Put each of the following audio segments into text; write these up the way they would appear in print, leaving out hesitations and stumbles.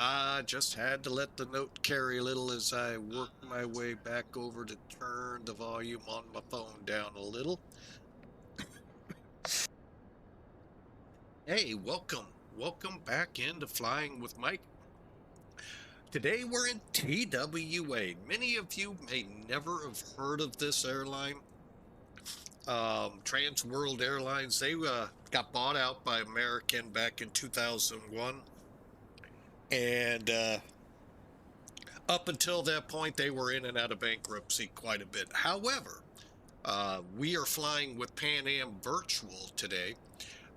I just had to let the note carry a little as I worked my way back over to turn the volume on my phone down a little. Hey, welcome. Welcome back into Flying with Mike. Today we're in TWA. Many of you may never have heard of this airline. Trans World Airlines, they got bought out by American back in 2001. And up until that point, they were in and out of bankruptcy quite a bit. However, we are flying with Pan Am Virtual today.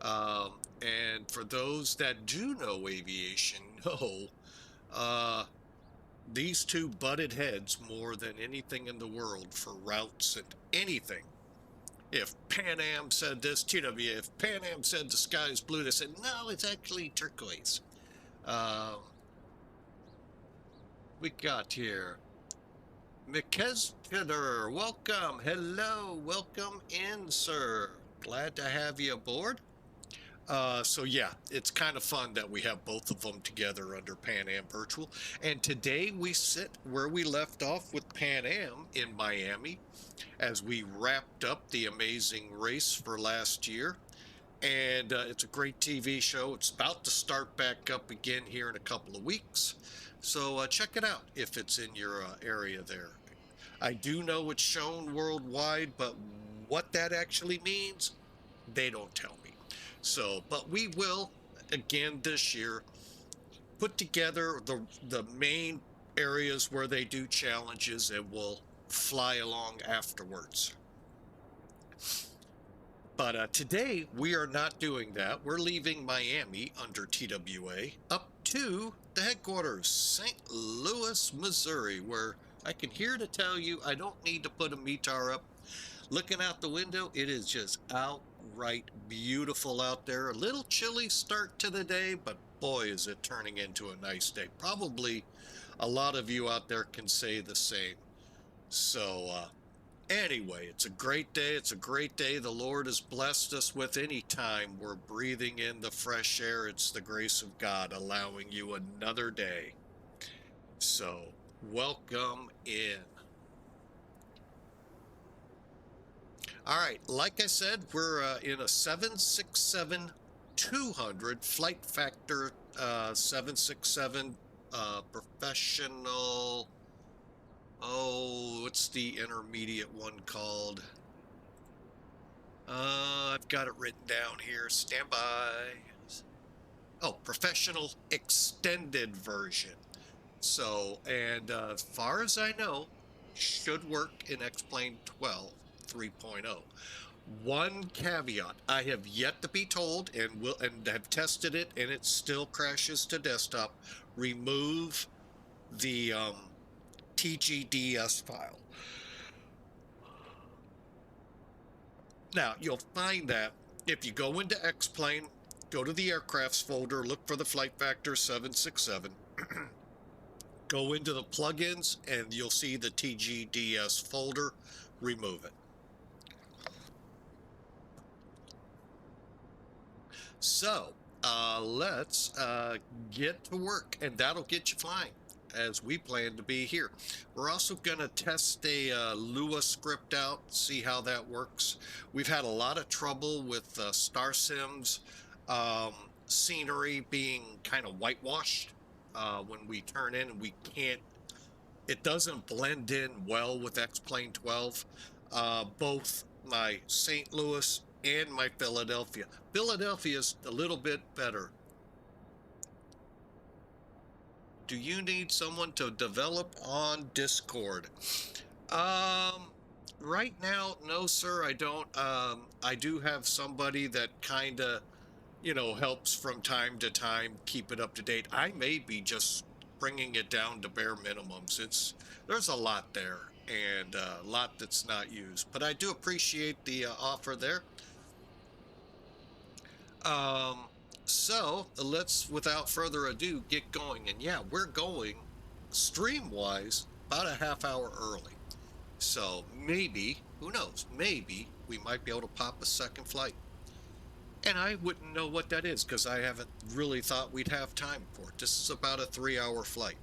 And for those that do know aviation, these two butted heads more than anything in the world for routes and anything. If Pan Am said this, TWA, if Pan Am said the sky is blue, they said, no, it's actually turquoise. We got here McKesker, welcome, hello, welcome in, sir. Glad to have you aboard. So yeah, it's kind of fun that we have both of them together under Pan Am Virtual. And today we sit where we left off with Pan Am in Miami as we wrapped up the amazing race for last year. And it's a great TV show. It's about to start back up again here in a couple of weeks. So check it out if it's in your area there. I do know it's shown worldwide, but what that actually means, they don't tell me. So, but we will, again this year, put together the main areas where they do challenges and we'll fly along afterwards. But today, we are not doing that. We're leaving Miami under TWA up to the headquarters, St. Louis, Missouri, where I can hear to tell you I don't need to put a METAR up. Looking out the window, it is just outright beautiful out there. A little chilly start to the day, but boy, is it turning into a nice day. Probably a lot of you out there can say the same. So, anyway, it's a great day. It's a great day the Lord has blessed us with. Any time we're breathing in the fresh air, it's the grace of God allowing you another day. So, welcome in. All right, like I said, we're in a 767-200 flight factor 767 professional. Oh, what's the intermediate one called? I've got it written down here. Stand by. Oh, professional extended version. So, and as far as I know, should work in XP12.3.0. One caveat: I have yet to be told, and have tested it, and it still crashes to desktop. Remove the TGDS file. Now, you'll find that if you go into X-Plane, go to the aircrafts folder, look for the flight factor 767, go into the plugins, and you'll see the TGDS folder. Remove it. So, let's get to work, and that'll get you flying as we plan to be here. We're also going to test a Lua script out, see how that works. We've had a lot of trouble with StarSim's scenery being kind of whitewashed when we turn in, and we can't, it doesn't blend in well with X-Plane 12. Both my St. Louis and my Philadelphia. Philadelphia's a little bit better. Do you need someone to develop on Discord? Right now, no, sir, I don't. I do have somebody that kind of, helps from time to time keep it up to date. I may be just bringing it down to bare minimums. There's a lot there and a lot that's not used, but I do appreciate the offer there. So let's, without further ado, get going. And yeah, we're going stream-wise about a half hour early. So maybe, who knows, maybe we might be able to pop a second flight. And I wouldn't know what that is because I haven't really thought we'd have time for it. This is about a 3-hour flight.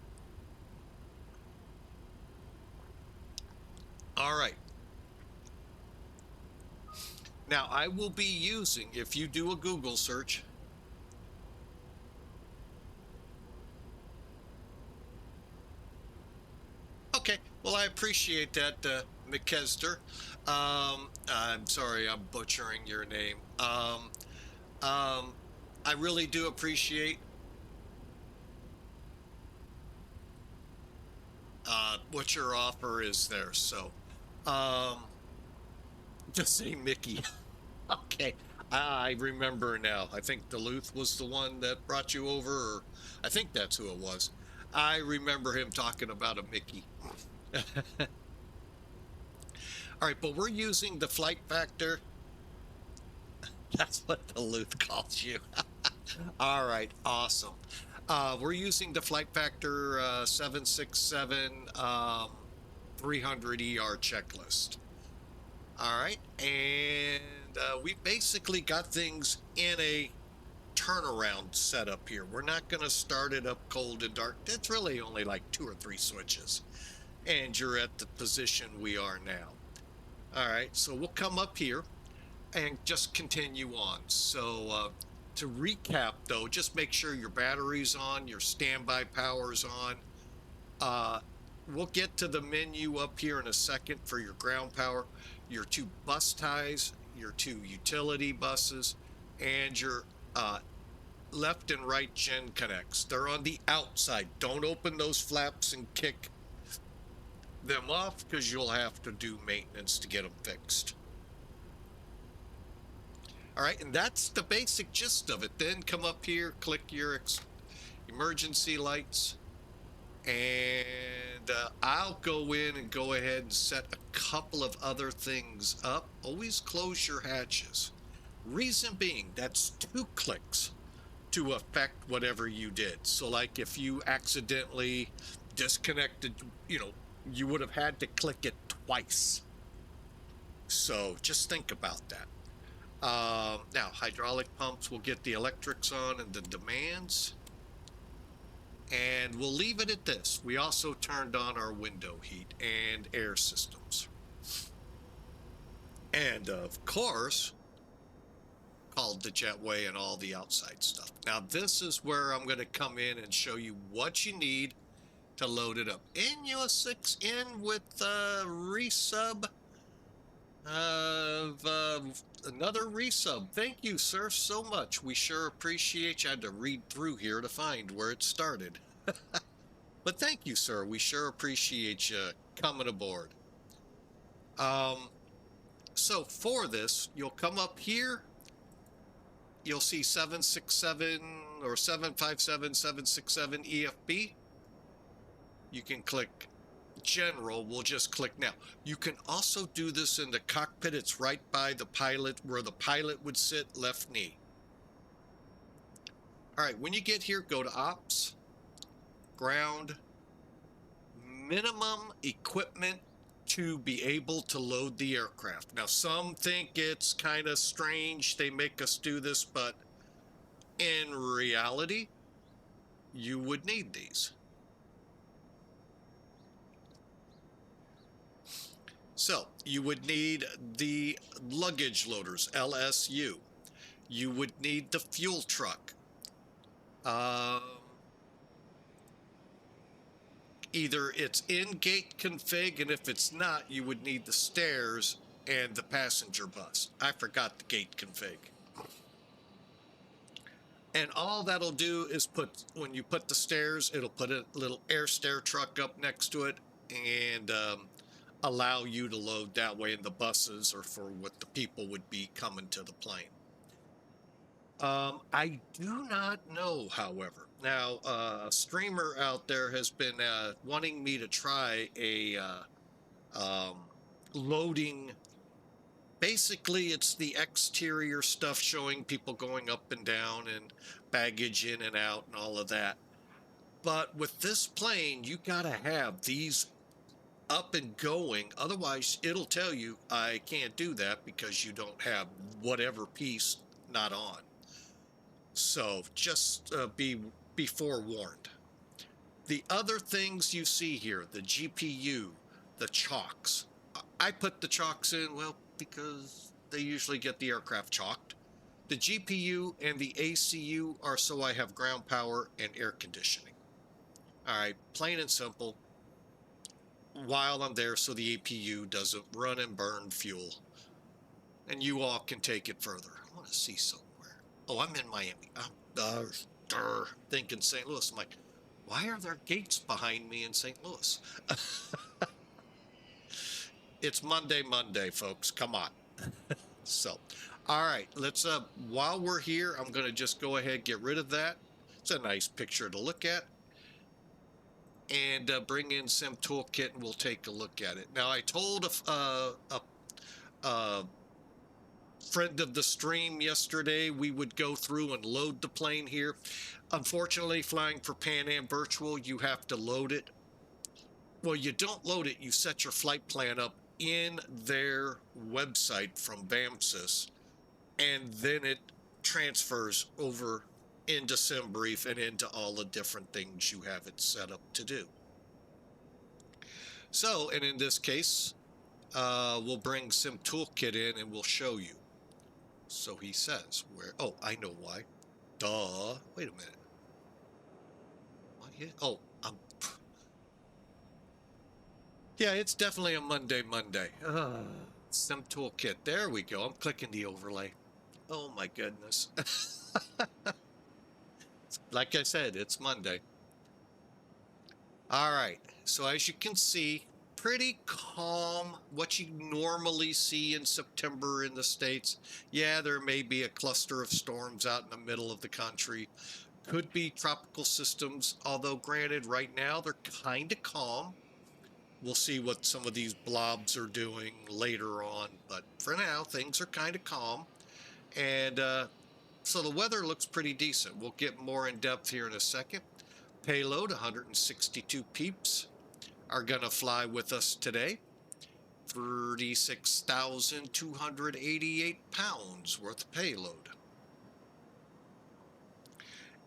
All right. Now I will be using, if you do a Google search, okay, well, I appreciate that, McKester. I'm sorry, I'm butchering your name. Um, I really do appreciate what your offer is there. So, um, just say Mickey. Okay, I remember now. I think Duluth was the one that brought you over, or I think that's who it was. I remember him talking about a Mickey. All right, but we're using the flight factor. That's what Duluth calls you. All right, awesome. We're using the flight factor 767 300 ER checklist. All right, and we basically got things in a turnaround setup here. We're not going to start it up cold and dark. It's really only like 2 or 3 switches, and you're at the position we are now. All right, so we'll come up here and just continue on. So to recap though, just make sure your battery's on, your standby power's on. We'll get to the menu up here in a second for your ground power, your 2 bus ties, your 2 utility buses, and your left and right gen connects. They're on the outside. Don't open those flaps and kick them off because you'll have to do maintenance to get them fixed. All right, and that's the basic gist of it. Then come up here, click your emergency lights, and I'll go in and go ahead and set a couple of other things up. Always close your hatches. Reason being, that's 2 clicks to affect whatever you did. So like if you accidentally disconnected, you would have had to click it twice. So just think about that. Now, hydraulic pumps will get the electrics on and the demands. And we'll leave it at this. We also turned on our window heat and air systems. And of course, called the jetway and all the outside stuff. Now, this is where I'm going to come in and show you what you need to load it up. NUS6 in with resub of another resub. Thank you, sir, so much. We sure appreciate you. I had to read through here to find where it started. But thank you, sir. We sure appreciate you coming aboard. So for this, you'll come up here. You'll see 767 or 757, 767 EFB. You can click General. We'll just click now. You can also do this in the cockpit. It's right by the pilot, where the pilot would sit, left knee. All right, when you get here, go to Ops, Ground, Minimum Equipment to be able to load the aircraft. Now, some think it's kind of strange they make us do this, but in reality, you would need these. So you would need the luggage loaders, LSU. You would need the fuel truck. Either it's in gate config, and if it's not, you would need the stairs and the passenger bus. I forgot the gate config. And all that'll do is when you put the stairs, it'll put a little air stair truck up next to it and allow you to load that way, in the buses or for what the people would be coming to the plane. I do not know, however. Now, a streamer out there has been wanting me to try a loading. Basically, it's the exterior stuff showing people going up and down and baggage in and out and all of that. But with this plane, you got to have these up and going. Otherwise, it'll tell you I can't do that because you don't have whatever piece not on. So just be forewarned. The other things you see here, the GPU, the chocks. I put the chocks in, well, because they usually get the aircraft chalked. The GPU and the ACU are so I have ground power and air conditioning. All right, plain and simple. While I'm there, so the APU doesn't run and burn fuel. And you all can take it further. I want to see somewhere. Oh, I'm in Miami. I'm thinking St. Louis. I'm like, why are there gates behind me in St. Louis? It's Monday, folks. Come on. So, all right, let's, while we're here, I'm going to just go ahead, get rid of that. It's a nice picture to look at. And bring in Sim Toolkit and we'll take a look at it. Now, I told a friend of the stream yesterday we would go through and load the plane here. Unfortunately, flying for Pan Am Virtual, you have to load it. Well, you don't load it, you set your flight plan up in their website from VAMSIS, and then it transfers over into SimBrief and into all the different things you have it set up to do. So, and in this case, we'll bring Sim Toolkit in and we'll show you. So he says, where, oh, I know why. Duh. Wait a minute. What? Oh, yeah, it's definitely a Monday. Sim Toolkit. There we go. I'm clicking the overlay. Oh my goodness. Like I said, it's Monday. All right. So as you can see, pretty calm, what you normally see in September in the States. Yeah, there may be a cluster of storms out in the middle of the country. Could be tropical systems, although granted, right now they're kind of calm. We'll see what some of these blobs are doing later on, but for now, things are kind of calm. And so the weather looks pretty decent. We'll get more in depth here in a second. Payload, 162 peeps are going to fly with us today. 36,288 pounds worth of payload.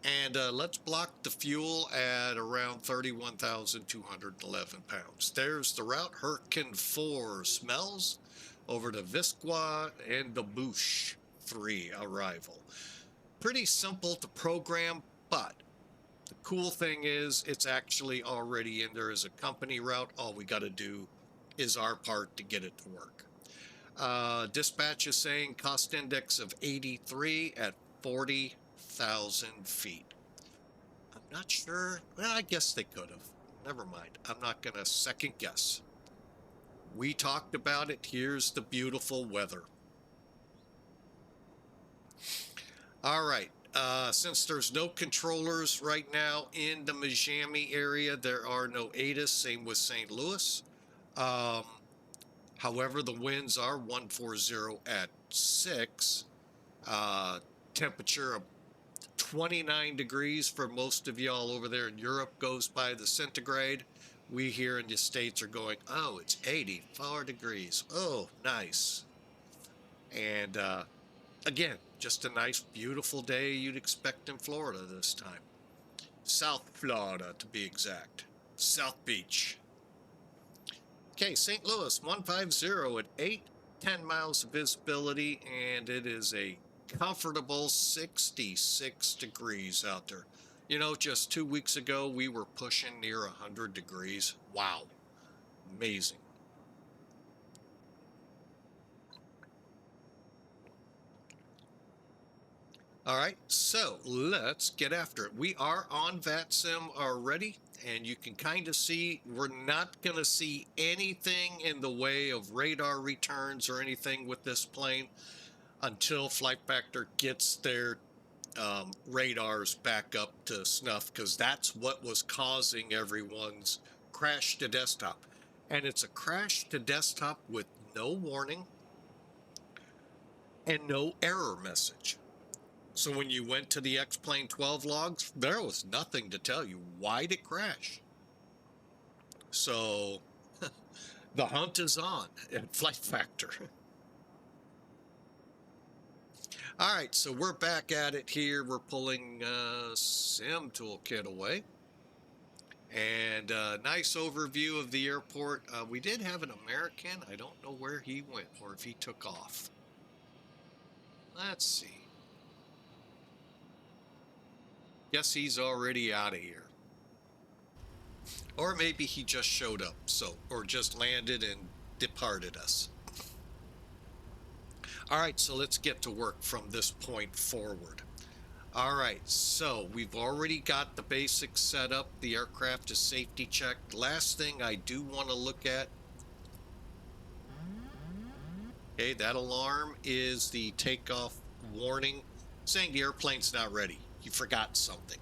And let's block the fuel at around 31,211 pounds. There's the route, Hurricane 4 SMELZ over to VISQA and the Boosh 3 arrival. Pretty simple to program, but the cool thing is it's actually already in there as a company route. All we got to do is our part to get it to work. Dispatch is saying cost index of 83 at 40,000 feet. I'm not sure. Well, I guess they could have. Never mind. I'm not going to second guess. We talked about it. Here's the beautiful weather. All right. Since there's no controllers right now in the Miami area, there are no ATIS, same with St. Louis. However, the winds are 140 at 6. Temperature of 29 degrees for most of y'all over there in Europe goes by the centigrade. We here in the States are going, oh, it's 84 degrees. Oh, nice. And again, just a nice, beautiful day you'd expect in Florida this time. South Florida, to be exact. South Beach. Okay, St. Louis, 150 at 10 miles of visibility, and it is a comfortable 66 degrees out there. You know, just 2 weeks ago, we were pushing near 100 degrees. Wow. Amazing. All right, so let's get after it. We are on VATSIM already, and you can kind of see we're not going to see anything in the way of radar returns or anything with this plane until Flight Factor gets their radars back up to snuff, because that's what was causing everyone's crash to desktop. And it's a crash to desktop with no warning and no error message. So when you went to the X-Plane 12 logs, there was nothing to tell you why'd it crash. So the hunt is on at Flight Factor. All right, so we're back at it here. We're pulling SIM toolkit away. And nice overview of the airport. We did have an American. I don't know where he went or if he took off. Let's see. Guess he's already out of here. Or maybe he just showed up, or just landed and departed us. All right, so let's get to work from this point forward. All right, so we've already got the basics set up. The aircraft is safety checked. Last thing I do want to look at, okay, that alarm is the takeoff warning saying the airplane's not ready. You forgot something.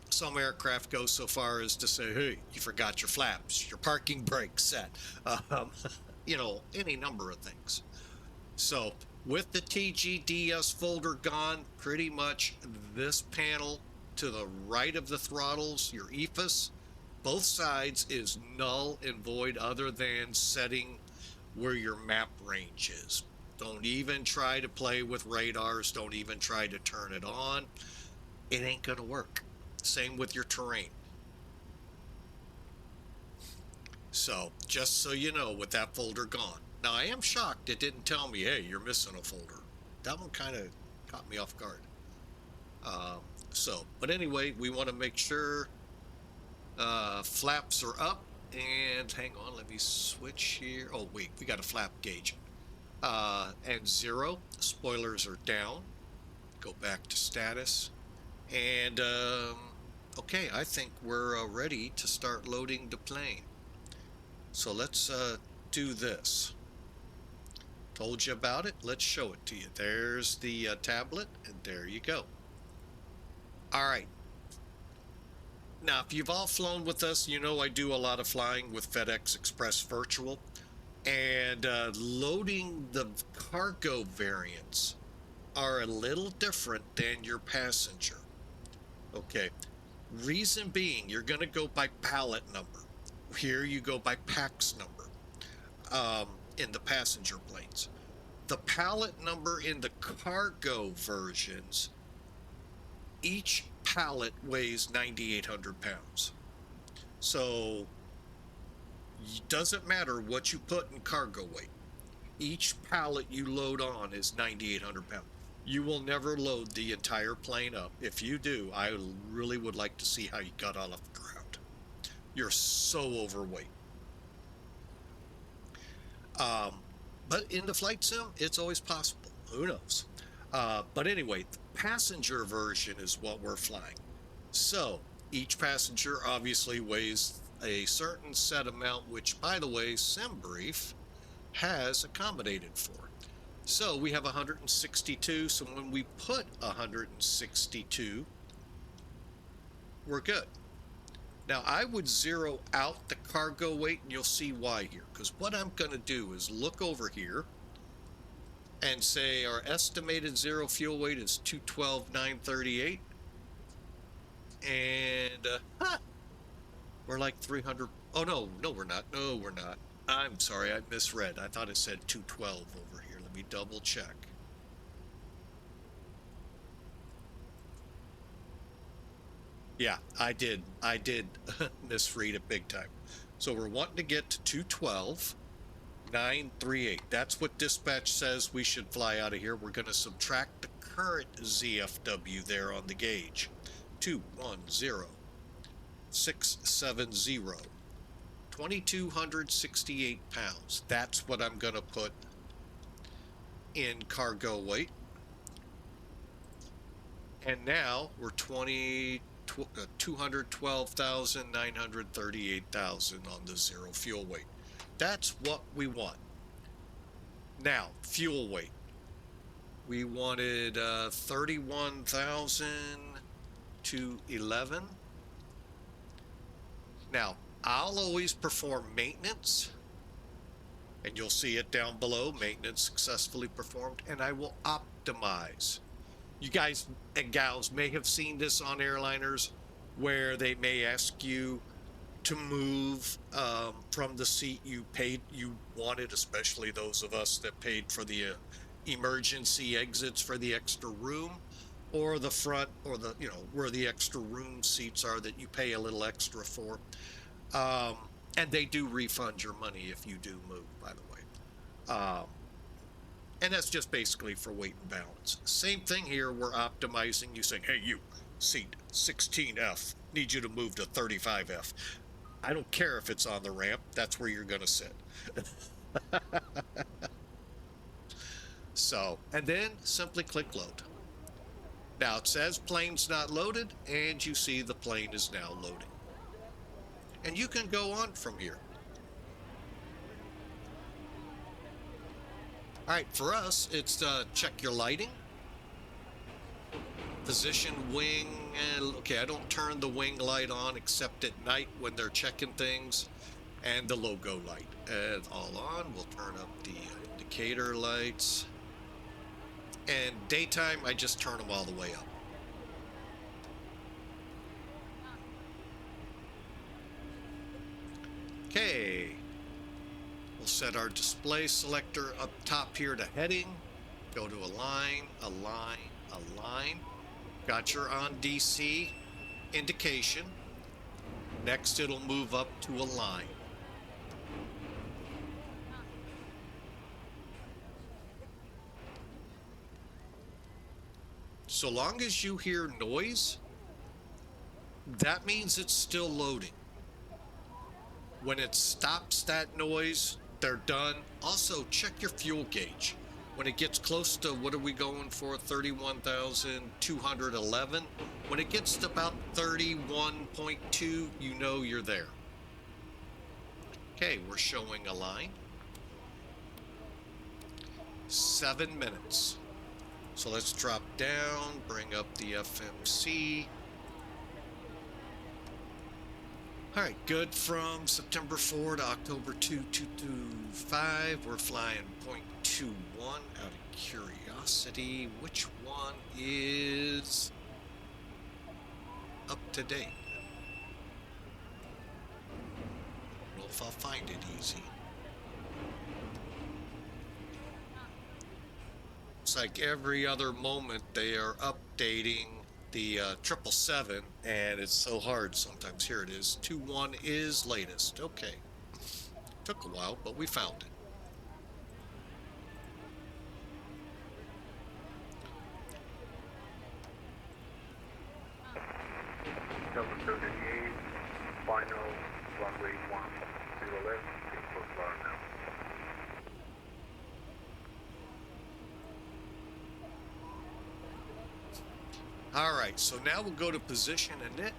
Some aircraft go so far as to say, hey, you forgot your flaps, your parking brake set, you know, any number of things. So with the TGDS folder gone, pretty much this panel to the right of the throttles, your EFIS, both sides is null and void other than setting where your map range is. Don't even try to play with radars. Don't even try to turn it on. It ain't going to work. Same with your terrain. So just so you know, with that folder gone. Now I am shocked it didn't tell me, hey, you're missing a folder. That one kind of caught me off guard. But anyway, we want to make sure flaps are up. And hang on, let me switch here. Oh wait, we got a flap gauge. And 0. Spoilers are down. Go back to status. And okay, I think we're ready to start loading the plane. So let's do this. Told you about it. Let's show it to you. There's the tablet, and there you go. All right. Now, if you've all flown with us, you know I do a lot of flying with FedEx Express Virtual. And loading the cargo variants are a little different than your passenger. Okay. Reason being, you're going to go by pallet number. Here you go by PAX number in the passenger planes. The pallet number in the cargo versions, each pallet weighs 9,800 pounds. So it doesn't matter what you put in cargo weight. Each pallet you load on is 9,800 pounds. You will never load the entire plane up. If you do, I really would like to see how you got out of the ground. You're so overweight. But in the flight sim, it's always possible. Who knows? But anyway, the passenger version is what we're flying. So each passenger obviously weighs a certain set amount, which, by the way, SimBrief has accommodated for. So we have 162. So when we put 162, we're good. Now I would zero out the cargo weight, and you'll see why here. Because what I'm going to do is look over here and say our estimated zero fuel weight is 212,938. And we're like 300. Oh, no, we're not. No, we're not. I'm sorry, I misread. I thought it said 212 over here. Let me double check. Yeah, I did misread it big time. So we're wanting to get to 212,938. That's what dispatch says we should fly out of here. We're going to subtract the current ZFW there on the gauge. 210,670. 2,268 pounds. That's what I'm going to put in cargo weight. And now we're 212,938,000 on the zero fuel weight. That's what we want. Now, fuel weight. We wanted 31,000 to 11. Now, I'll always perform maintenance, and you'll see it down below, maintenance successfully performed, and I will optimize. You guys and gals may have seen this on airliners where they may ask you to move from the seat you wanted, especially those of us that paid for the emergency exits for the extra room, or the front, or the, where the extra room seats are that you pay a little extra for. And they do refund your money if you do move, by the way. And that's just basically for weight and balance. Same thing here, we're optimizing. You saying, hey, you, seat 16F, need you to move to 35F. I don't care if it's on the ramp, that's where you're gonna sit. So, and then simply click load. Now it says plane's not loaded, and you see the plane is now loading. And you can go on from here. All right, for us, it's check your lighting, position wing, and okay, I don't turn the wing light on except at night when they're checking things, and the logo light. And all on, we'll turn up the indicator lights. And daytime, I just turn them all the way up. Okay. We'll set our display selector up top here to heading. Go to align, align, align. Got your on DC indication. Next, it'll move up to align. So long as you hear noise, that means it's still loading. When it stops that noise, they're done. Also, check your fuel gauge. When it gets close to, what are we going for, 31,211? When it gets to about 31.2, you know you're there. Okay, we're showing a line. 7 minutes. So let's drop down, bring up the FMC. All right, good from September 4 to October 2, 225. We're flying 0.21 out of curiosity. Which one is up to date? I don't know if I'll find it easy. It's like every other moment they are updating the 777, and it's so hard sometimes. Here it is. 21 is latest. Okay. Took a while, but we found it. Number 38, final runway 10 left, for bar now. All right, so now we'll go to position init,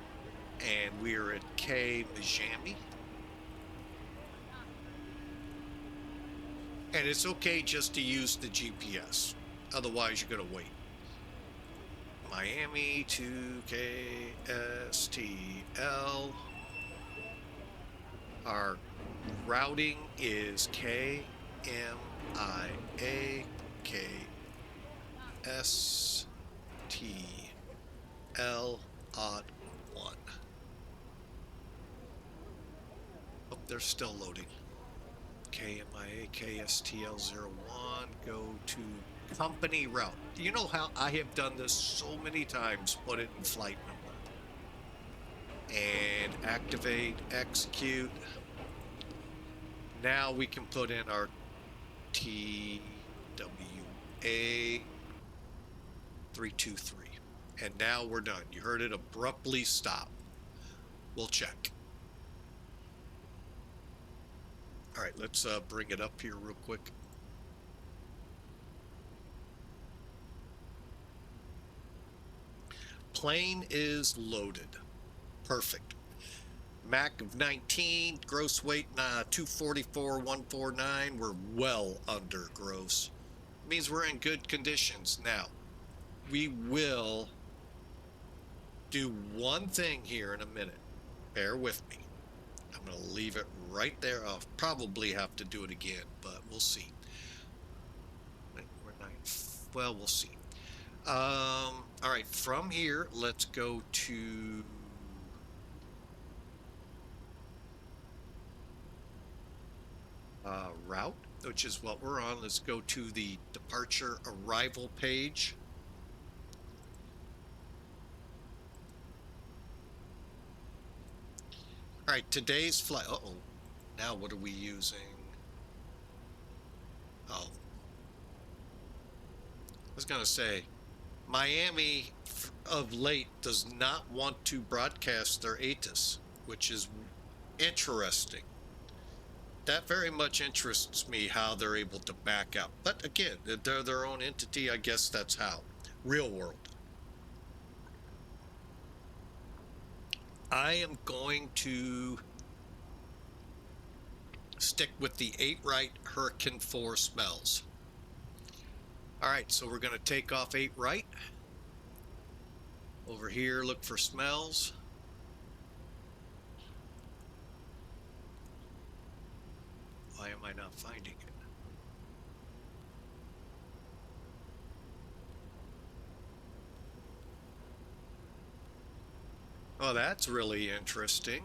and we're at KMIA. And it's okay just to use the GPS, otherwise you're gonna wait. Miami to KSTL. Our routing is KMIA KSTL odd 1. Oh, they're still loading. KMIA KSTL 01. Go to company route. You know how I have done this so many times, put it in flight number. And activate, execute. Now we can put in our TWA 323. And now we're done. You heard it abruptly stop. We'll check. All right, let's bring it up here real quick. Plane is loaded. Perfect. Mac of 19, gross weight 244,149. We're well under gross. Means we're in good conditions. Now, we will do one thing here in a minute. Bear with me. I'm going to leave it right there. I'll probably have to do it again, but we'll see. Well, we'll see. All right, from here, let's go to route, which is what we're on. Let's go to the departure arrival page. All right, today's flight. Uh-oh. Now what are we using? Oh. I was going to say, Miami of late does not want to broadcast their ATIS, which is interesting. That very much interests me, how they're able to back out. But again, they're their own entity. I guess that's how. Real world. I am going to stick with the 8 right Hurricane 4 SMELZ. All right, so we're going to take off 8 right. Over here, look for SMELZ. Why am I not finding it? Oh, that's really interesting.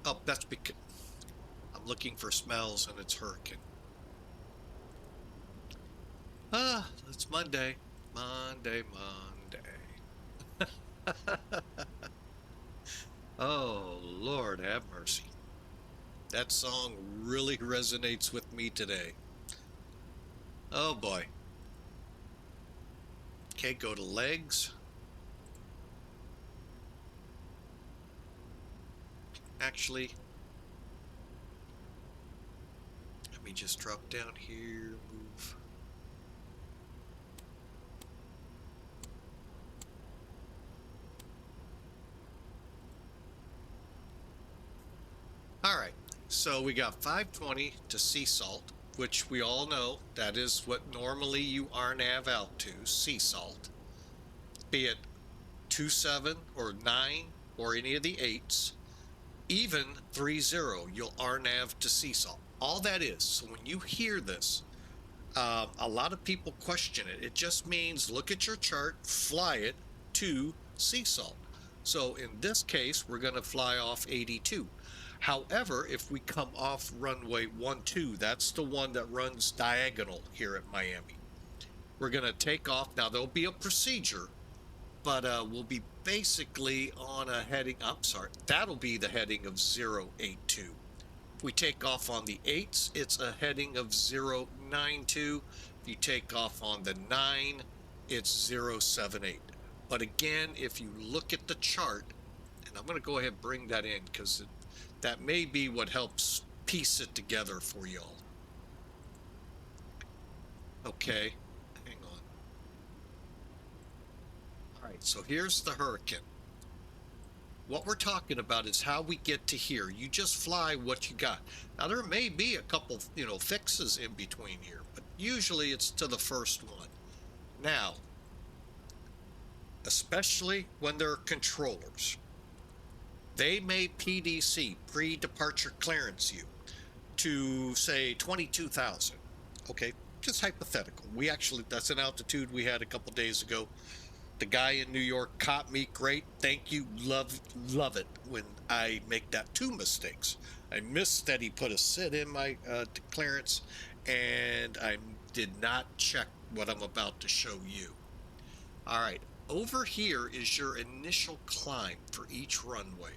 Oh, that's because I'm looking for SMELZ and it's Hurricane. Ah, it's Monday. Monday. Oh, Lord have mercy. That song really resonates with me today. Oh boy. Okay, go to legs. Actually, let me just drop down here, move. All right, so we got 520 to sea salt, which we all know that is what normally you RNAV out to, sea salt. Be it 27 or 9 or any of the 8s, even 30, you'll RNAV to sea salt. All that is, so when you hear this, a lot of people question it. It just means look at your chart, fly it to sea salt. So in this case, we're going to fly off 82. However, if we come off runway 12, that's the one that runs diagonal here at Miami. We're going to take off. Now, there'll be a procedure, but we'll be basically on a heading. I'm sorry, that'll be the heading of 082. If we take off on the 8s, it's a heading of 092. If you take off on the 9, it's 078. But again, if you look at the chart, and I'm going to go ahead and bring that in because that may be what helps piece it together for y'all. Okay, hang on. All right, so here's the Hurricane. What we're talking about is how we get to here. You just fly what you got. Now, there may be a couple, fixes in between here, but usually it's to the first one. Now, especially when they're controllers, they may PDC, pre-departure clearance you, to say 22,000. Okay, just hypothetical. That's an altitude we had a couple days ago. The guy in New York caught me. Great, thank you. Love it when I make that 2 mistakes. I missed that he put a sit in my clearance, and I did not check what I'm about to show you. All right, over here is your initial climb for each runway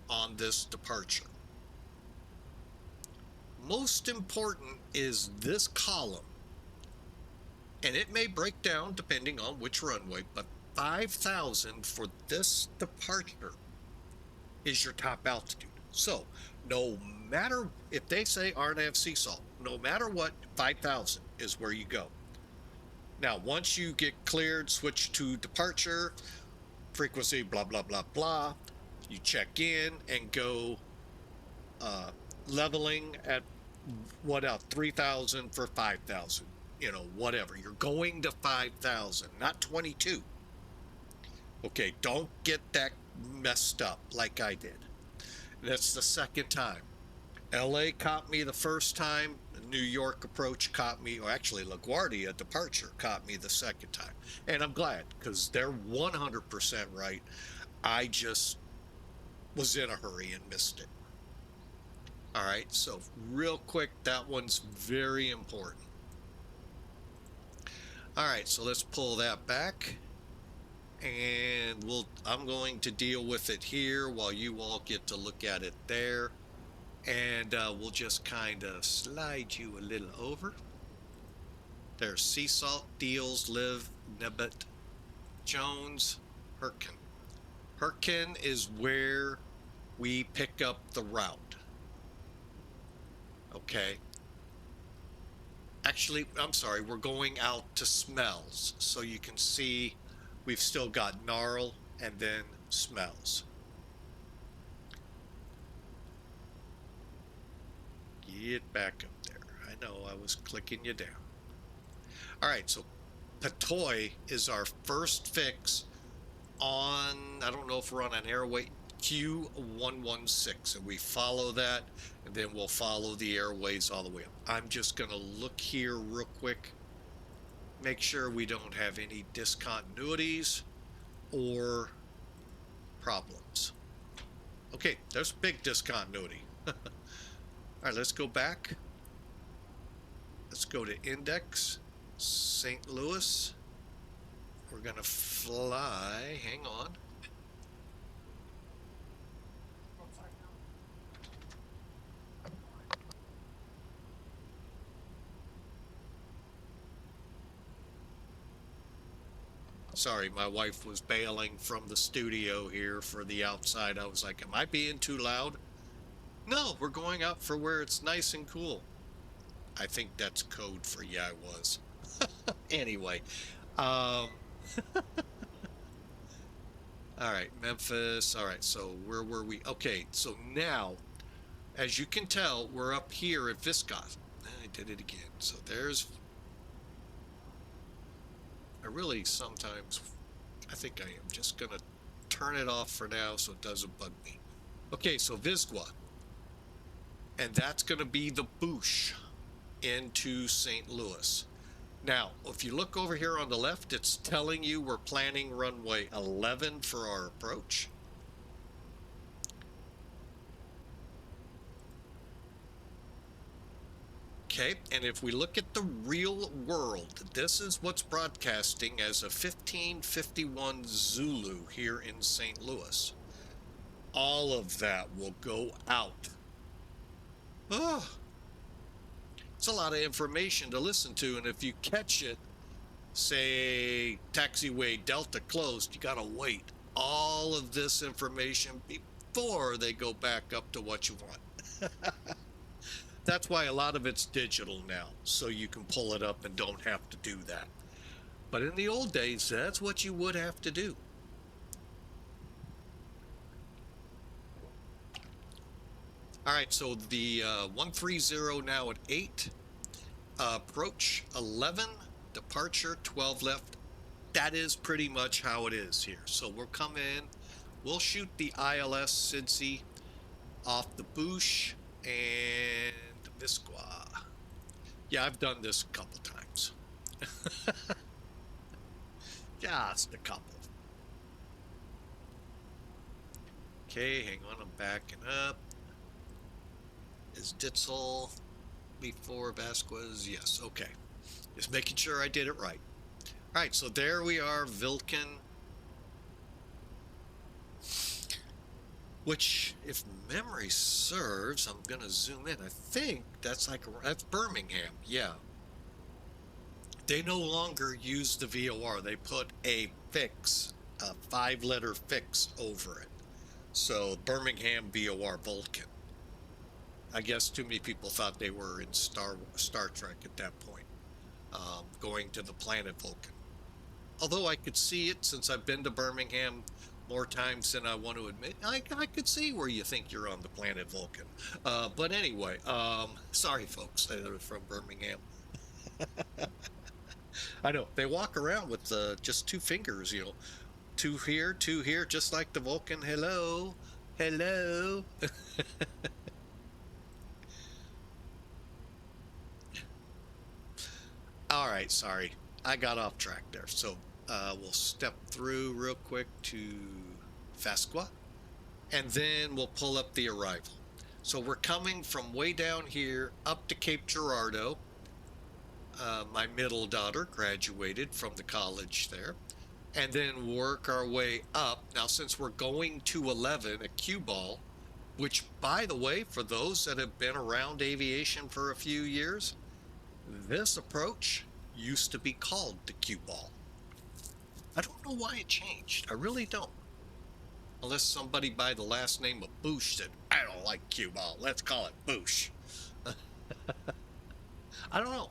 on this departure. Most important is this column, and it may break down depending on which runway, but 5,000 for this departure is your top altitude. So no matter if they say RNAV sea salt, no matter what, 5,000 is where you go. Now, once you get cleared, switch to departure, frequency, blah, blah, blah, blah, you check in and go leveling at 3,000 for 5,000, whatever. You're going to 5,000, not 22. Okay, don't get that messed up like I did. That's the second time. LA caught me the first time. New York approach caught me, or actually LaGuardia departure caught me the second time. And I'm glad, because they're 100% right. I just was in a hurry and missed it. All right, so real quick, that one's very important. All right, so let's pull that back, and I'm going to deal with it here while you all get to look at it there, and we'll just kind of slide you a little over. There's Sea Salt, Deals, Live, Nebbit, Jones, Herkin. Herkin is where we pick up the route. Okay. Actually, I'm sorry, we're going out to SMELZ. So you can see we've still got Gnarl and then SMELZ. Get back up there. I know I was clicking you down. All right, so Patoy is our first fix on, I don't know if we're on an airway, Q116, and we follow that, and then we'll follow the airways all the way up. I'm just going to look here real quick, make sure we don't have any discontinuities or problems. Okay, there's big discontinuity. All right, let's go back. Let's go to index, St. Louis. We're going to fly, hang on. Sorry, my wife was bailing from the studio here for the outside. I was like, am I being too loud? No, we're going out for where it's nice and cool. I think that's code for yeah, I was. Anyway, all right, Memphis. All right, so where were we? Okay, so now, as you can tell, we're up here at VISQA. I did it again. So there's, I really sometimes, I think I am just going to turn it off for now so it doesn't bug me. Okay, so VISQA. And that's going to be the boosh into St. Louis. Now, if you look over here on the left, it's telling you we're planning runway 11 for our approach. Okay, and if we look at the real world, this is what's broadcasting as a 1551 Zulu here in St. Louis. All of that will go out. Oh, it's a lot of information to listen to, and if you catch it, say taxiway Delta closed, you gotta wait all of this information before they go back up to what you want. That's why a lot of it's digital now, so you can pull it up and don't have to do that. But in the old days, that's what you would have to do. All right, so the 130 now at 8, approach 11, departure 12 left. That is pretty much how it is here. So we'll come in, we'll shoot the ILS Cincy off the Boosh and VISQA. Yeah, I've done this a couple times. Just a couple. Okay, hang on, I'm backing up. Is Ditzel before Vasquez? Yes, okay. Just making sure I did it right. All right, so there we are, Vilken. Which, if memory serves, I'm going to zoom in. I think that's Birmingham, yeah. They no longer use the VOR. They put a fix, a 5-letter fix over it. So Birmingham VOR Vulcan. I guess too many people thought they were in Star Trek at that point, going to the planet Vulcan. Although I could see it since I've been to Birmingham more times than I want to admit. I could see where you think you're on the planet Vulcan. But anyway, sorry folks that are from Birmingham. I know, they walk around with just 2 fingers, you know. 2 here, 2 here, just like the Vulcan. Hello, hello. All right, sorry, I got off track there. So we'll step through real quick to VISQA, and then we'll pull up the arrival. So we're coming from way down here up to Cape Girardeau. My middle daughter graduated from the college there, and then work our way up. Now, since we're going to 11 at cue ball, which, by the way, for those that have been around aviation for a few years, this approach used to be called the cue ball. I don't know why it changed. I really don't. Unless somebody by the last name of Bush said, I don't like cue ball, let's call it Bush. I don't know.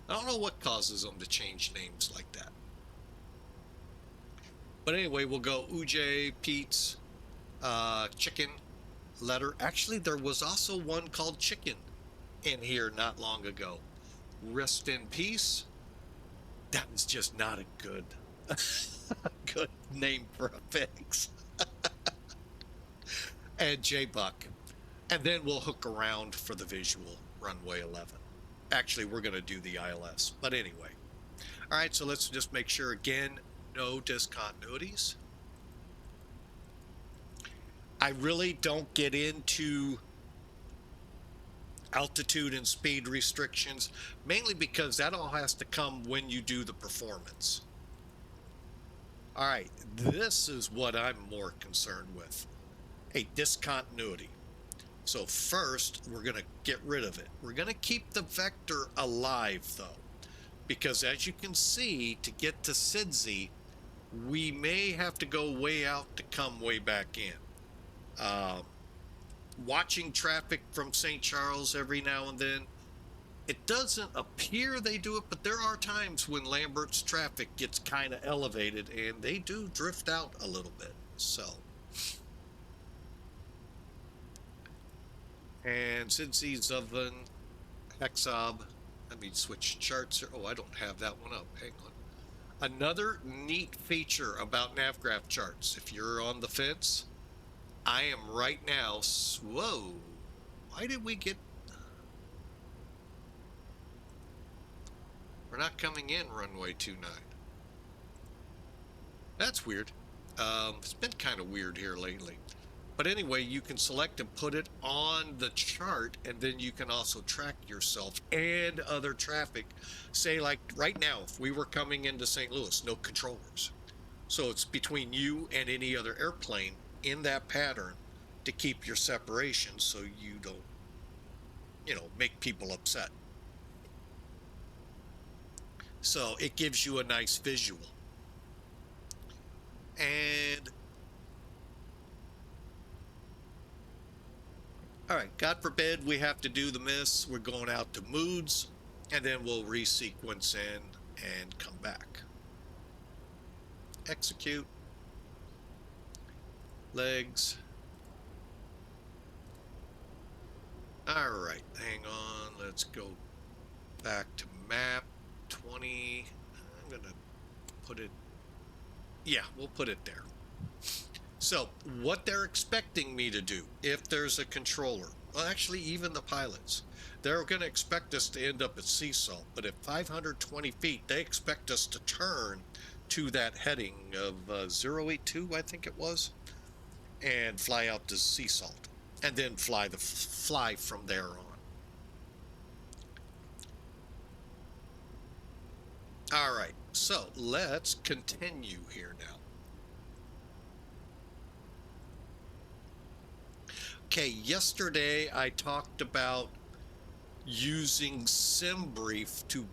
I don't know what causes them to change names like that. But anyway, we'll go UJ, Pete's, Chicken, Letter. Actually, there was also one called Chicken in here not long ago. Rest in peace. That was just not a good, good name for a fix. And J-Buck. And then we'll hook around for the visual runway 11. Actually, we're going to do the ILS. But anyway. All right, so let's just make sure again, no discontinuities. I really don't get into altitude and speed restrictions, mainly because that all has to come when you do the performance. All right, this is what I'm more concerned with. A discontinuity. So first, we're going to get rid of it. We're going to keep the vector alive, though, because as you can see, to get to SIDSI, we may have to go way out to come way back in. Watching traffic from St. Charles every now and then, it doesn't appear they do it, but there are times when Lambert's traffic gets kind of elevated and they do drift out a little bit. So, and SIDSI, Zovan, Hexob, let me switch charts here. Oh, I don't have that one up. Hang on. Another neat feature about NavGraph charts, if you're on the fence, I am right now, whoa, why did we get, we're not coming in runway 29. That's weird. It's been kind of weird here lately. But anyway, you can select and put it on the chart, and then you can also track yourself and other traffic. Say like right now, if we were coming into St. Louis, no controllers. So it's between you and any other airplane in that pattern to keep your separation so you don't, make people upset. So it gives you a nice visual. And all right, God forbid we have to do the miss. We're going out to moods, and then we'll resequence in and come back. Execute. Legs. All right, hang on. Let's go back to map 20. I'm going to put it. Yeah, we'll put it there. So what they're expecting me to do, if there's a controller, well, actually, even the pilots, they're going to expect us to end up at sea salt. But at 520 feet, they expect us to turn to that heading of 082, I think it was, and fly out to sea salt, and then fly from there on. All right, so let's continue here now. Okay, yesterday I talked about using SimBrief to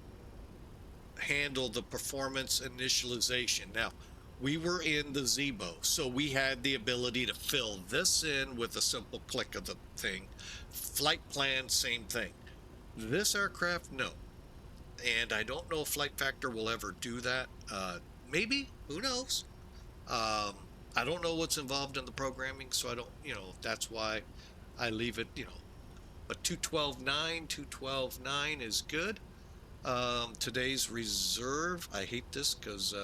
handle the performance initialization. Now, we were in the Zebo, so we had the ability to fill this in with a simple click of the thing. Flight plan, same thing. This aircraft, no. And I don't know if Flight Factor will ever do that. Maybe, who knows? I don't know what's involved in the programming, so I don't, that's why I leave it, But 212.9 is good. Today's reserve, I hate this because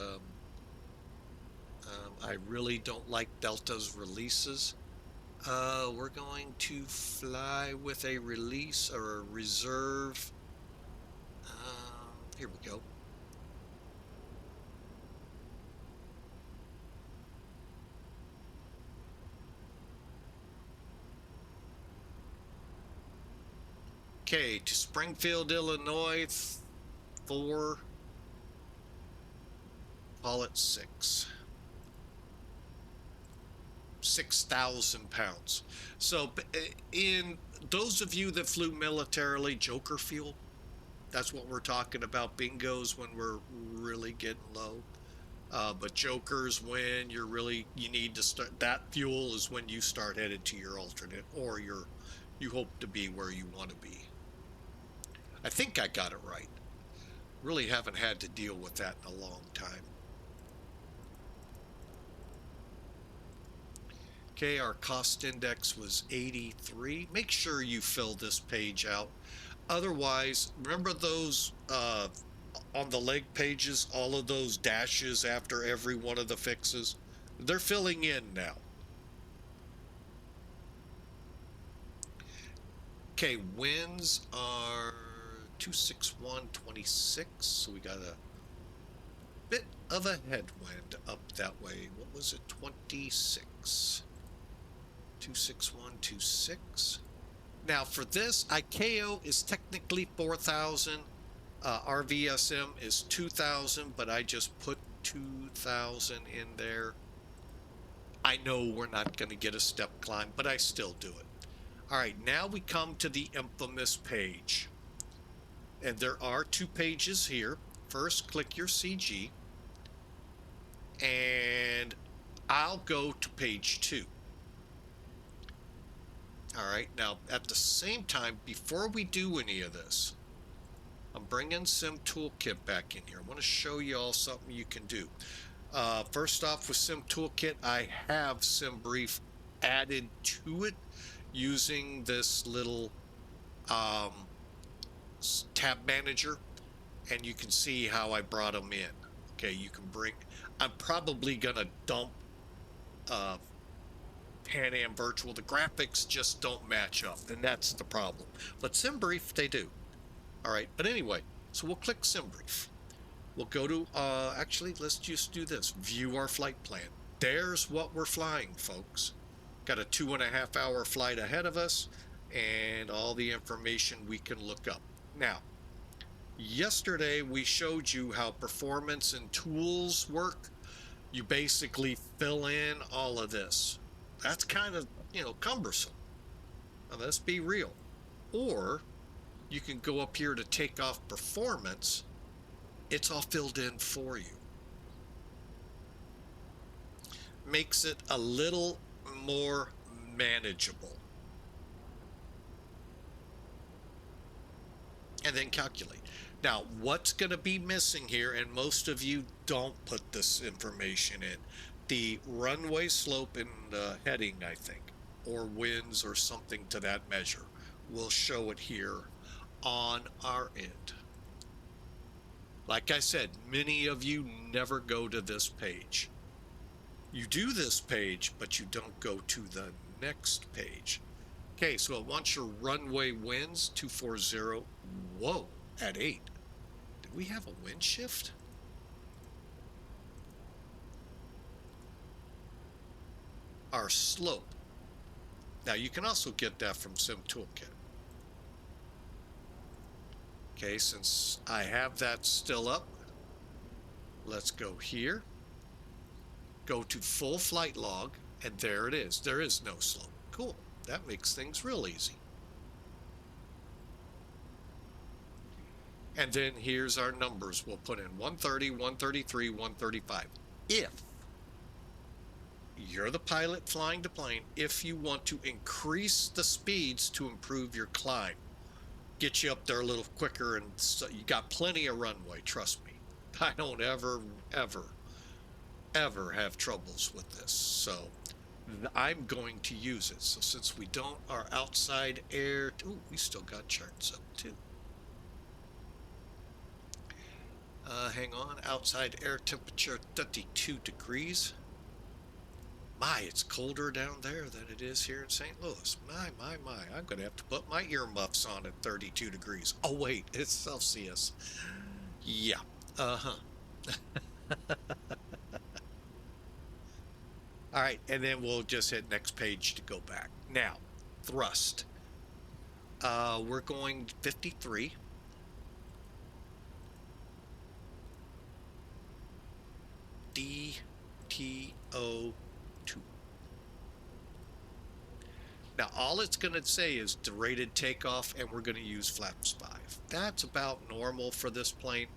I really don't like Delta's releases. We're going to fly with a release or a reserve. Here we go. Okay, to Springfield, Illinois, 4, call it 6,000 pounds. So in those of you that flew militarily, joker fuel, that's what we're talking about. Bingos when we're really getting low. But jokers when you need to start, that fuel is when you start headed to your alternate, or you hope to be where you want to be. I think I got it right. Really haven't had to deal with that in a long time. Okay, our cost index was 83. Make sure you fill this page out. Otherwise, remember those on the leg pages, all of those dashes after every one of the fixes? They're filling in now. Okay, winds are 261.26, so we got a bit of a headwind up that way. What was it? 26. 261.26. Now for this, ICAO is technically 4,000. RVSM is 2,000, but I just put 2,000 in there. I know we're not going to get a step climb, but I still do it. All right, now we come to the infamous page. And there are 2 pages here. First, click your CG. And I'll go to page 2. All right, now at the same time, before we do any of this, I'm bringing Sim Toolkit back in here. I want to show you all something you can do. First off, with Sim Toolkit, I have Sim Brief added to it using this little tab manager, and you can see how I brought them in. Okay, you can bring, I'm probably going to dump Pan Am Virtual. The graphics just don't match up, and that's the problem. But SimBrief, they do. All right, but anyway, so we'll click SimBrief. We'll go to, actually, let's just do this. View our flight plan. There's what we're flying, folks. Got a 2.5-hour flight ahead of us, and all the information we can look up. Now, yesterday we showed you how performance and tools work. You basically fill in all of this. That's kind of, cumbersome. Now, let's be real. Or you can go up here to take off performance. It's all filled in for you. Makes it a little more manageable. And then calculate. Now, what's going to be missing here, and most of you don't put this information in, the runway slope and heading, I think, or winds or something to that measure. We'll show it here on our end. Like I said, many of you never go to this page. You do this page, but you don't go to the next page. Okay, so it wants your runway winds, 240. Whoa, at 8. Did we have a wind shift? Our slope. Now you can also get that from Sim Toolkit. Okay, since I have that still up, let's go here. Go to full flight log, and there it is. There is no slope. Cool. That makes things real easy. And then here's our numbers. We'll put in 130, 133, 135. If you're the pilot flying the plane, if you want to increase the speeds to improve your climb, get you up there a little quicker, and so you got plenty of runway, trust me. I don't ever have troubles with this, so I'm going to use it. So since we don't, our outside air, ooh, we still got charts up too. Hang on, outside air temperature 32 degrees. My, it's colder down there than it is here in St. Louis. My. I'm going to have to put my earmuffs on at 32 degrees. Oh, wait, it's Celsius. Yeah, uh-huh. All right, and then we'll just hit next page to go back. Now, thrust. We're going 53. DTO2. Now, all it's going to say is rated takeoff, and we're going to use flaps 5. That's about normal for this plane.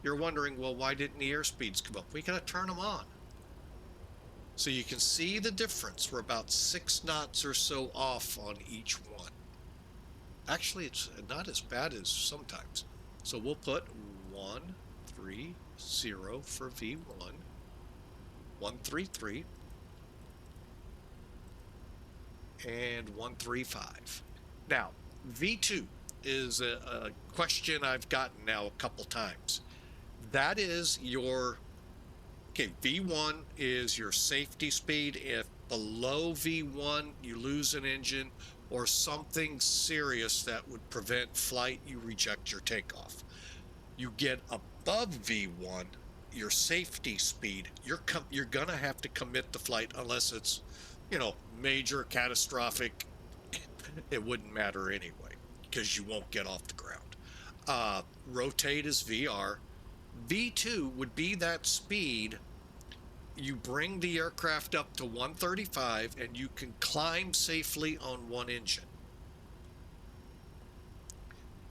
You're wondering, well, why didn't the airspeeds come up? We got to turn them on. So you can see the difference. We're about 6 knots or so off on each one. Actually, it's not as bad as sometimes. So we'll put 130 for V1, 133, and 135. Now, V2 is a question I've gotten now a couple times. That is your, okay, V1 is your safety speed. If below V1 you lose an engine or something serious that would prevent flight, you reject your takeoff. You get above V1, your safety speed, you're gonna have to commit the flight unless it's, you know, major catastrophic. It wouldn't matter anyway because you won't get off the ground. Rotate is VR. V2 would be that speed. You bring the aircraft up to 135 and you can climb safely on one engine.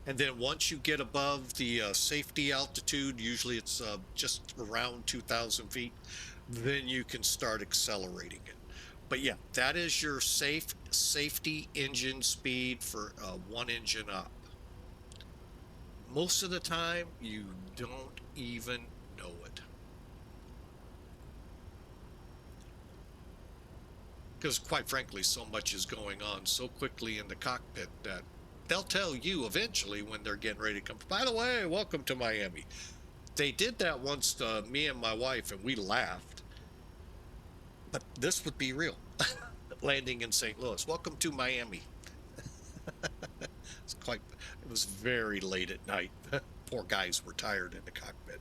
And then once you get above the safety altitude, usually it's just around 2,000 feet, then you can start accelerating it. But yeah, that is your safety engine speed for one engine up. Most of the time, you don't even know it. Because quite frankly, so much is going on so quickly in the cockpit that they'll tell you eventually when they're getting ready to come. By the way, welcome to Miami. They did that once to me and my wife, and we laughed. But this would be real. Landing in St. Louis. Welcome to Miami. It was very late at night. Poor guys were tired in the cockpit.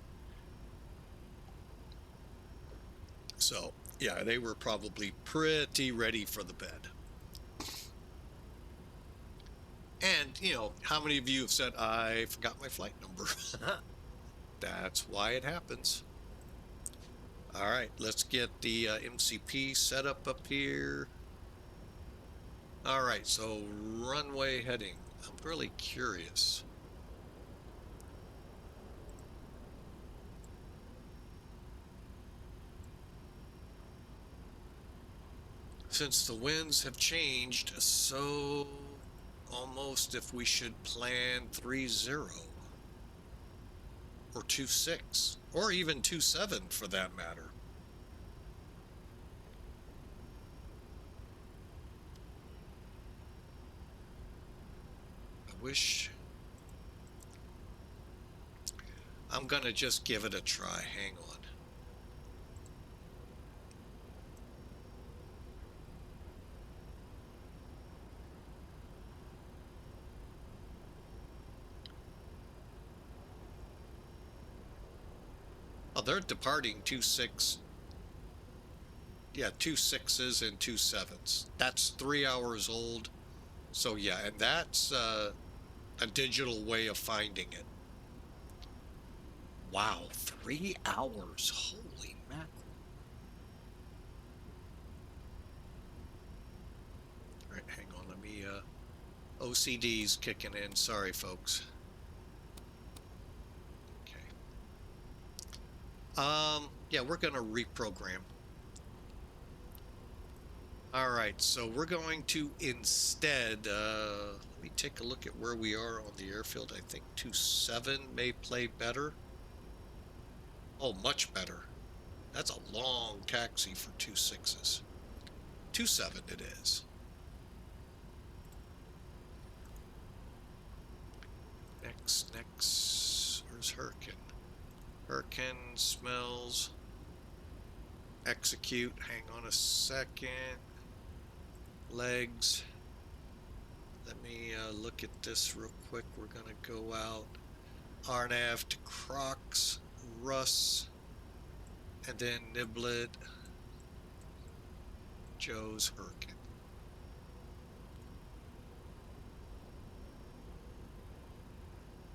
So, yeah, they were probably pretty ready for the bed. And, you know, how many of you have said, I forgot my flight number? That's why it happens. All right, let's get the MCP set up here. All right, so runway heading. I'm really curious. Since the winds have changed, so almost if we should plan 3-0 or 2-6 or even 2-7 for that matter. I wish. I'm gonna just give it a try. Hang on. Oh, they're departing 2-6. Yeah, 2 6s and 2 7s. That's 3 hours old. So yeah, and that's a digital way of finding it. Wow, 3 hours. Holy mackerel. All right, hang on. Let me, OCD's kicking in. Sorry, folks. Okay. Yeah, we're going to reprogram. All right, so we're going to instead, let me take a look at where we are on the airfield. I think 2-7 may play better. Oh, much better. That's a long taxi for 2 6s. 2-7 it is. Next. Where's Hurricane? Hurricane, SMELZ. Execute. Hang on a second. Legs. Let me look at this real quick. We're going to go out. RNAV to Crocs, Russ, and then Niblet, Joe's Hurricane.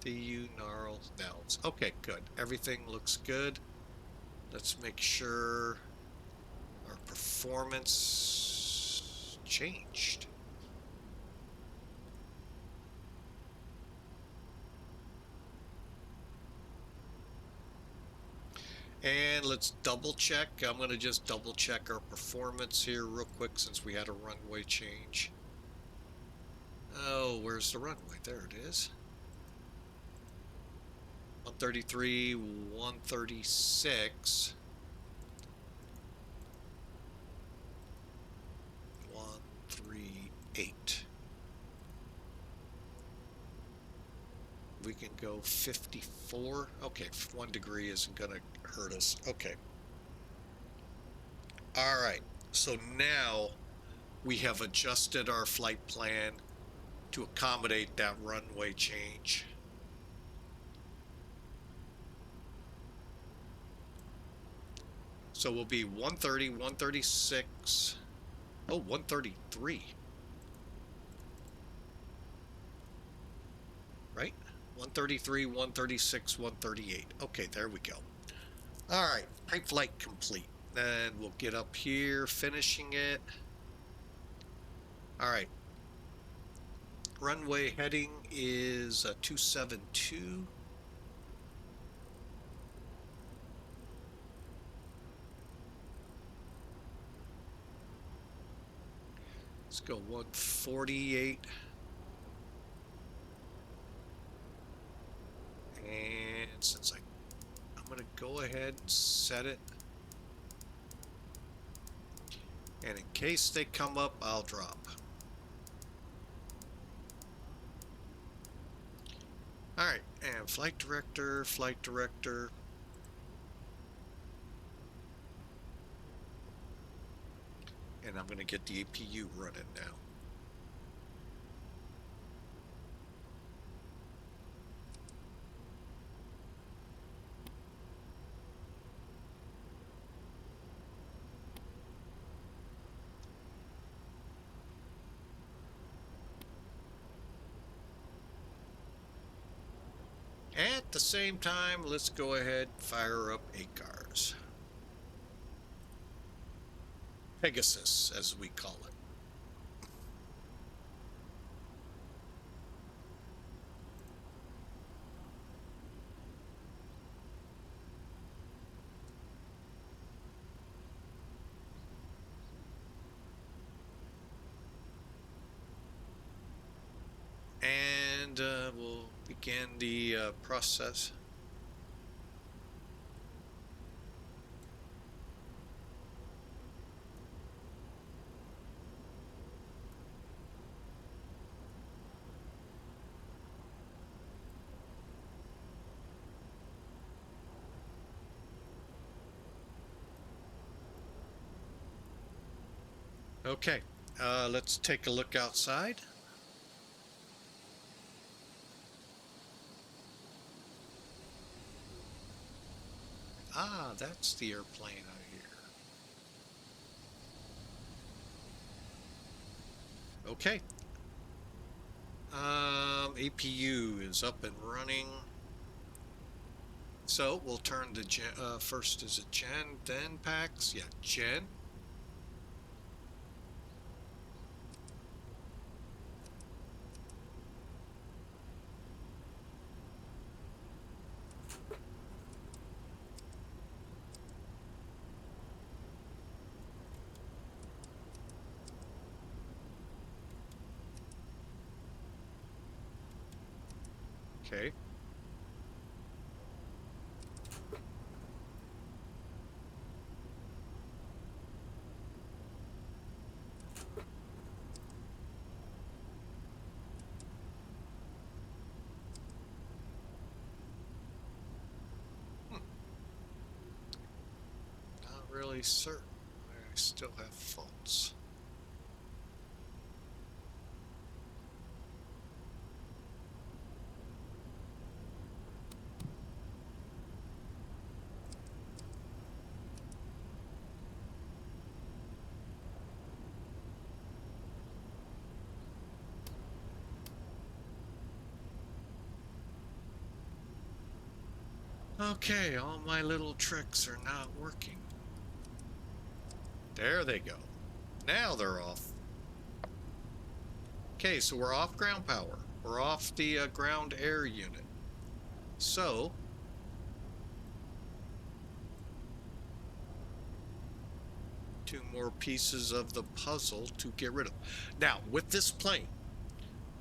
DU, NARL, SMELZ. Okay, good. Everything looks good. Let's make sure our performance changed. And let's double check. I'm going to just double check our performance here real quick since we had a runway change. Oh, where's the runway? There it is. 133, 136. 138. We can go 54. Okay, 1 degree isn't going to hurt us. Okay. All right. So now we have adjusted our flight plan to accommodate that runway change. So we'll be 130, 136. Oh, 133. Right? 133, 136, 138. Okay, there we go. All right, pre-flight complete. Then we'll get up here, finishing it. All right. Runway heading is 272. Let's go 148. And since I'm going to go ahead and set it. And in case they come up, I'll drop. All right, and flight director. And I'm going to get the APU running now. At the same time, let's go ahead and fire up AICRFT. Pegasus, as we call it. And we'll begin the process. Okay, let's take a look outside. Ah, that's the airplane out here. Okay. APU is up and running. So we'll turn to gen, first is it gen, then PAX? Yeah, gen. Okay. Not really certain. I still have faults. Okay, all my little tricks are not working. There they go. Now they're off. Okay, so we're off ground power. We're off the ground air unit. So, two more pieces of the puzzle to get rid of. Now, with this plane,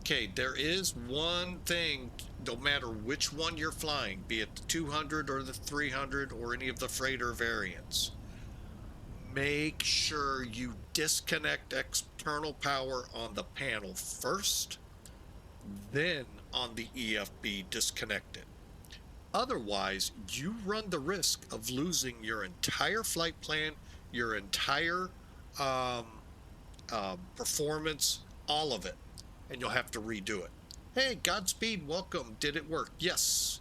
okay, there is one thing, no matter which one you're flying, be it the 200 or the 300 or any of the freighter variants, make sure you disconnect external power on the panel first, then on the EFB disconnect it. Otherwise, you run the risk of losing your entire flight plan, your entire performance, all of it, and you'll have to redo it. Hey, Godspeed, welcome. Did it work? Yes.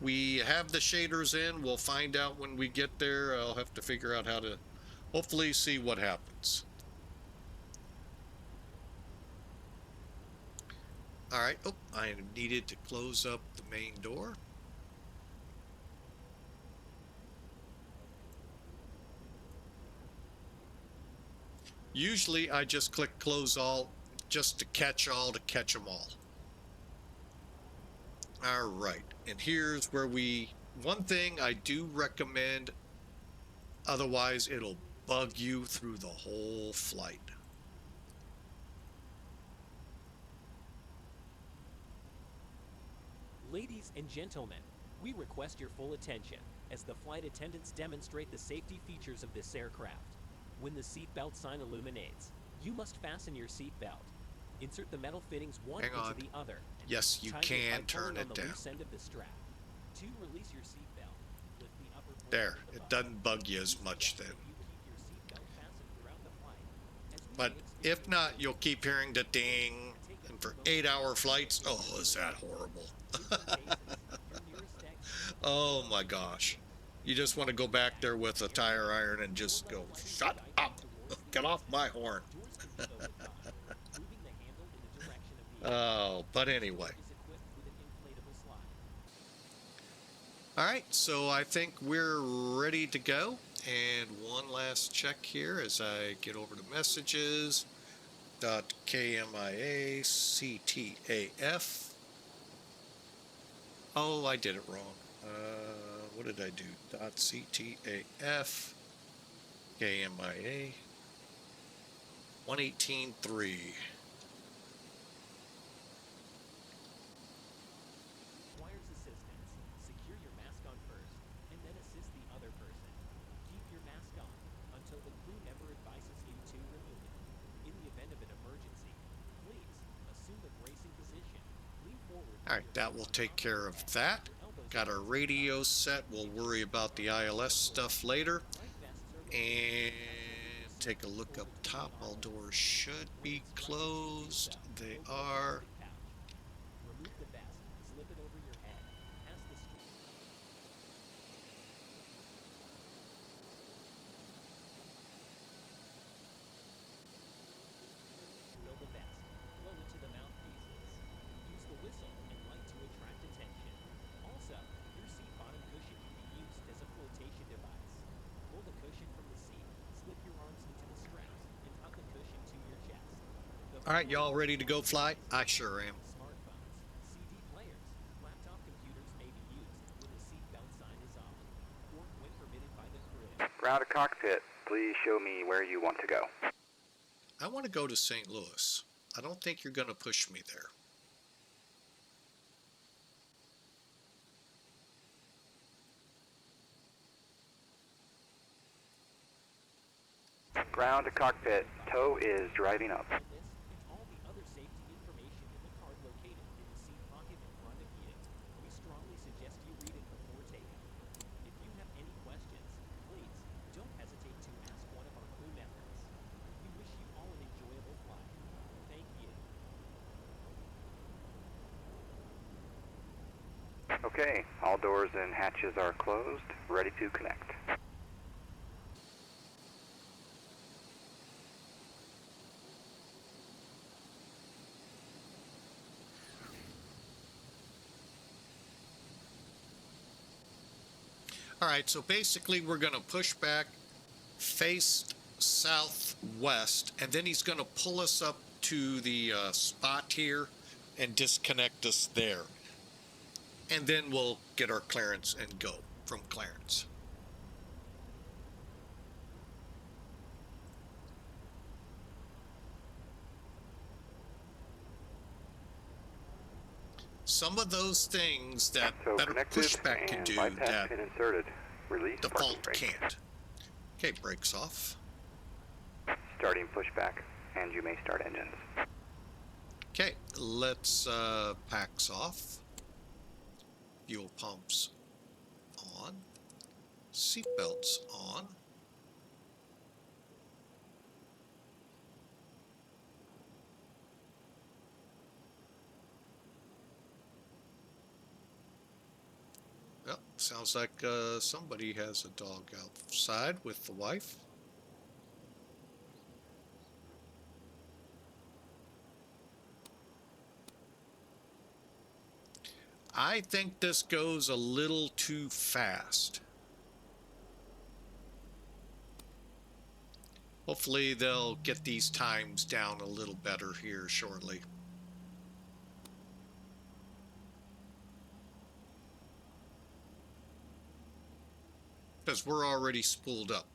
We have the shaders in. We'll find out when we get there. I'll have to figure out how to hopefully see what happens. All right. Oh, I needed to close up the main door. Usually I just click close all just to catch them all. All right. And here's where one thing I do recommend, otherwise it'll bug you through the whole flight. Ladies and gentlemen, we request your full attention as the flight attendants demonstrate the safety features of this aircraft. When the seatbelt sign illuminates, you must fasten your seatbelt. Insert the metal fittings one into the other. Yes, you can turn it down. End of the strap. To release your seatbelt, lift the upper portion There, of the it button. doesn't bug you as much then. You keep your seatbelt fastened throughout the flight. As we But may if not, you'll keep hearing the ding. And for 8-hour flights, oh, is that horrible? Oh my gosh. You just want to go back there with a tire iron and just go, shut up, get off my horn. Oh, but anyway. All right, so I think we're ready to go. And one last check here as I get over to messages. .KMIA CTAF. Oh, I did it wrong. What did I do? .CTAF KMIA 118.3. Requires assistance. Secure your mask on first, and then assist the other person. Keep your mask on until the crew member advises you to remove it. In the event of an emergency, please assume a bracing position. Lean forward. All right, that will take care of that. Got our radio set. We'll worry about the ILS stuff later. And take a look up top. All doors should be closed. They are. Remove the vest, slip it over your head, pass the string. Fill the vest, blow it to the mouthpieces. Use the whistle and light to attract attention. Also, your seat bottom cushion can be used as a flotation device. Pull the cushion from the seat, slip your arms into the straps, and tuck the cushion to your chest. All right, y'all ready to go fly? I sure am. Smartphones, CD players, laptop computers may be used when the seatbelt sign is off, or when permitted by the crew. Ground to cockpit, please show me where you want to go. I want to go to St. Louis. I don't think you're going to push me there. Ground to cockpit, tow is driving up. This and all the other safety information in the card located in the seat pocket in front of you. We strongly suggest you read it before taking. If you have any questions, please don't hesitate to ask one of our crew members. We wish you all an enjoyable flight. Thank you. Okay, all doors and hatches are closed, ready to connect. All right, so basically we're going to push back, face southwest, and then he's going to pull us up to the spot here and disconnect us there. And then we'll get our clearance and go from clearance. Some of those things that So better connected pushback can and do bypass that pin inserted. Release parking default brake. can't. Okay, brakes off. Starting pushback, and you may start engines. Okay, let's packs off. Fuel pumps on. Seatbelts on. Well, sounds like somebody has a dog outside with the wife. I think this goes a little too fast. Hopefully they'll get these times down a little better here shortly. Because we're already spooled up.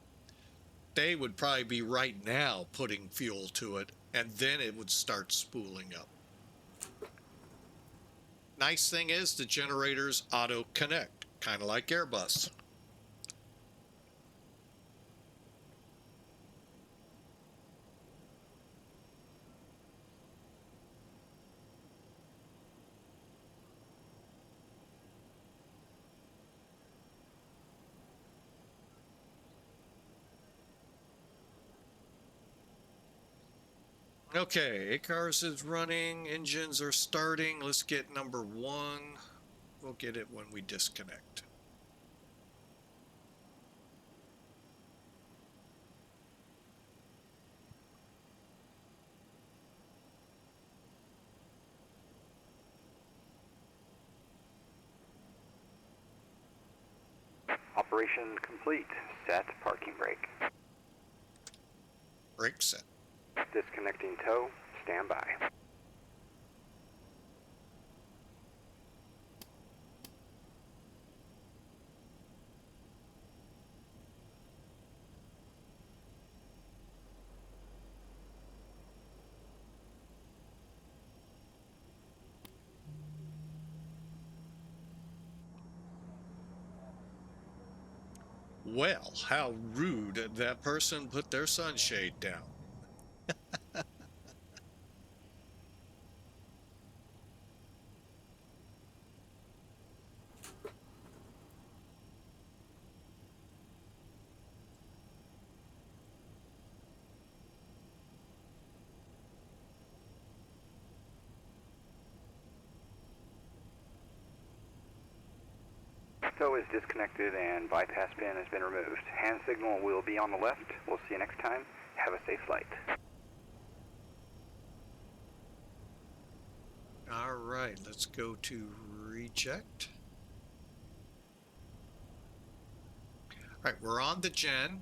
They would probably be right now putting fuel to it, and then it would start spooling up. Nice thing is the generators auto connect, kind of like Airbus. Okay, ACARS is running, engines are starting. Let's get number 1. We'll get it when we disconnect. Operation complete. Set parking brake. Brake set. Disconnecting tow. Stand by. Well, how rude that person put their sunshade down. Tow is disconnected and bypass pin has been removed. Hand signal will be on the left. We'll see you next time. Have a safe flight. All right, let's go to reject. All right, we're on the gen.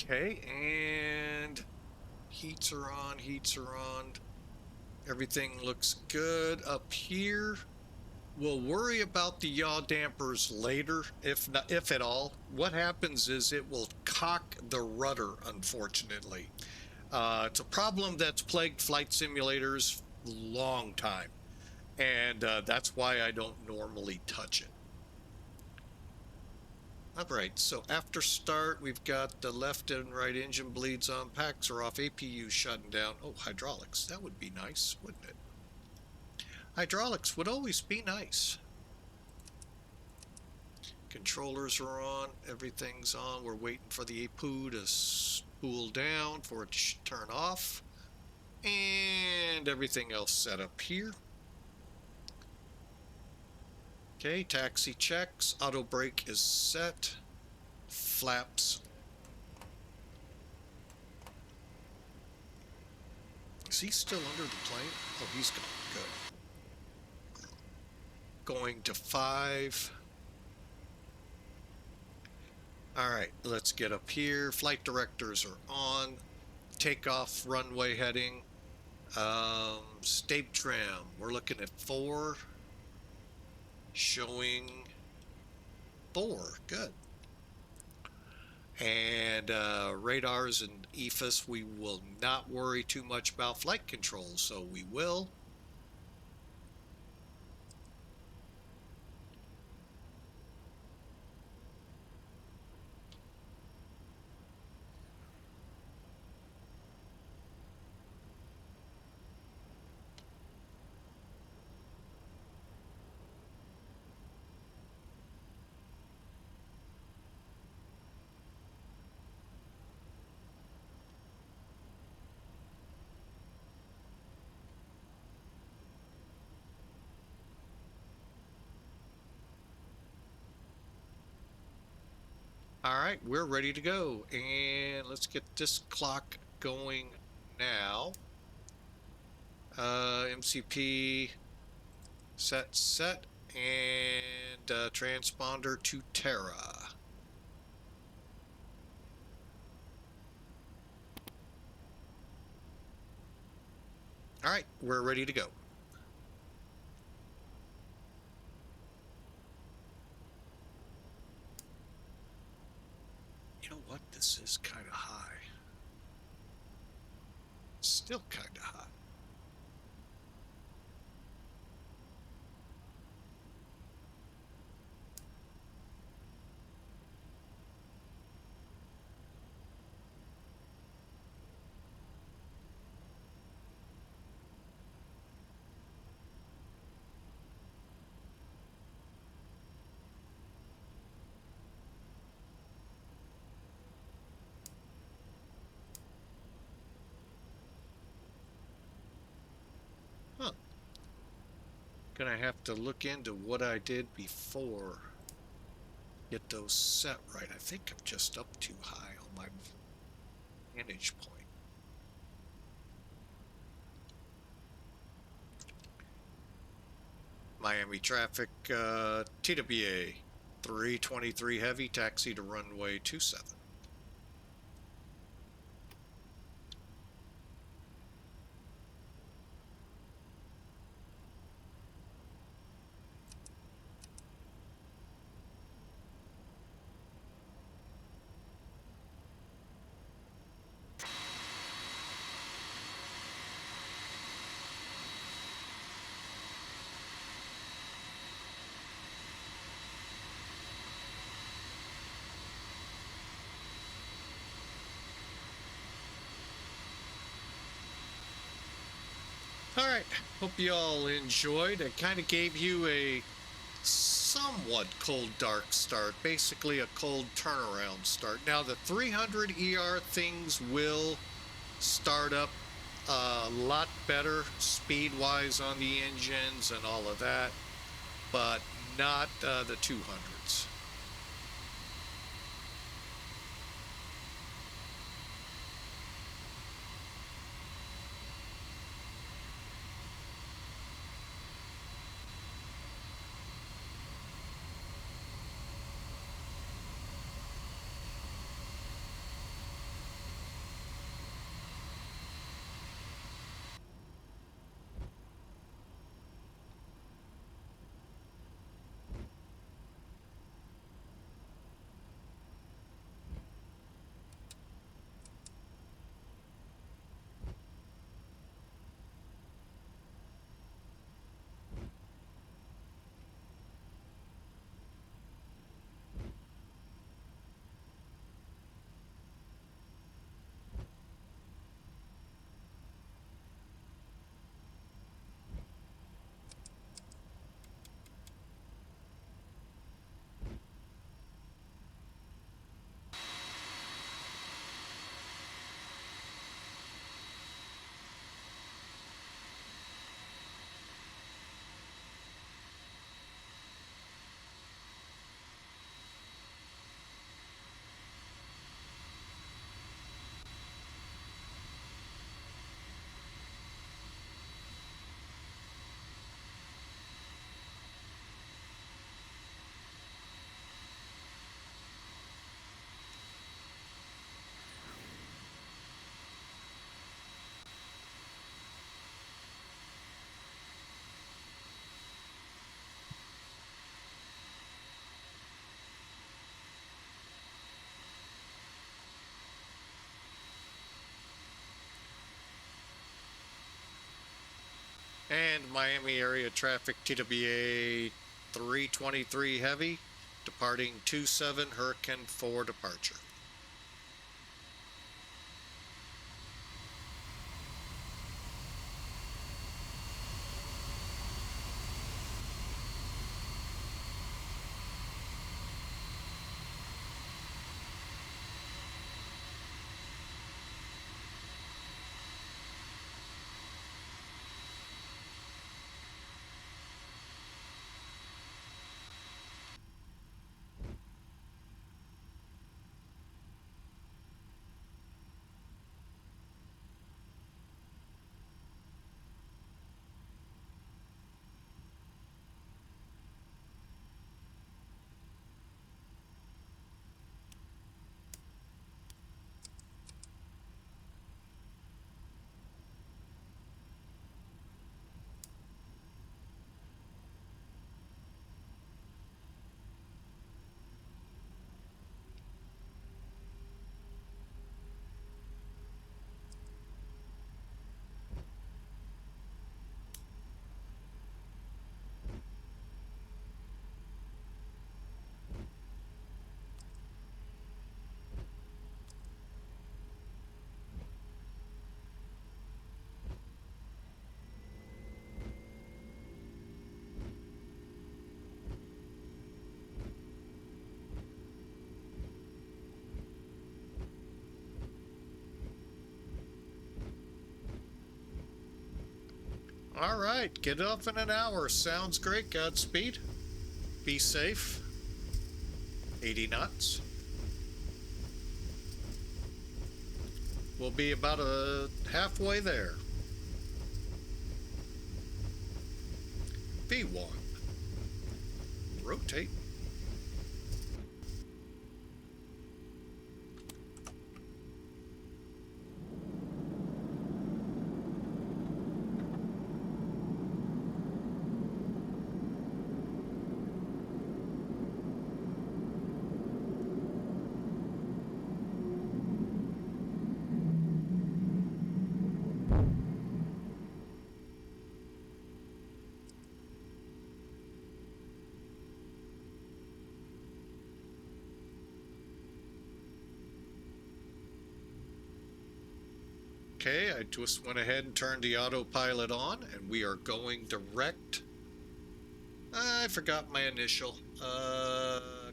Okay, and heats are on, heats are on. Everything looks good up here. We'll worry about the yaw dampers later, if not, if at all. What happens is it will cock the rudder, unfortunately. It's a problem that's plagued flight simulators a long time, and that's why I don't normally touch it. All right, so after start, we've got the left and right engine bleeds on, packs are off, APU shutting down. Oh, hydraulics, that would be nice, wouldn't it? Hydraulics would always be nice. Controllers are on, everything's on. We're waiting for the APU to spool down for it to turn off. And everything else set up here. Okay, taxi checks, auto brake is set, flaps. Is he still under the plane? Oh, he's gone. Good. Going to 5. All right, let's get up here. Flight directors are on. Takeoff runway heading. State trim, we're looking at 4. Showing 4. Good. And radars and EFIS, we will not worry too much about flight control, so we will. All right, we're ready to go, and let's get this clock going now. MCP set, and transponder to Terra. All right, we're ready to go. You know what? This is kind of high. Still kind of high. Huh. Gonna have to look into what I did before. Get those set right. I think I'm just up too high on my vantage point. Miami traffic, TWA 323 heavy, taxi to runway 27. All right, hope you all enjoyed. I kind of gave you a somewhat cold dark start, basically a cold turnaround start. Now the 300 ER things will start up a lot better speed-wise on the engines and all of that, but not the 200s. And Miami area traffic TWA 323 heavy, departing 27 Hurricane 4 departure. All right, get off in an hour. Sounds great. Godspeed. Be safe. 80 knots. We'll be about halfway there. V1. Rotate. Okay, I just went ahead and turned the autopilot on, and we are going direct. I forgot my initial.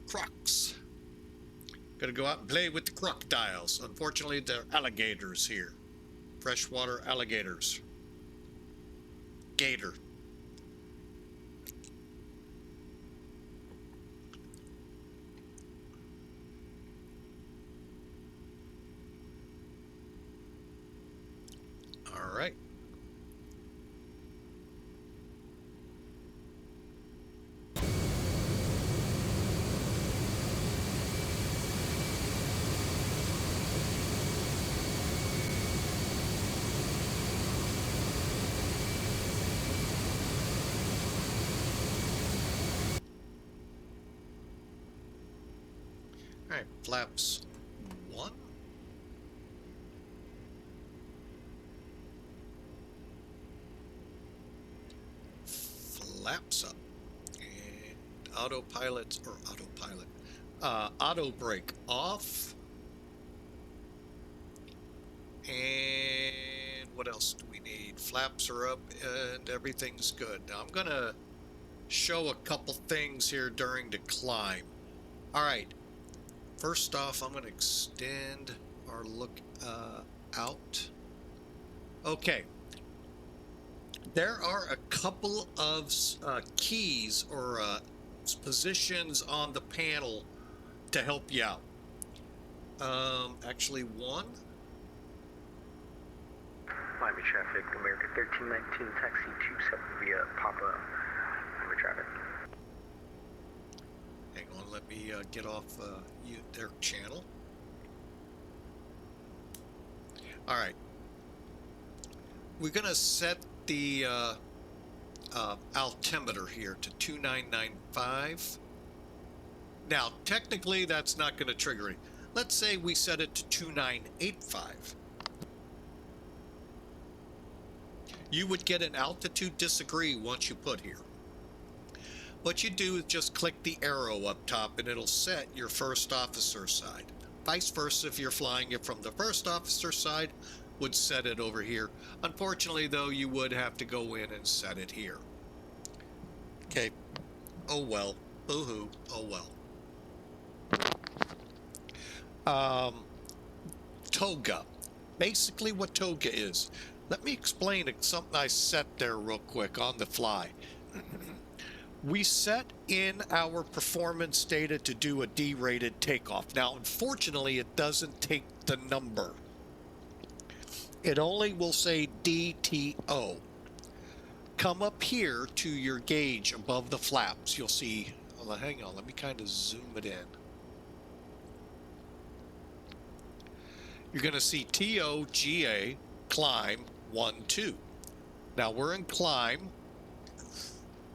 Crocs. Gonna go out and play with the crocodiles. Unfortunately, they're alligators here. Freshwater alligators. Gator. All right. All right, flaps 1. Flaps up. And auto brake off. And what else do we need? Flaps are up and everything's good. Now I'm gonna show a couple things here during the climb. All right. First off, I'm going to extend our look out. Okay. There are a couple of keys or positions on the panel to help you out. Actually, one. Miami traffic, America 1319, taxi 27 via Papa. Miami traffic. Hang on, let me get off their channel. All right. We're going to set the altimeter here to 2995. Now, technically, that's not going to trigger it. Let's say we set it to 2985. you would get an altitude disagree once you put here. What you do is just click the arrow up top and it'll set your first officer side. Vice versa, if you're flying it from the first officer side, would set it over here. Unfortunately, though, you would have to go in and set it here. Okay. Oh well. Boo-hoo. Oh well. Toga. Basically what Toga is. Let me explain something I set there real quick on the fly. We set in our performance data to do a D-rated takeoff. Now, unfortunately, it doesn't take the number. It only will say DTO. Come up here to your gauge above the flaps. You'll see, well, hang on, let me kind of zoom it in. You're going to see TOGA, climb, 1, 2. Now, we're in climb.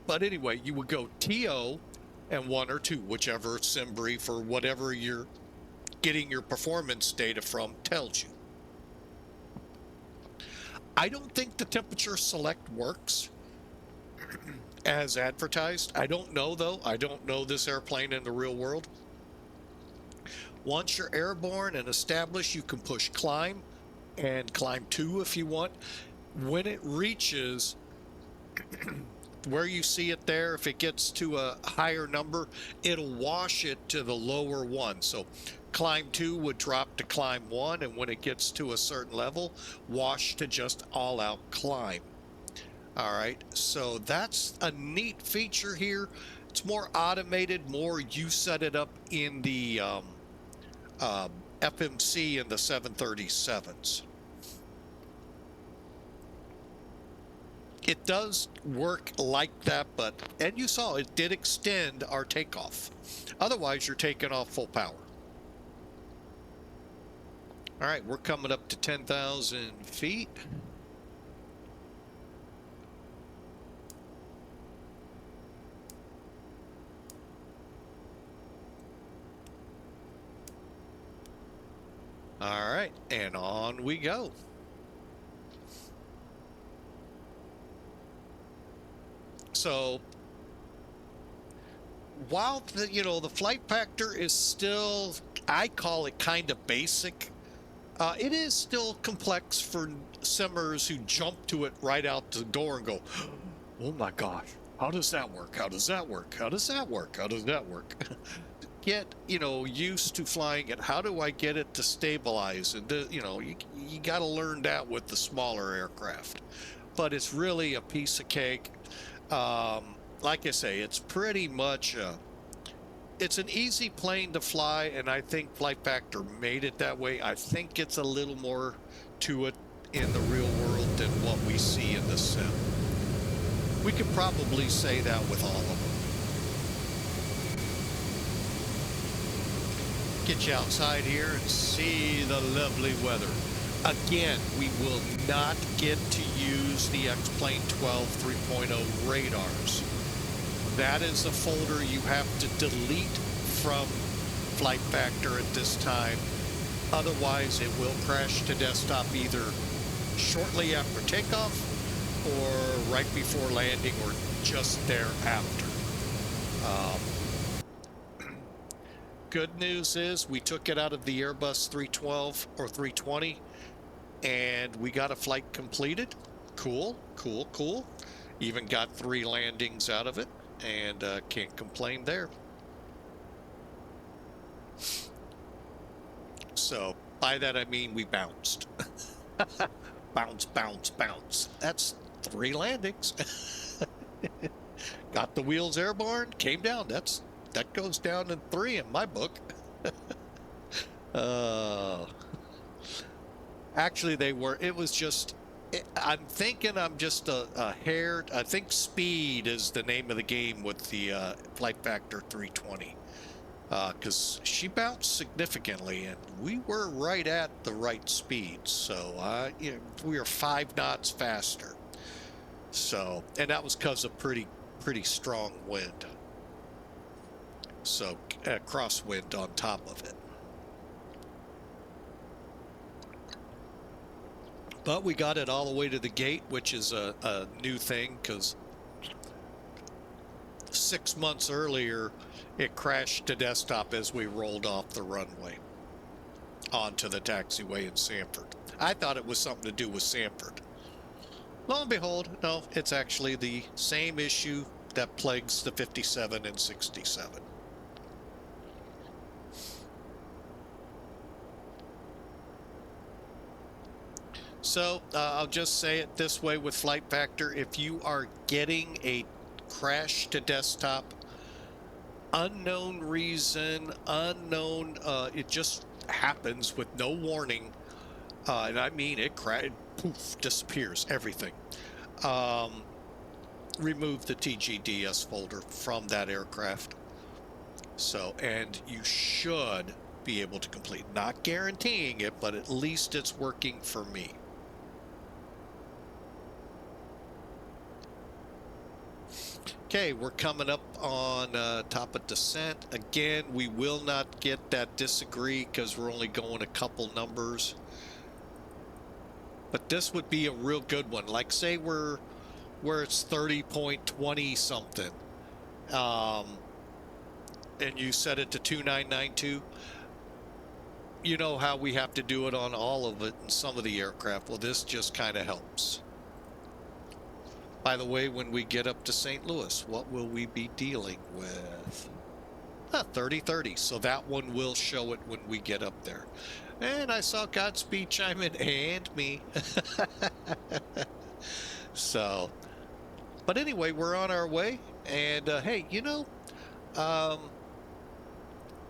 But anyway, you would go TO and 1 or 2, whichever sim brief or whatever you're getting your performance data from tells you. I don't think the temperature select works as advertised. I don't know, though. I don't know this airplane in the real world. Once you're airborne and established, you can push climb and climb 2 if you want. When it reaches where you see it there, if it gets to a higher number, it'll wash it to the lower 1. So climb 2 would drop to climb 1, and when it gets to a certain level, wash to just all-out climb. All right, so that's a neat feature here. It's more automated, more you set it up in the FMC and the 737s. It does work like that, but, and you saw it did extend our takeoff. Otherwise, you're taking off full power. All right, we're coming up to 10,000 feet. All right, and on we go. So while the flight factor is still, I call it kind of basic, it is still complex for simmers who jump to it right out the door and go, oh my gosh, how does that work? How does that work? How does that work? How does that work? Get used to flying it. How do I get it to stabilize? And you got to learn that with the smaller aircraft, but it's really a piece of cake. Like I say, it's pretty much it's an easy plane to fly, and I think Flight Factor made it that way. I think it's a little more to it in the real world than what we see in the sim. We could probably say that with all of them. Get you outside here and see the lovely weather. Again, we will not get to use the XP12.3.0 radars. That is a folder you have to delete from Flight Factor at this time. Otherwise, it will crash to desktop either shortly after takeoff or right before landing or just thereafter. Good news is we took it out of the Airbus 312 or 320 and we got a flight completed. Cool, cool, cool. Even got 3 landings out of it and can't complain there. So by that I mean we bounced. Bounce, bounce, bounce. That's 3 landings. Got the wheels airborne, came down. That goes down in 3 in my book. Actually, it was just, I'm thinking I'm just a hair. I think speed is the name of the game with the Flight Factor 320. Because she bounced significantly, and we were right at the right speed. So we were 5 knots faster. So, and that was because of pretty strong wind. So crosswind on top of it. But we got it all the way to the gate, which is a new thing, because 6 months earlier, it crashed to desktop as we rolled off the runway onto the taxiway in Sanford. I thought it was something to do with Sanford. Lo and behold, no, it's actually the same issue that plagues the 57 and 67. So I'll just say it this way with Flight Factor: if you are getting a crash to desktop, unknown reason, it just happens with no warning, and I mean it poof, disappears, everything. Remove the TGDS folder from that aircraft. So, and you should be able to complete, not guaranteeing it, but at least it's working for me. Okay, we're coming up on top of descent. Again, we will not get that disagree because we're only going a couple numbers. But this would be a real good one. Like, say where it's 30.20 something, and you set it to 2992. You know how we have to do it on all of it and some of the aircraft. Well, this just kind of helps. By the way, when we get up to St. Louis, what will we be dealing with? 3030. So that one will show it when we get up there. And I saw Godspeed chime in, and me. So, but anyway, we're on our way. And hey, you know,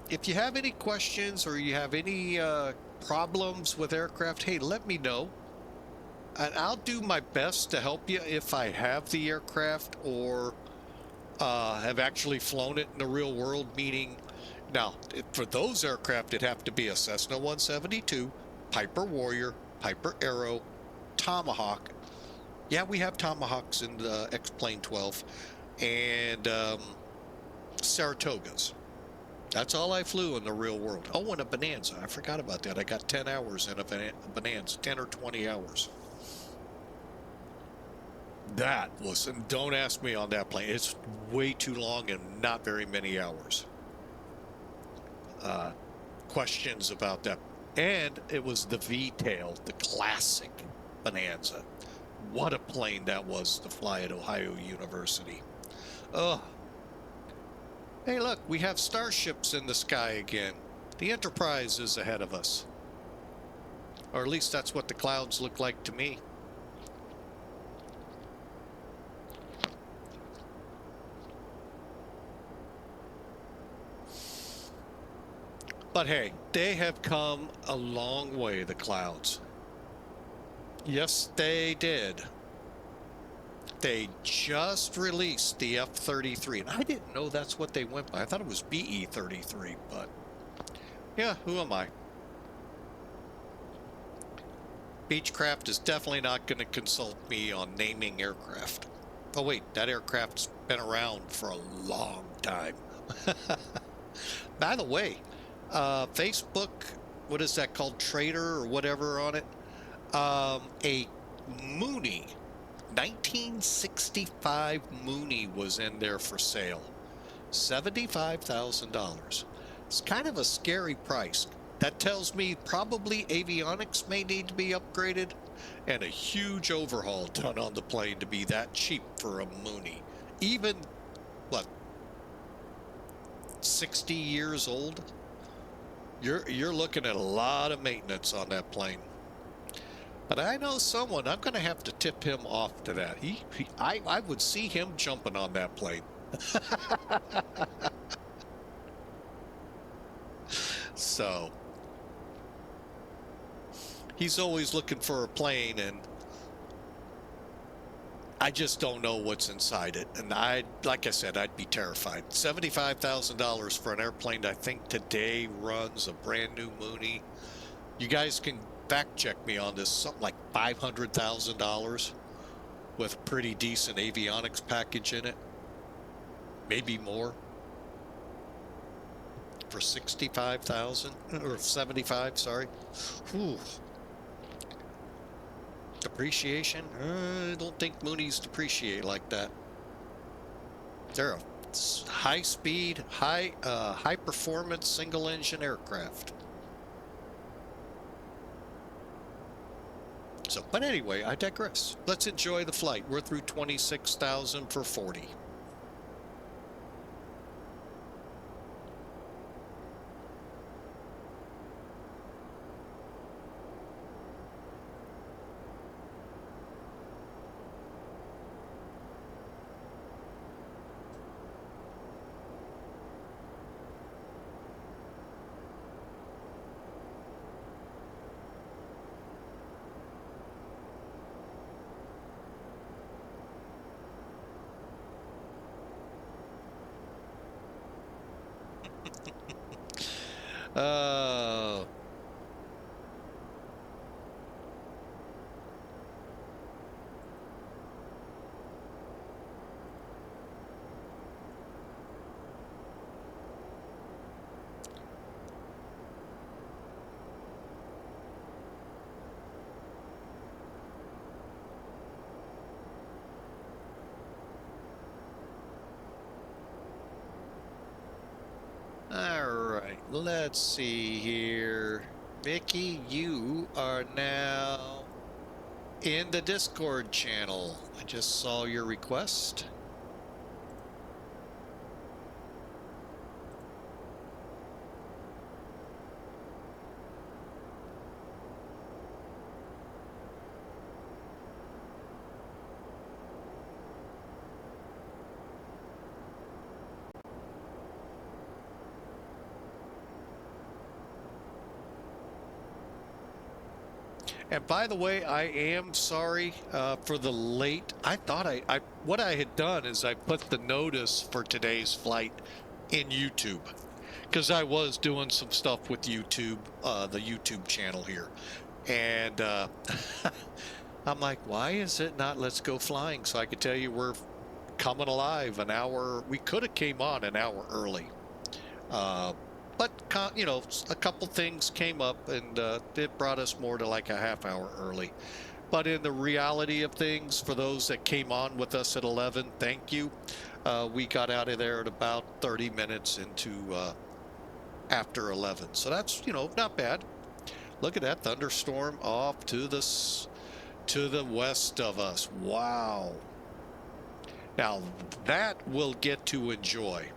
if you have any questions or you have any problems with aircraft, hey, let me know. And I'll do my best to help you if I have the aircraft or have actually flown it in the real world, meaning, now, for those aircraft, it'd have to be a Cessna 172, Piper Warrior, Piper Arrow, Tomahawk. Yeah, we have Tomahawks in the XP12, and Saratogas. That's all I flew in the real world. Oh, and a Bonanza. I forgot about that. I got 10 hours in a Bonanza, 10 or 20 hours. That was, and don't ask me on that plane. It's way too long and not very many hours. Questions about that. And it was the V-tail, the classic Bonanza. What a plane that was to fly at Ohio University. Oh. Hey, look, we have starships in the sky again. The Enterprise is ahead of us. Or at least that's what the clouds look like to me. But hey, they have come a long way, the clouds. Yes, they did. They just released the F-33, and I didn't know that's what they went by. I thought it was BE-33, but yeah, who am I? Beechcraft is definitely not going to consult me on naming aircraft. Oh wait, that aircraft's been around for a long time. By the way, Facebook, what is that called, Trader or whatever on it, a Mooney, 1965 Mooney was in there for sale, $75,000. It's kind of a scary price. That tells me probably avionics may need to be upgraded and a huge overhaul done on the plane to be that cheap for a Mooney. Even, what, 60 years old? You're looking at a lot of maintenance on that plane. But I know someone, I'm going to have to tip him off to that. I would see him jumping on that plane. So, he's always looking for a plane, and I just don't know what's inside it. And like I said, I'd be terrified. $75,000 for an airplane that I think today runs a brand new Mooney. You guys can fact check me on this. Something like $500,000 with a pretty decent avionics package in it. Maybe more. For 65,000 or 75, sorry. Whew. Depreciation? I don't think Moonies depreciate like that. They're a high speed, high performance single engine aircraft. So, but anyway, I digress. Let's enjoy the flight. We're through 26,000 for 40. Oh. All right, let's see here. Mickey, you are now in the Discord channel. I just saw your request. And by the way, I am sorry for the late. I thought what I had done is I put the notice for today's flight in YouTube because I was doing some stuff with YouTube, the YouTube channel here, and I'm like, why is it not Let's Go Flying? So I could tell you we're coming alive an hour. We could have came on an hour early. But, you know, a couple things came up and it brought us more to like a half hour early. But in the reality of things, for those that came on with us at 11, thank you. We got out of there at about 30 minutes into after 11. So that's, you know, not bad. Look at that thunderstorm off to the west of us. Wow. Now that we'll get to enjoy.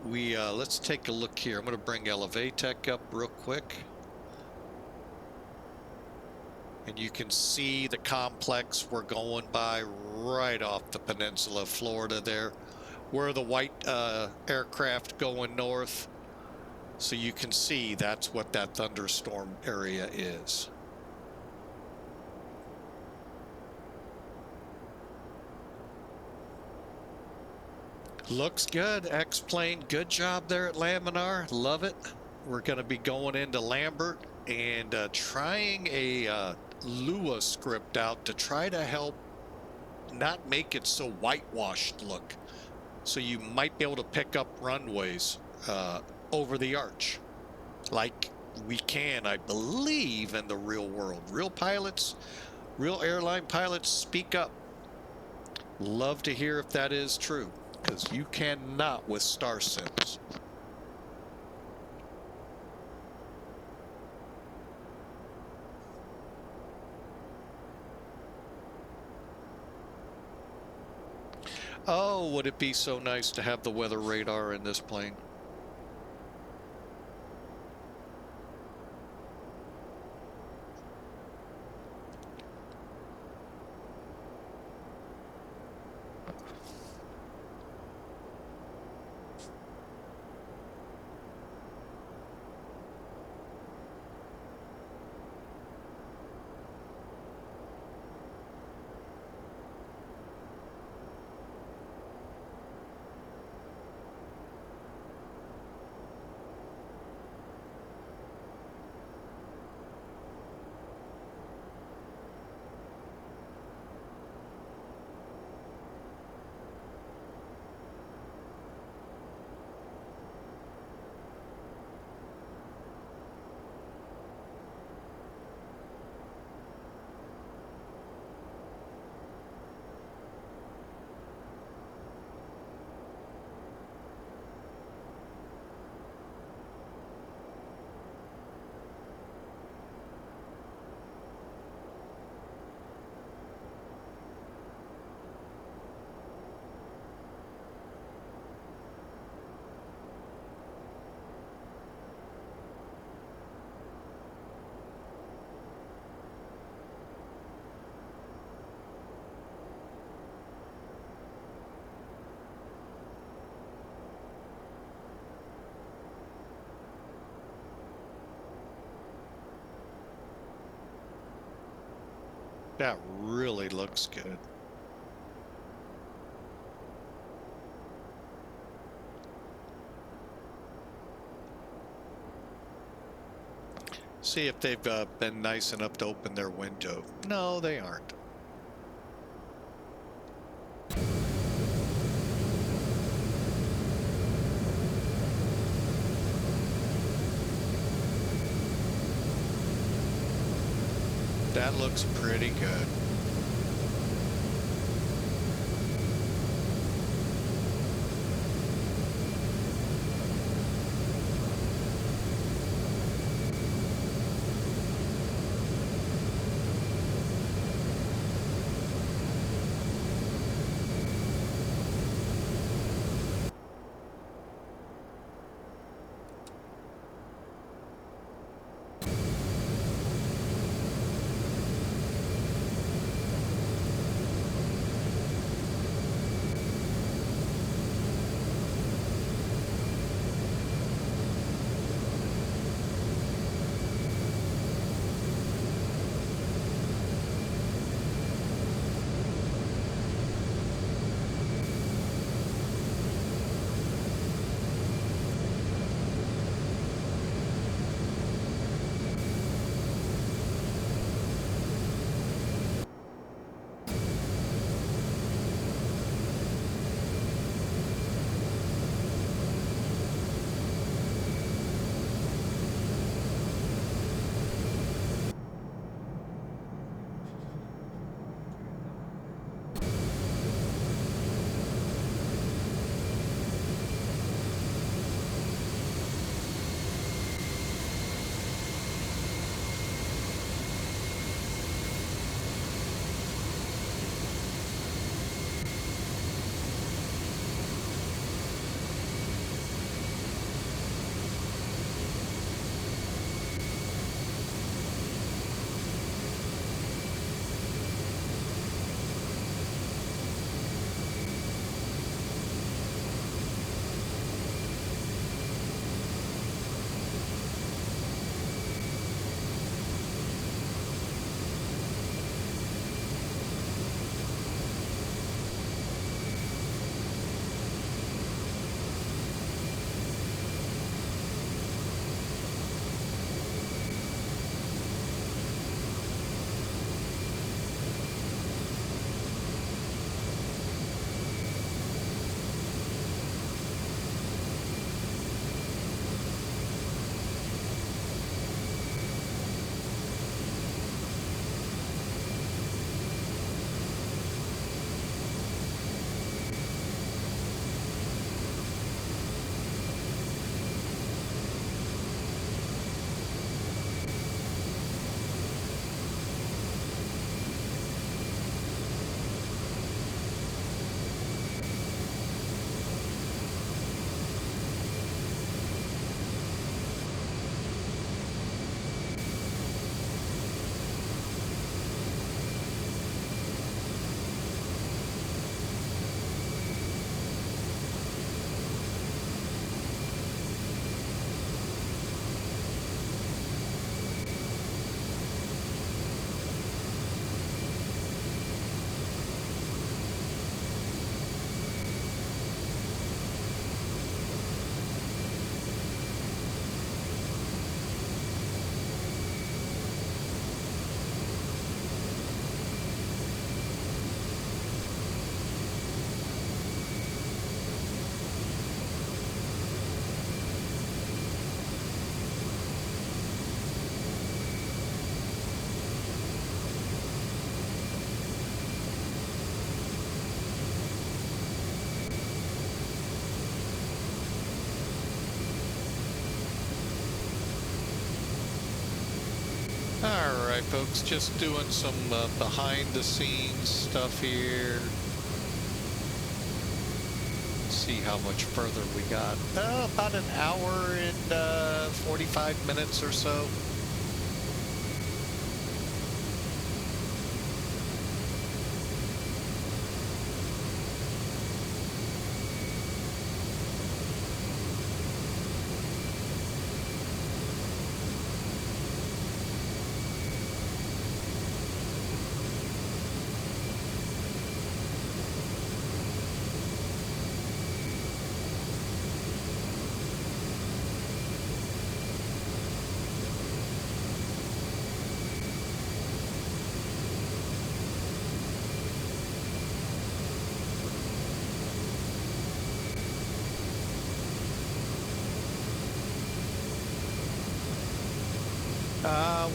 Let's take a look here. I'm going to bring Elevatech up real quick. And you can see the complex we're going by right off the peninsula of Florida there. We're the white aircraft going north. So you can see that's what that thunderstorm area is. Looks good. X-plane, good job there at Laminar. Love it. We're going to be going into Lambert and trying a Lua script out to try to help not make it so whitewashed look. So you might be able to pick up runways over the arch like we can, I believe, in the real world. Real pilots, real airline pilots, speak up. Love to hear if that is true, because you cannot with Star Sims. Oh, would it be so nice to have the weather radar in this plane? That really looks good. See if they've been nice enough to open their window. No, they aren't. That looks pretty good. Alright folks, just doing some behind the scenes stuff here. See how much further we got. About an hour and 45 minutes or so.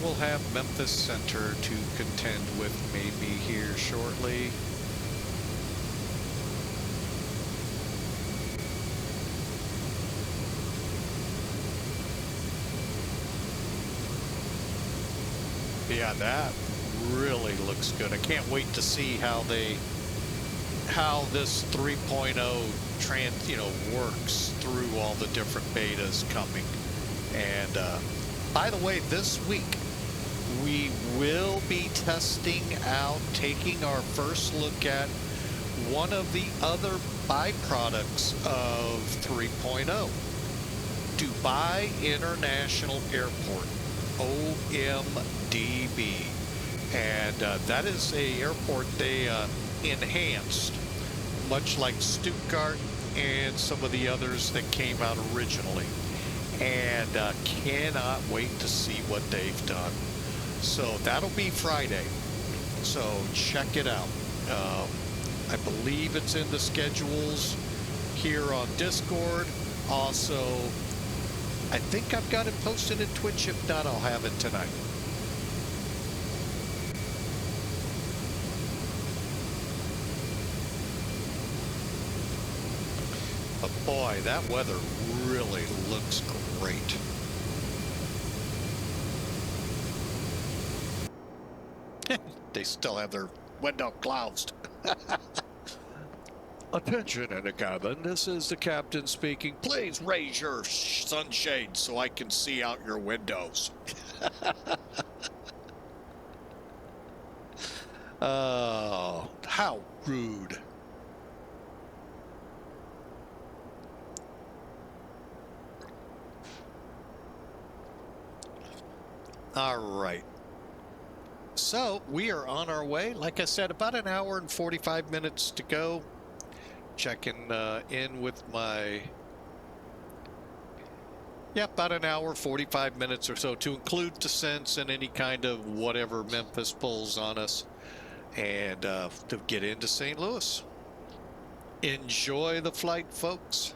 we'll have Memphis Center to contend with maybe here shortly. Yeah, that really looks good. I can't wait to see how this 3.0 works through all the different betas coming. And by the way, this week we will be testing out, taking our first look at one of the other byproducts of 3.0, Dubai International Airport, OMDB. And that is a airport they enhanced, much like Stuttgart and some of the others that came out originally. And cannot wait to see what they've done. So that'll be Friday. So check it out. I believe it's in the schedules here on Discord. Also, I think I've got it posted at Twitch. If not, I'll have it tonight. But boy, that weather really looks great. They still have their window closed. Attention in the cabin, this is the captain speaking. Please raise your sunshade so I can see out your windows. Oh, how rude. All right. So we are on our way. Like I said, about an hour and 45 minutes to go. Checking in with my... Yeah, about an hour, 45 minutes or so to include descents and any kind of whatever Memphis pulls on us. And to get into St. Louis. Enjoy the flight, folks.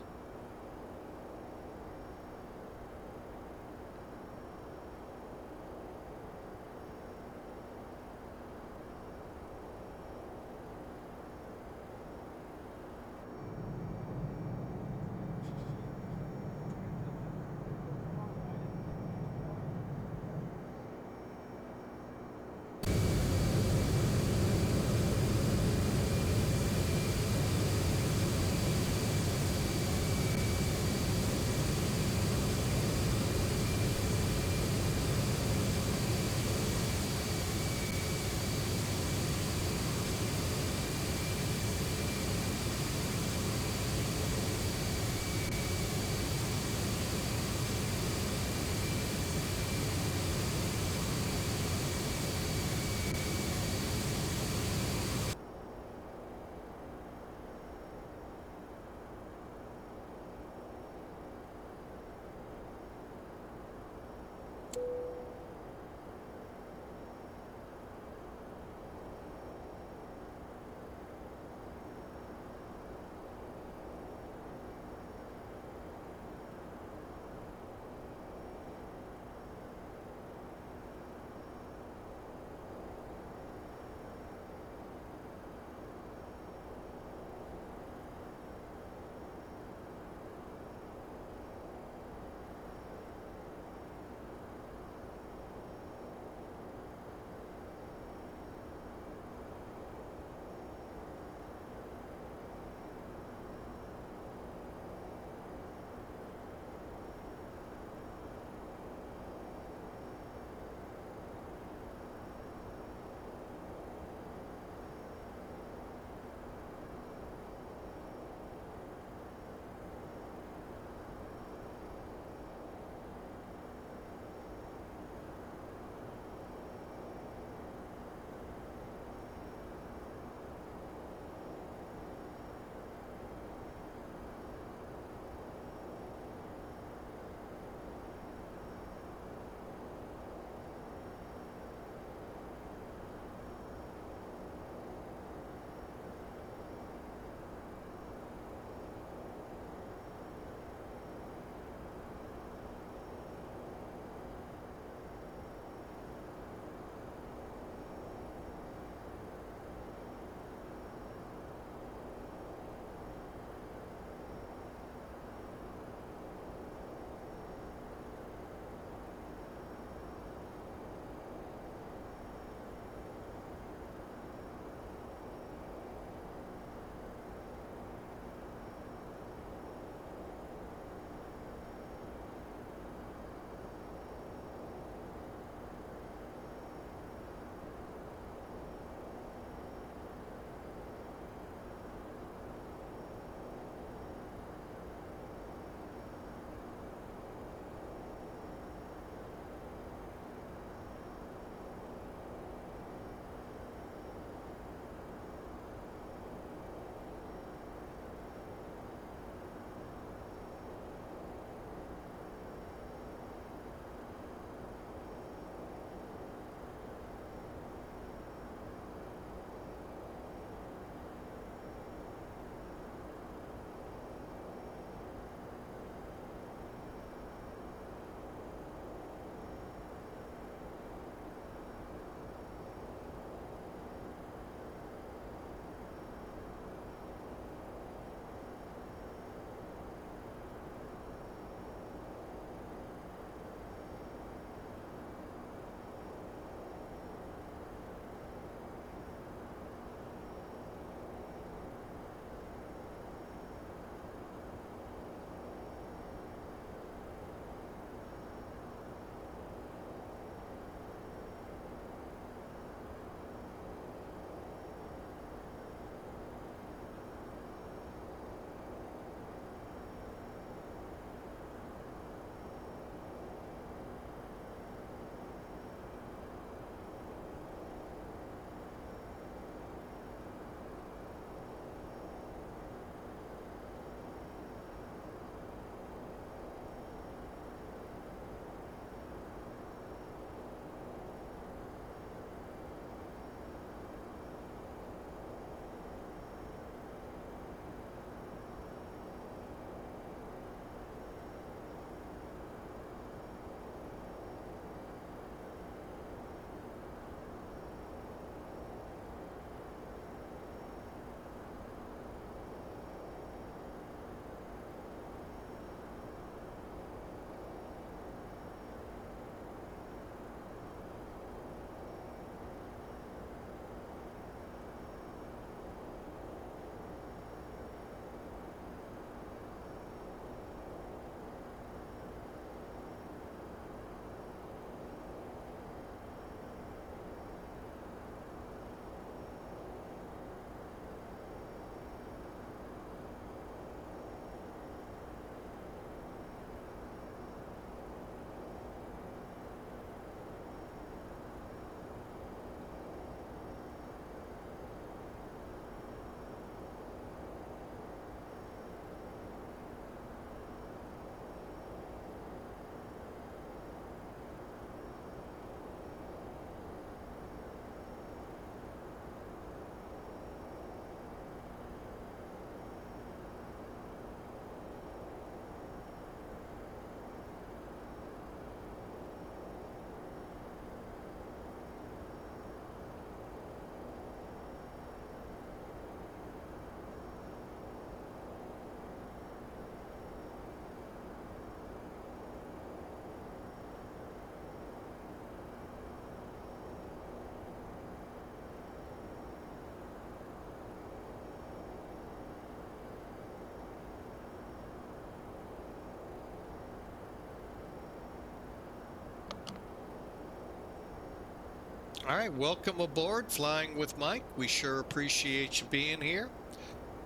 All right, welcome aboard Flying with Mike. We sure appreciate you being here.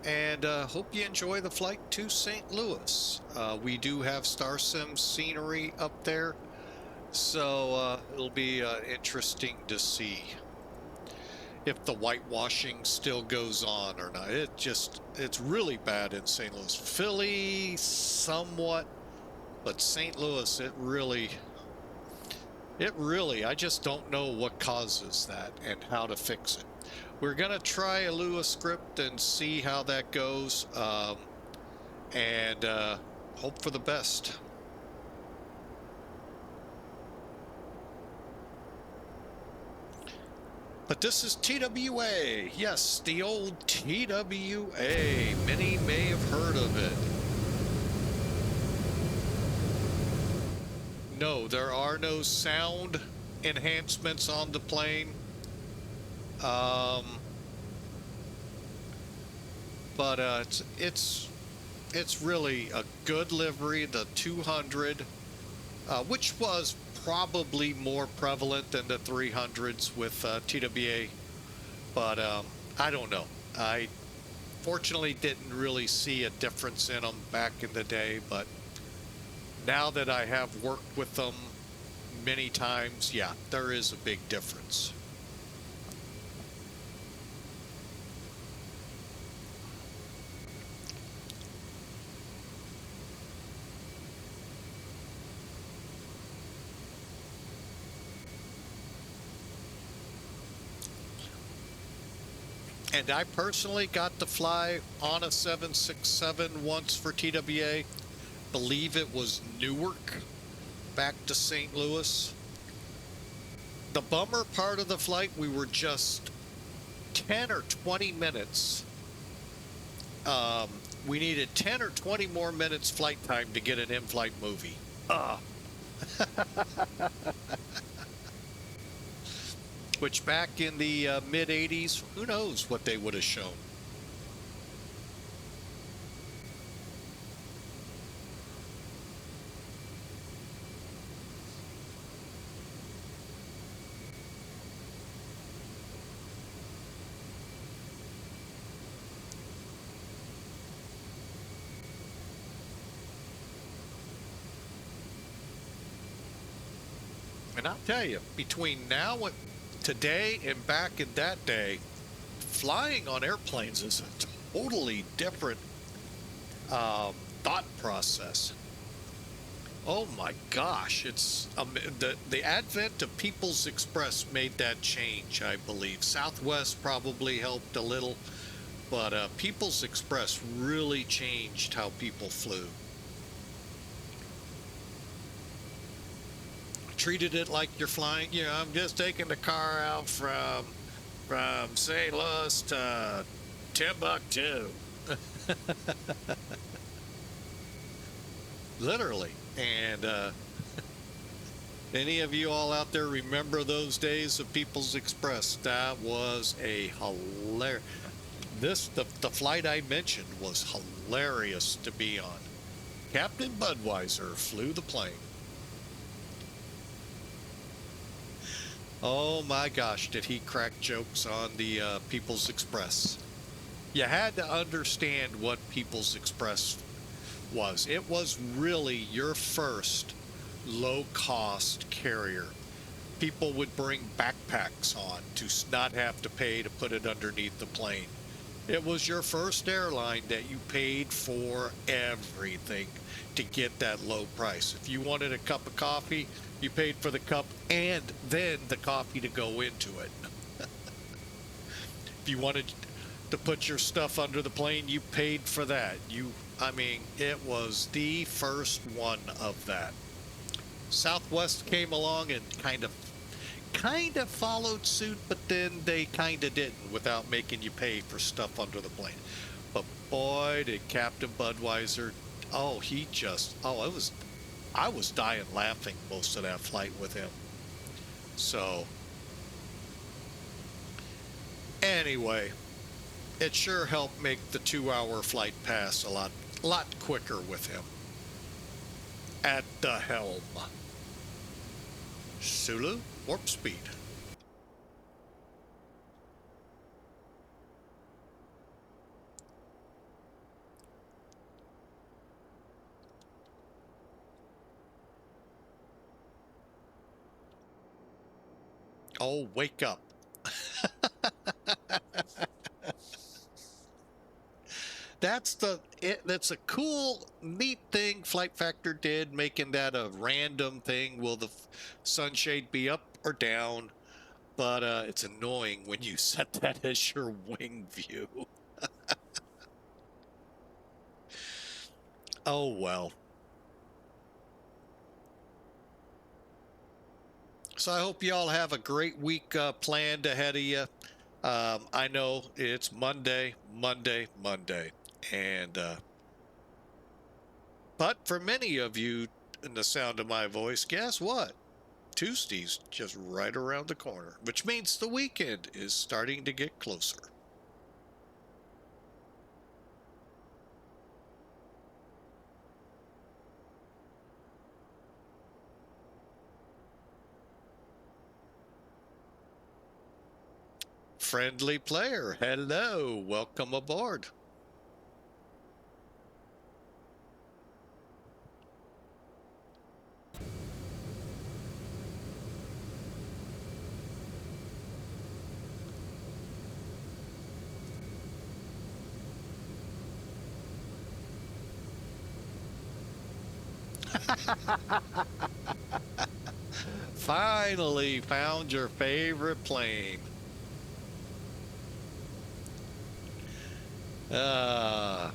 And hope you enjoy the flight to St. Louis. We do have StarSim scenery up there, so it'll be interesting to see if the whitewashing still goes on or not. It's really bad in St. Louis. Philly, somewhat, but St. Louis, it really, I just don't know what causes that and how to fix it. We're going to try a Lua script and see how that goes, and hope for the best. But this is TWA. Yes, the old TWA. Many may have heard of it. No, there are no sound enhancements on the plane. But it's really a good livery, the 200, which was probably more prevalent than the 300s with TWA, but I don't know. I fortunately didn't really see a difference in them back in the day, but now that I have worked with them many times, yeah, there is a big difference. And I personally got to fly on a 767 once for TWA. Believe it was Newark back to St. Louis. The bummer part of the flight, we were just 10 or 20 minutes. We needed 10 or 20 more minutes flight time to get an in-flight movie. Which back in the mid-'80s, who knows what they would have shown. And I'll tell you, between now and today and back in that day, flying on airplanes is a totally different thought process. Oh my gosh, it's the advent of People's Express made that change, I believe. Southwest probably helped a little, but People's Express really changed how people flew. Treated it like you're flying, you know, I'm just taking the car out from St. Louis to Timbuktu. Literally. And any of you all out there remember those days of People's Express? That was a hilarious. The flight I mentioned was hilarious to be on. Captain Budweiser flew the plane. Oh my gosh, did he crack jokes on the People's Express. You had to understand what People's Express was. It was really your first low-cost carrier. People would bring backpacks on to not have to pay to put it underneath the plane. It was your first airline that you paid for everything to get that low price. If you wanted a cup of coffee, you paid for the cup and then the coffee to go into it. If you wanted to put your stuff under the plane, you paid for that. I mean, it was the first one of that. Southwest came along and kind of followed suit, but then they kind of didn't without making you pay for stuff under the plane. But boy, did Captain Budweiser, I was dying laughing most of that flight with him. So, anyway, it sure helped make the 2-hour flight pass a lot quicker with him at the helm. Sulu, warp speed. Oh, wake up. That's a cool, neat thing Flight Factor did, making that a random thing. Will the sunshade be up or down? But it's annoying when you set that as your wing view. Oh, well. So I hope you all have a great week planned ahead of you. I know it's Monday, and but for many of you in the sound of my voice, guess what? Tuesday's just right around the corner, which means the weekend is starting to get closer. Friendly player, hello, welcome aboard. Finally found your favorite plane. Uh,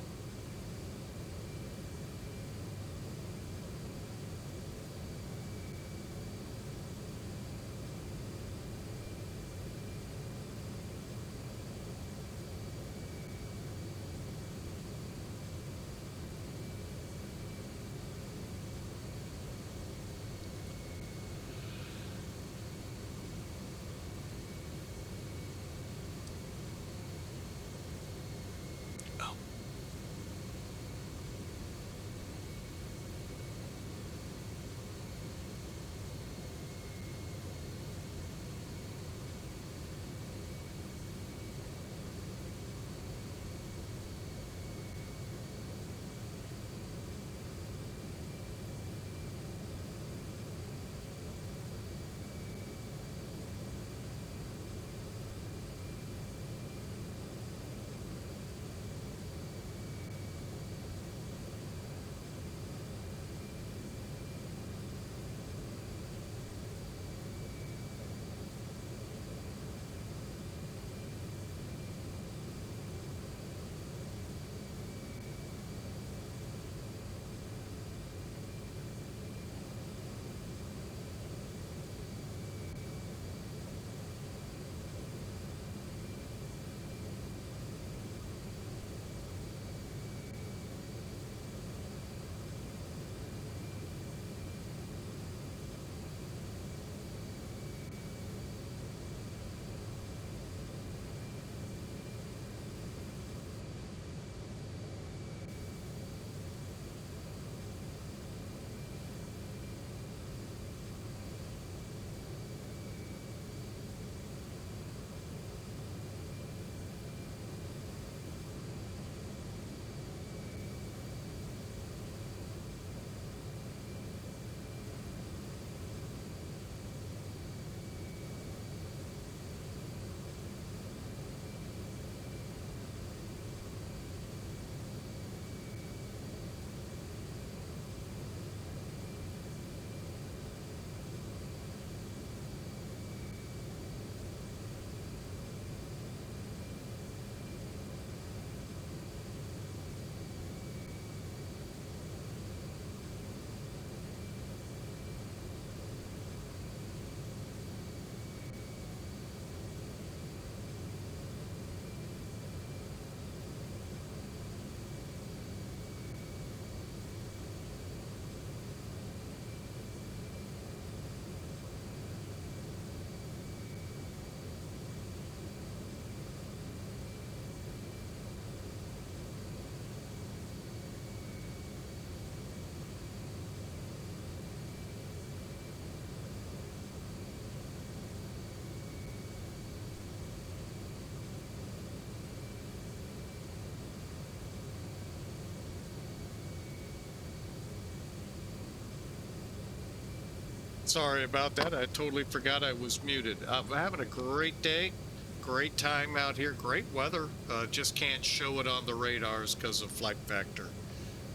Sorry about that. I totally forgot I was muted. I'm having a great day. Great time out here. Great weather. Just can't show it on the radars because of flight factor.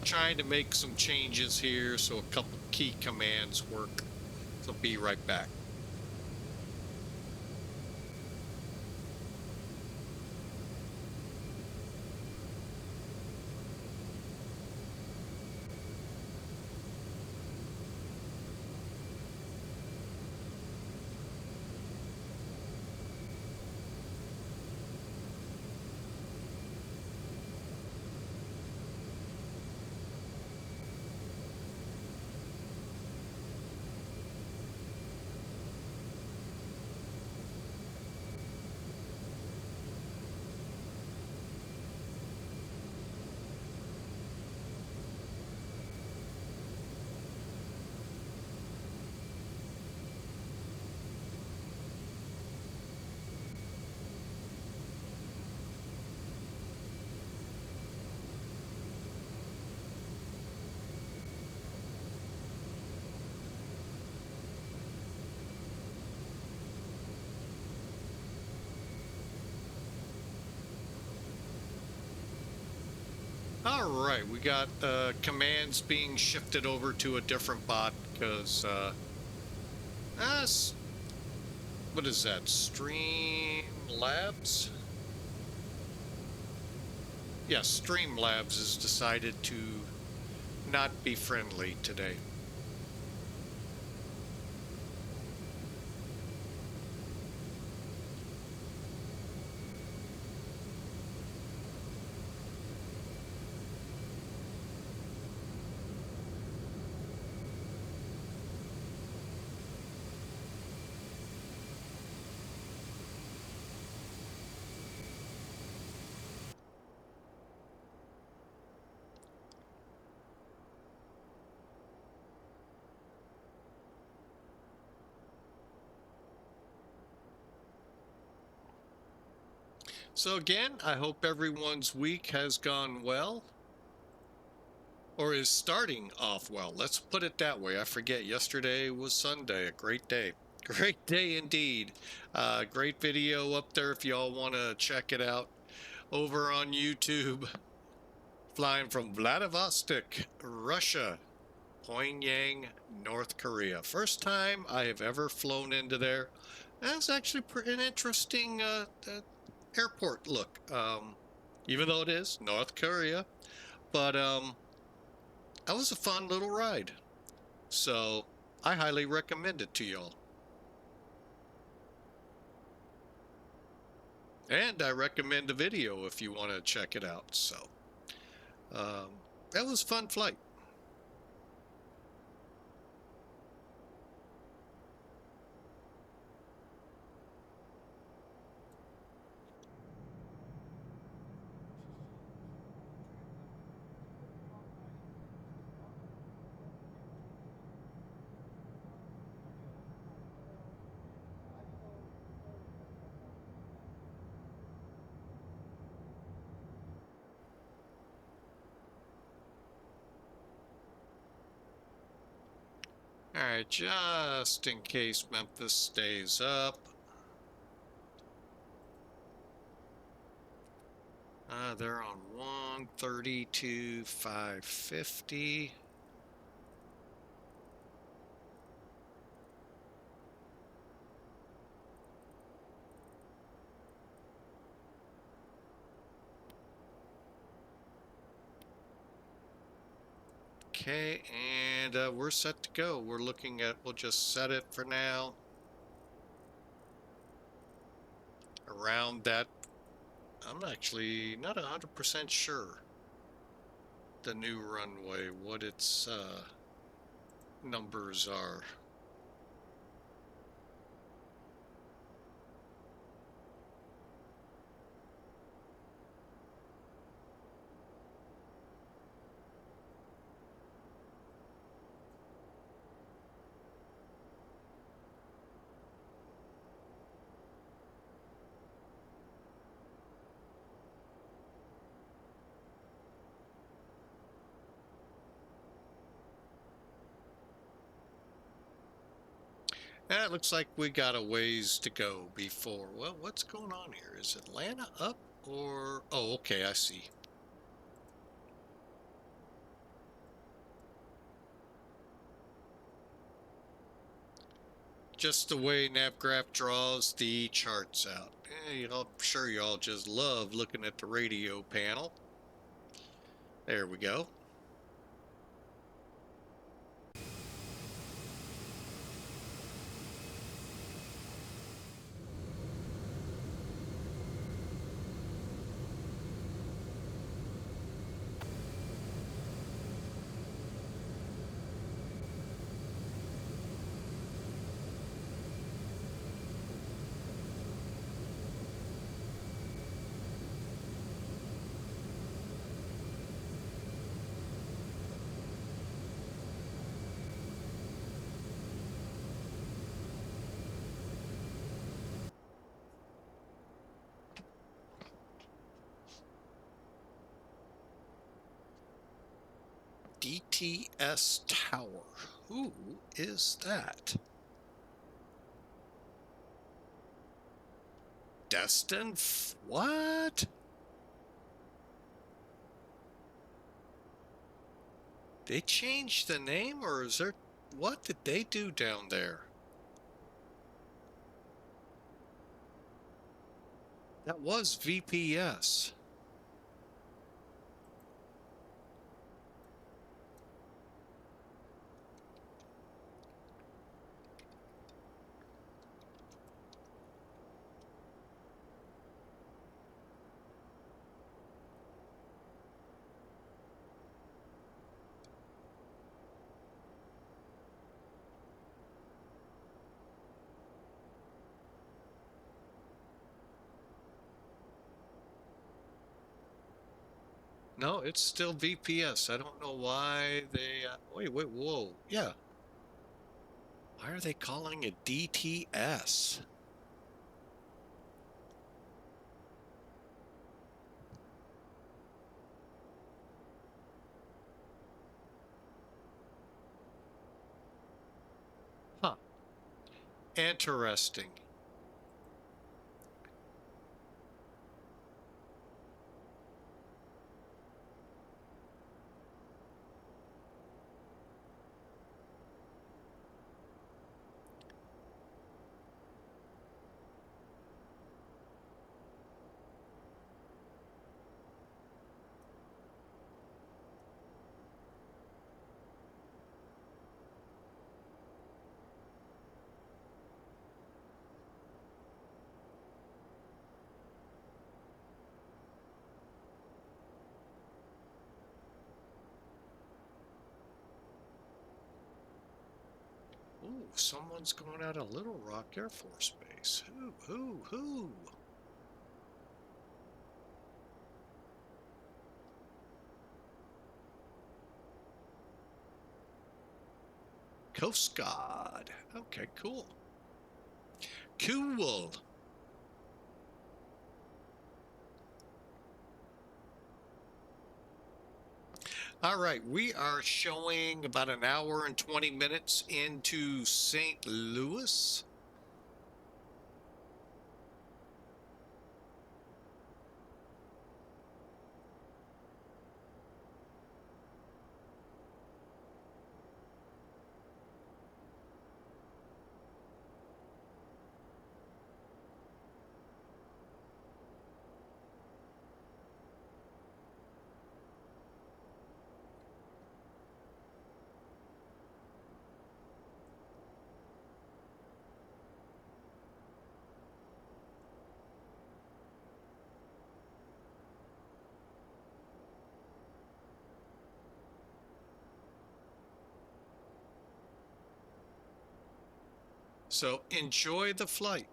Trying to make some changes here so a couple key commands work. So be right back. All right, we got commands being shifted over to a different bot because what is that? Streamlabs? Yes, Streamlabs has decided to not be friendly today. So again, I hope everyone's week has gone well, or is starting off well. Let's put it that way. I forget, yesterday was Sunday, a great day. Great day indeed. Great video up there if y'all want to check it out over on YouTube. Flying from Vladivostok, Russia, Pyongyang, North Korea. First time I have ever flown into there. That's actually an interesting airport look, even though it is North Korea. But that was a fun little ride. So I highly recommend it to y'all. And I recommend the video if you want to check it out. So that was a fun flight. All right, just in case Memphis stays up. They're on 132,550. Okay, and we're set to go. We're looking at, we'll just set it for now. Around that, I'm actually not 100% sure. The new runway, what its numbers are. It looks like we got a ways to go before. Well, what's going on here? Is Atlanta up or... Oh, okay, I see. Just the way NavGraph draws the charts out. I'm sure y'all just love looking at the radio panel. There we go. DTS Tower. Who is that? Destin? What? They changed the name, or is there... What did they do down there? That was VPS. No, it's still VPS. I don't know why they... wait, whoa. Yeah. Why are they calling it DTS? Huh. Interesting. Ooh, someone's going out of Little Rock Air Force Base. Who? Coast Guard. Okay, cool. Cool. All right, we are showing about an hour and 20 minutes into St. Louis. So enjoy the flight.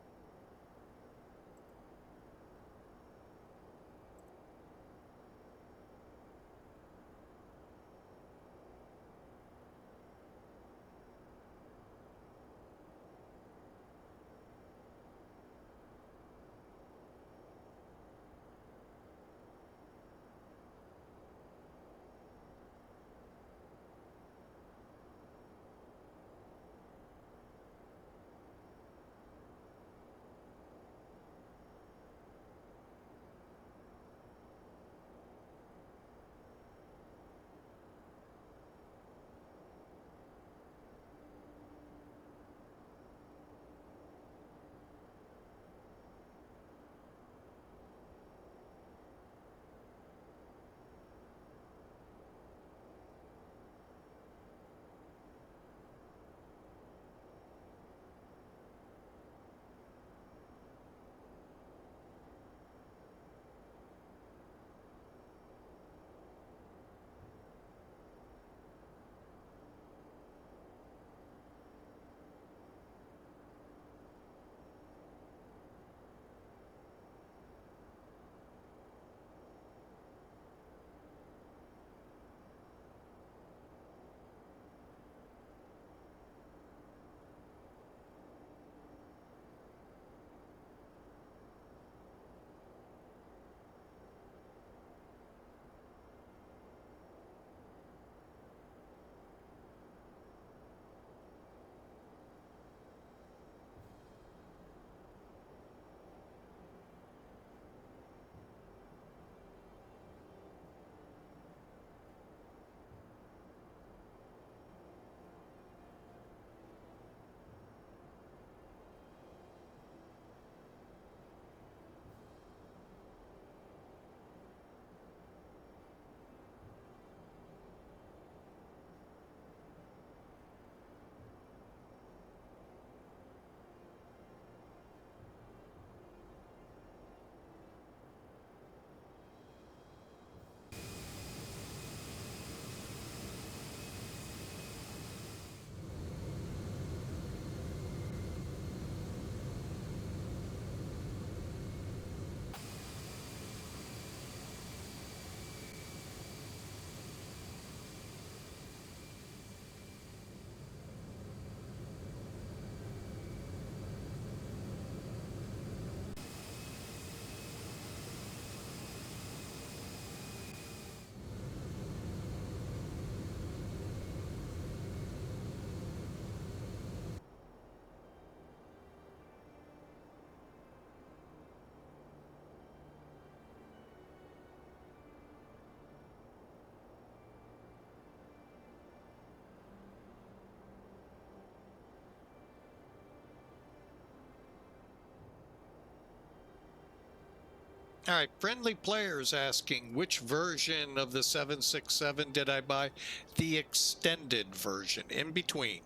All right, friendly players asking which version of the 767 did I buy? The extended version, in between.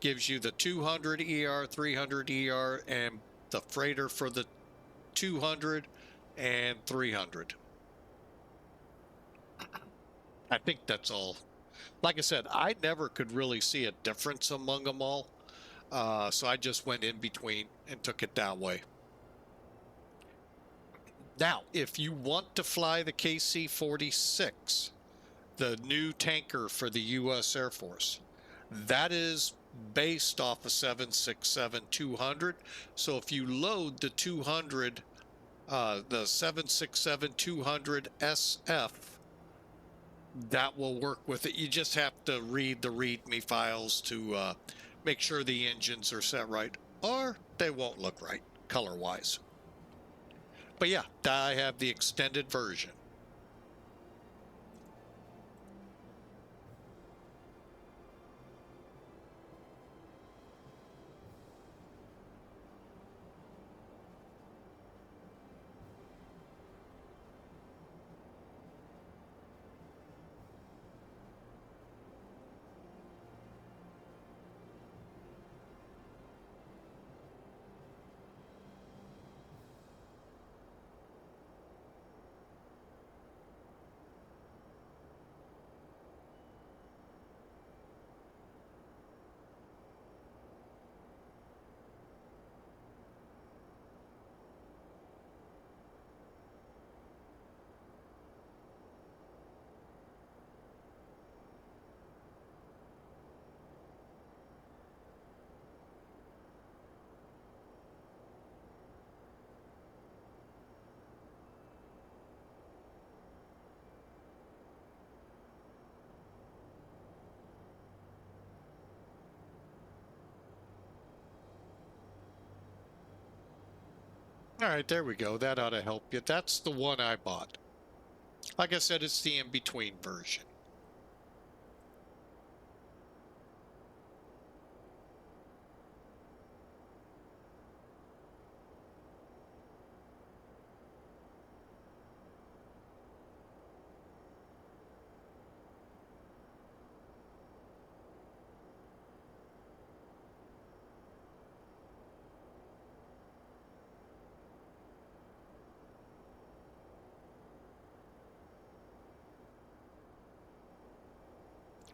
Gives you the 200 ER, 300 ER, and the freighter for the 200 and 300. I think that's all. Like I said, I never could really see a difference among them all. So I just went in between and took it that way. Now, if you want to fly the KC-46, the new tanker for the U.S. Air Force, that is based off a 767-200. So if you load the 200, the 767-200 SF, that will work with it. You just have to read the README files to make sure the engines are set right, or they won't look right color-wise. But yeah, I have the extended version. All right, there we go. That ought to help you. That's the one I bought. Like I said, it's the in-between version.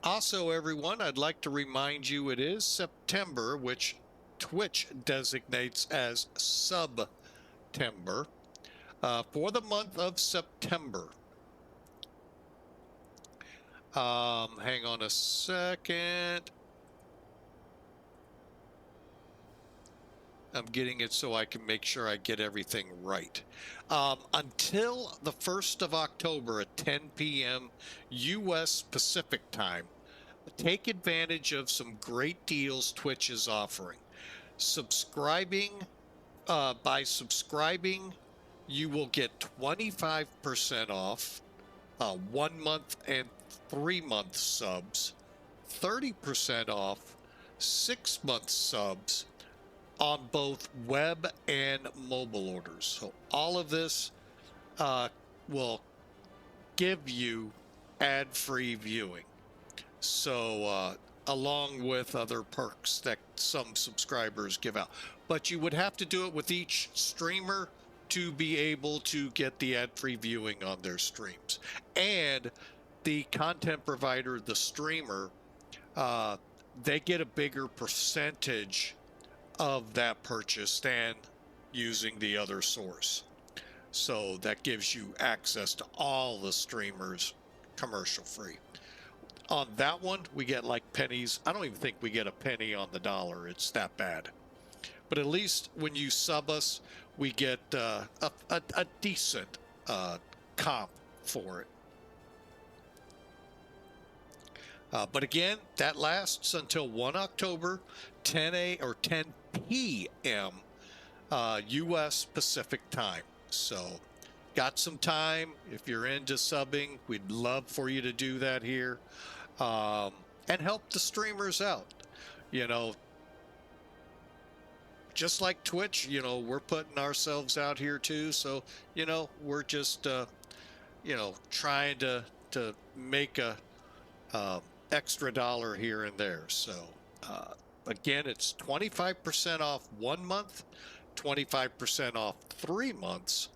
Also, everyone, I'd like to remind you it is September, which Twitch designates as Subtember, for the month of September. Hang on a second. I'm getting it so I can make sure I get everything right. Until the 1st of October at 10 p.m. U.S. Pacific time, take advantage of some great deals Twitch is offering. By subscribing, you will get 25% off 1 month and 3 month subs, 30% off 6 month subs on both web and mobile orders. So all of this will give you ad-free viewing. So along with other perks that some subscribers give out. But you would have to do it with each streamer to be able to get the ad-free viewing on their streams. And the content provider, the streamer, they get a bigger percentage of that purchase than using the other source. So that gives you access to all the streamers commercial free. On that one, we get like pennies. I don't even think we get a penny on the dollar. It's that bad. But at least when you sub us, we get a decent comp for it. But again, that lasts until 1 October, 10 p.m. U.S. Pacific time. So got some time. If you're into subbing, we'd love for you to do that here. And help the streamers out. You know, just like Twitch, you know, we're putting ourselves out here too. So, you know, we're just, you know, trying to make a extra dollar here and there. So, again, it's 25% off 1 month, 25% off 3 months,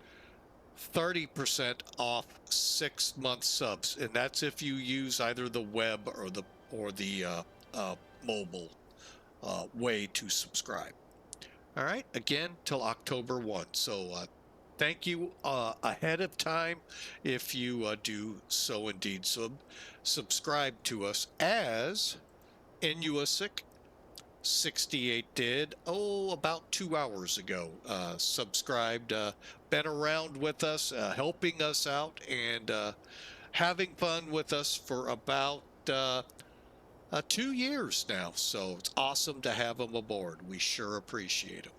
30% off 6-month subs, and that's if you use either the web or the mobile way to subscribe. All right, again, till October 1. So thank you ahead of time if you do so indeed subscribe to us, as Inuasic 68 did, about 2 hours ago. Subscribed, been around with us, helping us out, and having fun with us for about 2 years now. So it's awesome to have him aboard. We sure appreciate him.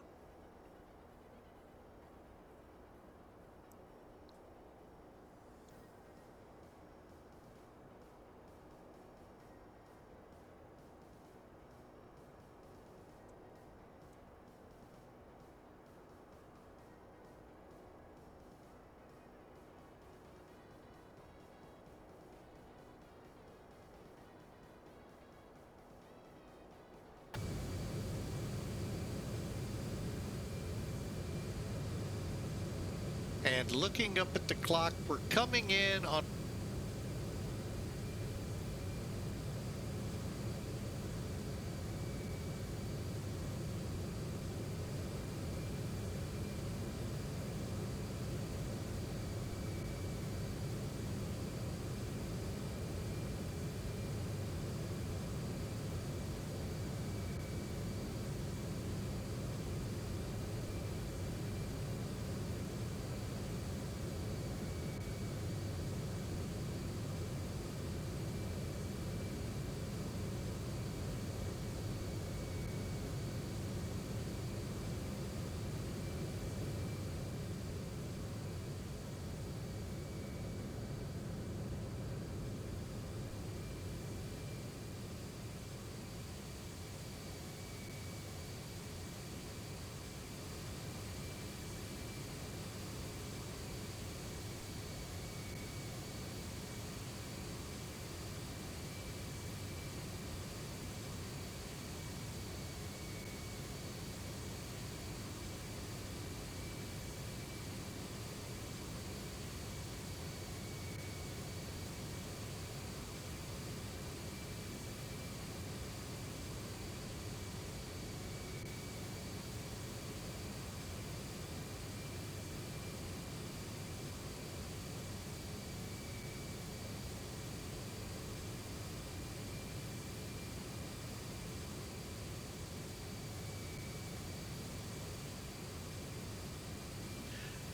And looking up at the clock, we're coming in on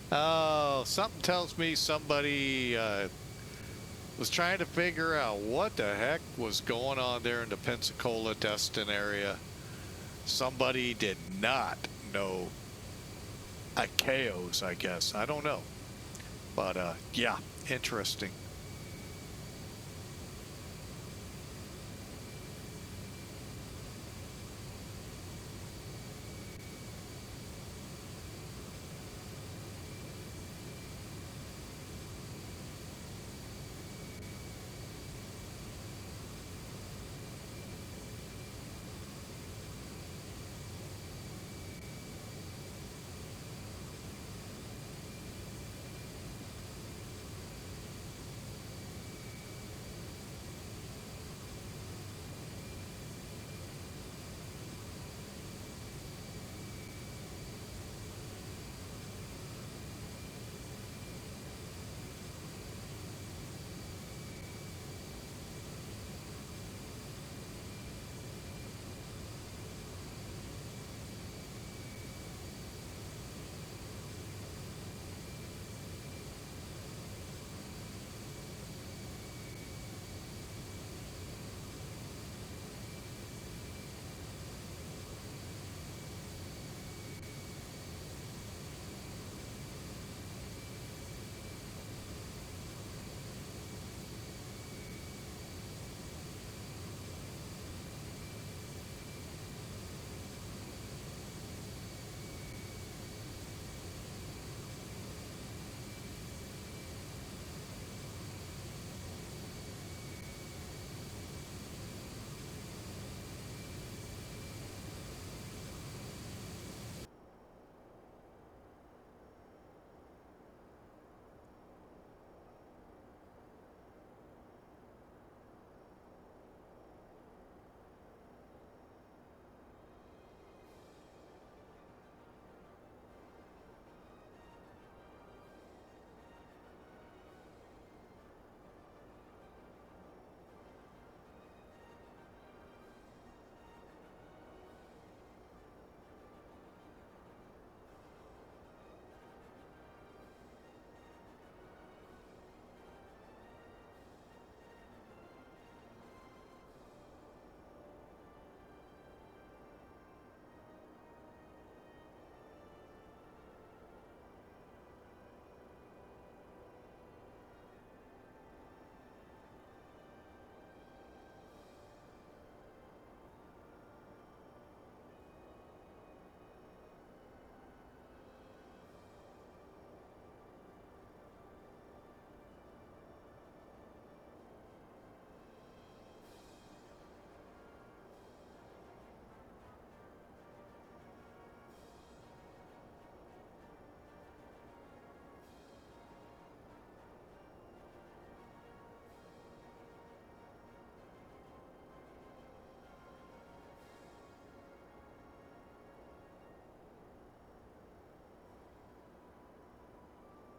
oh, something tells me somebody was trying to figure out what the heck was going on there in the Pensacola, Destin area. Somebody did not know ICAOs, I guess. I don't know. But yeah, interesting.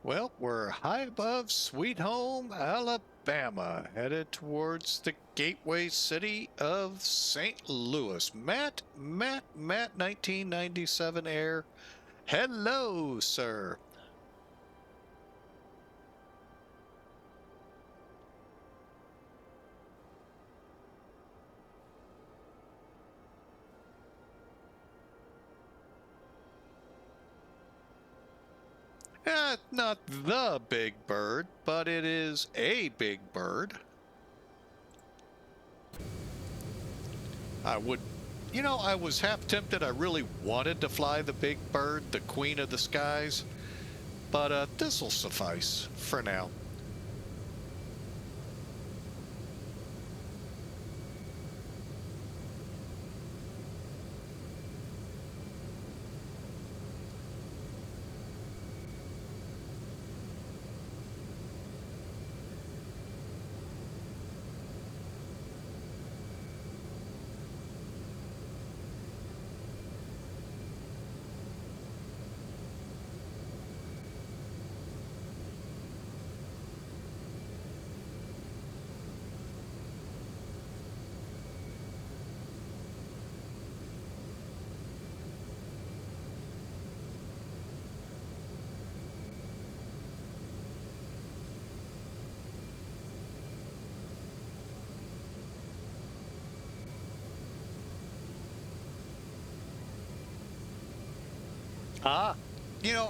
Well, we're high above Sweet Home, Alabama, headed towards the gateway city of St. Louis. Matt, 1997 Air. Hello, sir. Not the big bird, but it is a big bird. I would, I was half tempted. I really wanted to fly the big bird, the queen of the skies, but this will suffice for now.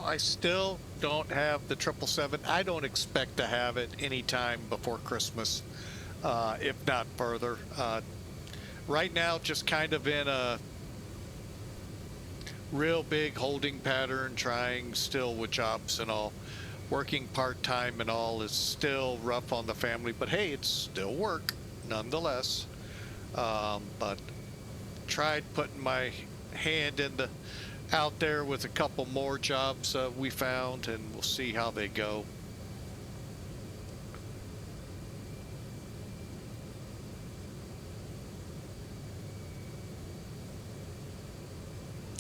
I still don't have the 777. I don't expect to have it anytime before Christmas, if not further. Right now, just kind of in a real big holding pattern, trying still with jobs and all. Working part-time and all is still rough on the family, but hey, it's still work nonetheless. But tried putting my hand out there with a couple more jobs we found, and we'll see how they go.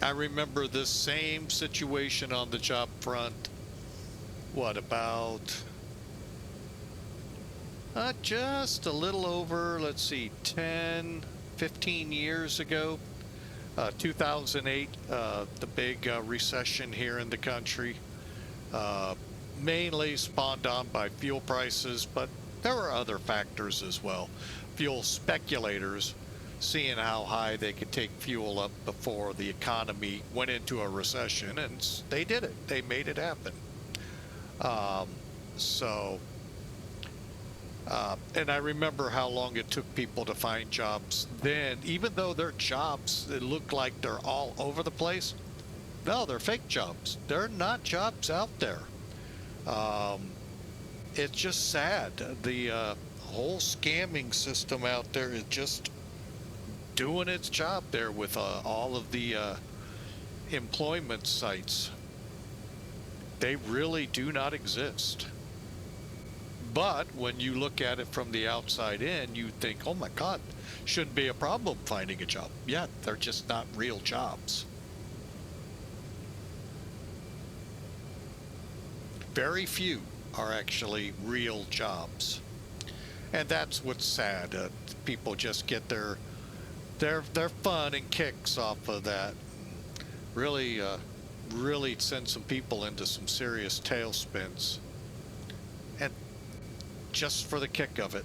I remember this same situation on the job front, what, about just a little over, let's see, 10, 15 years ago. 2008, the big recession here in the country, mainly spawned on by fuel prices, but there were other factors as well. Fuel speculators seeing how high they could take fuel up before the economy went into a recession, and they did it. They made it happen. And I remember how long it took people to find jobs then, even though their jobs, it looked like they're all over the place. No, they're fake jobs. They're not jobs out there. It's just sad. The whole scamming system out there is just doing its job there with all of the employment sites. They really do not exist. But when you look at it from the outside in, you think, oh my God, shouldn't be a problem finding a job. Yeah, they're just not real jobs. Very few are actually real jobs. And that's what's sad. People just get their fun and kicks off of that. Really send some people into some serious tailspins. And just for the kick of it.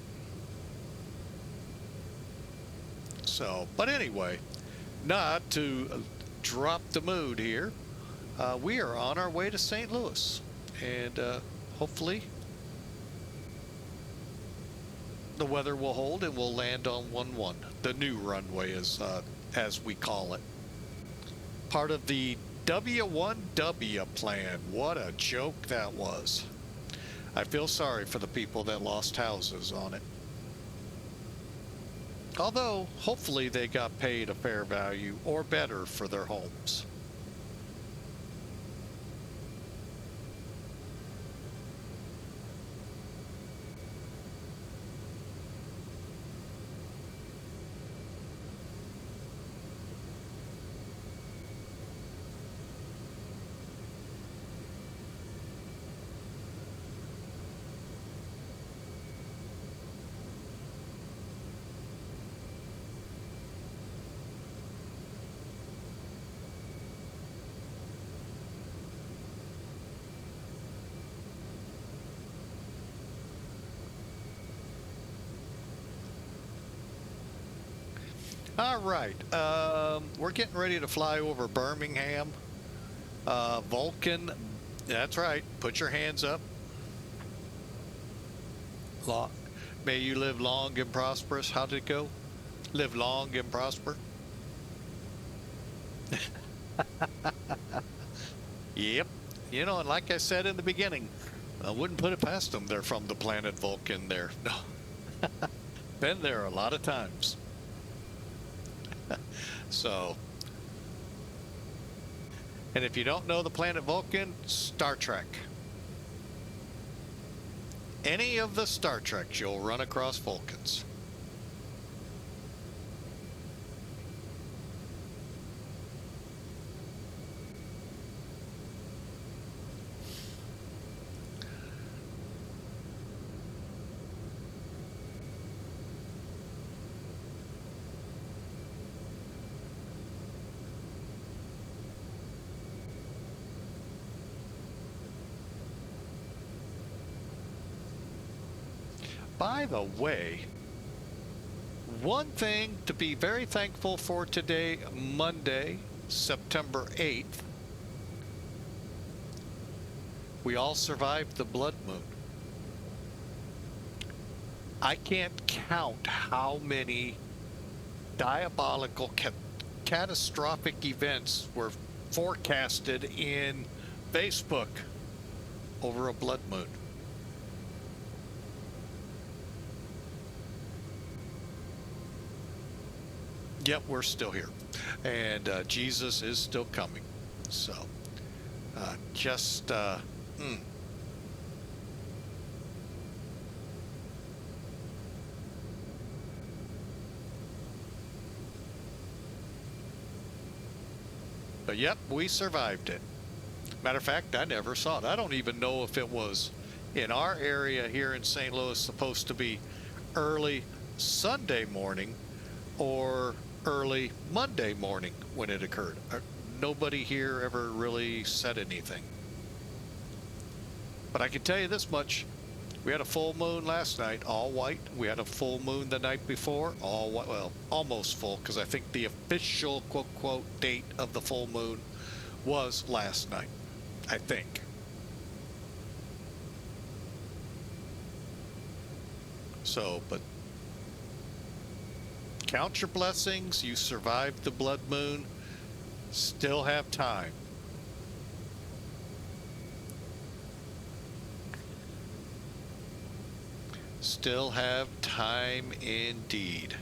So, but anyway, not to drop the mood here, we are on our way to St. Louis, and hopefully the weather will hold and we'll land on 1-1, the new runway as we call it. Part of the W1W plan. What a joke that was. I feel sorry for the people that lost houses on it. Although, hopefully they got paid a fair value or better for their homes. All right. We're getting ready to fly over Birmingham. Vulcan. That's right. Put your hands up. May you live long and prosperous. How did it go? Live long and prosper. Yep. You know, and like I said in the beginning, I wouldn't put it past them. They're from the planet Vulcan there. No. Been there a lot of times. So, and if you don't know the planet Vulcan, Star Trek. Any of the Star Treks, you'll run across Vulcans. By the way, one thing to be very thankful for today, Monday, September 8th, we all survived the blood moon. I can't count how many diabolical, catastrophic events were forecasted in Facebook over a blood moon. Yep, we're still here, and Jesus is still coming. So, But yep, we survived it. Matter of fact, I never saw it. I don't even know if it was in our area here in St. Louis supposed to be early Sunday morning or early Monday morning when it occurred. Nobody here ever really said anything. But I can tell you this much. We had a full moon last night, all white. We had a full moon the night before, all white. Well, almost full, because I think the official quote date of the full moon was last night, I think. So, but count your blessings. You survived the blood moon. Still have time. Still have time indeed.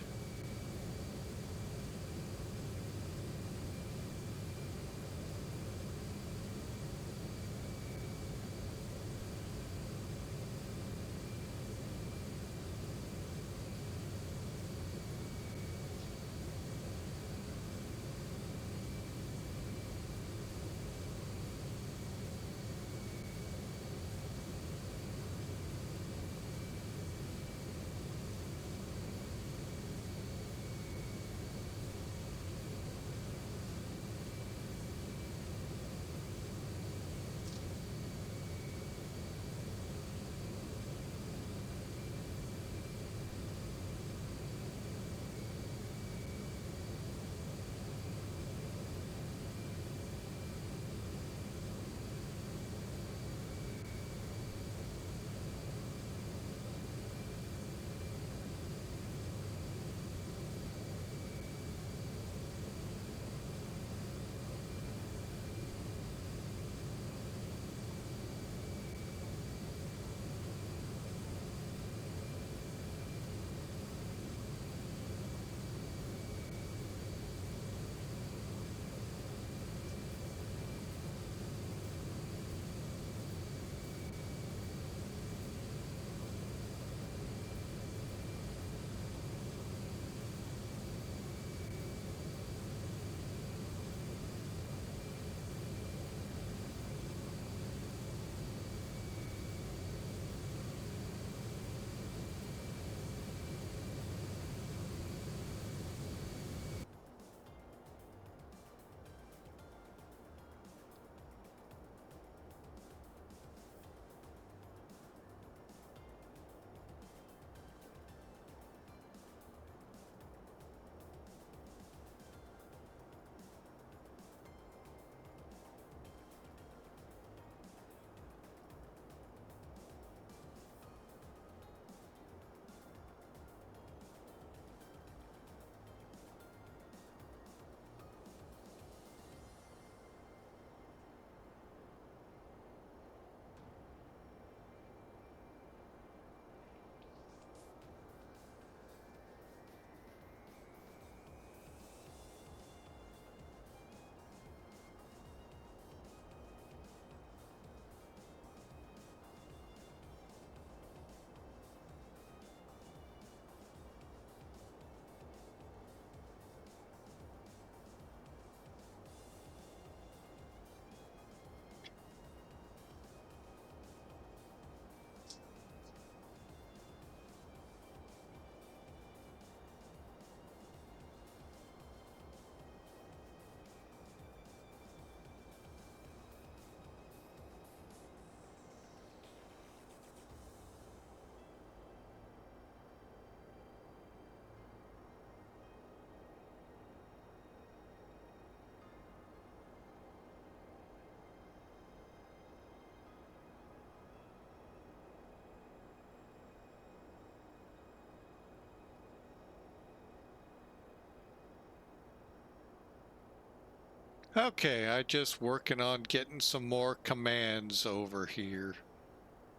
Okay, I just working on getting some more commands over here.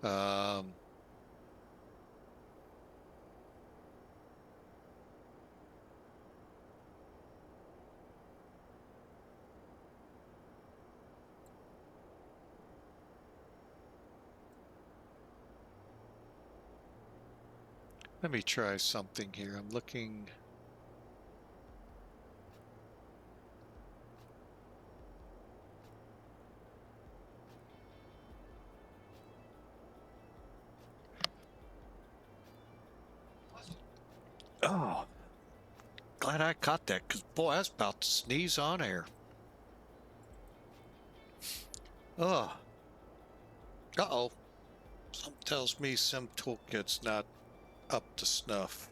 Let me try something here. I'm looking. Oh, glad I caught that, because boy, I was about to sneeze on air. Oh. Uh-oh. Something tells me Sim Toolkit's not up to snuff.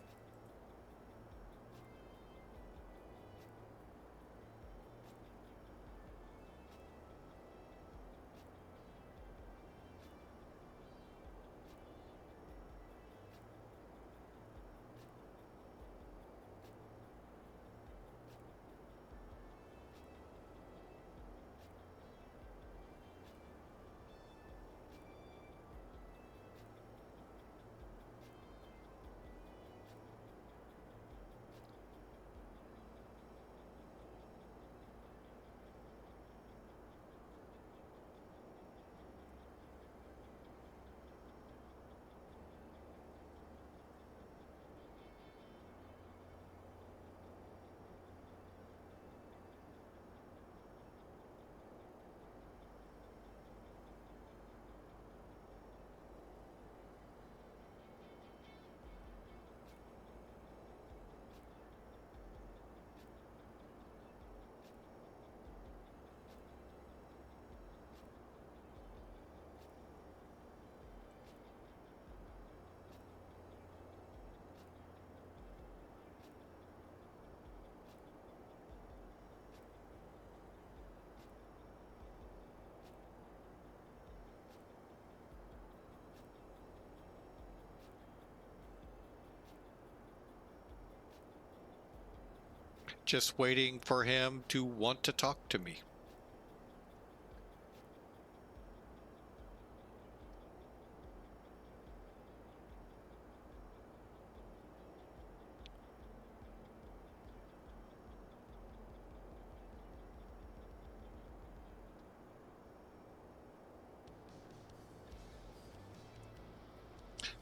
Just waiting for him to want to talk to me.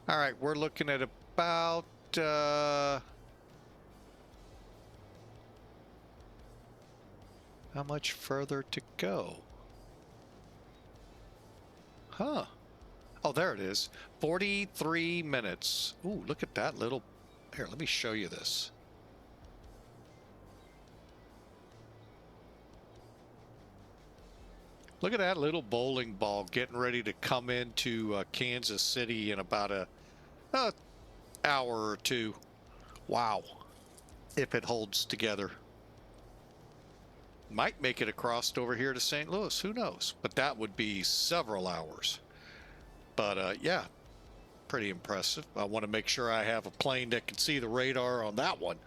All right, we're looking at about how much further to go? Huh. Oh, there it is. 43 minutes. Ooh, look at that little... Here, let me show you this. Look at that little bowling ball getting ready to come into Kansas City in about a hour or two. Wow. If it holds together. Might make it across over here to St. Louis. Who knows? But that would be several hours. But yeah, pretty impressive. I want to make sure I have a plane that can see the radar on that one.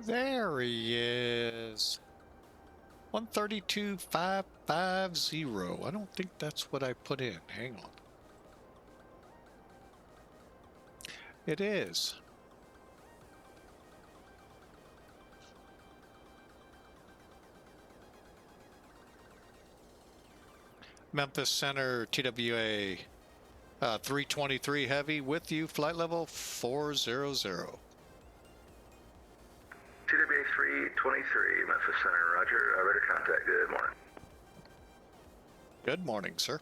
There he is. 132.550. I don't think that's what I put in. Hang on. It is. Memphis Center, TWA 323 Heavy with you, flight level 400. TWA 323, Memphis Center, roger. Ready to contact. Good morning. Good morning, sir.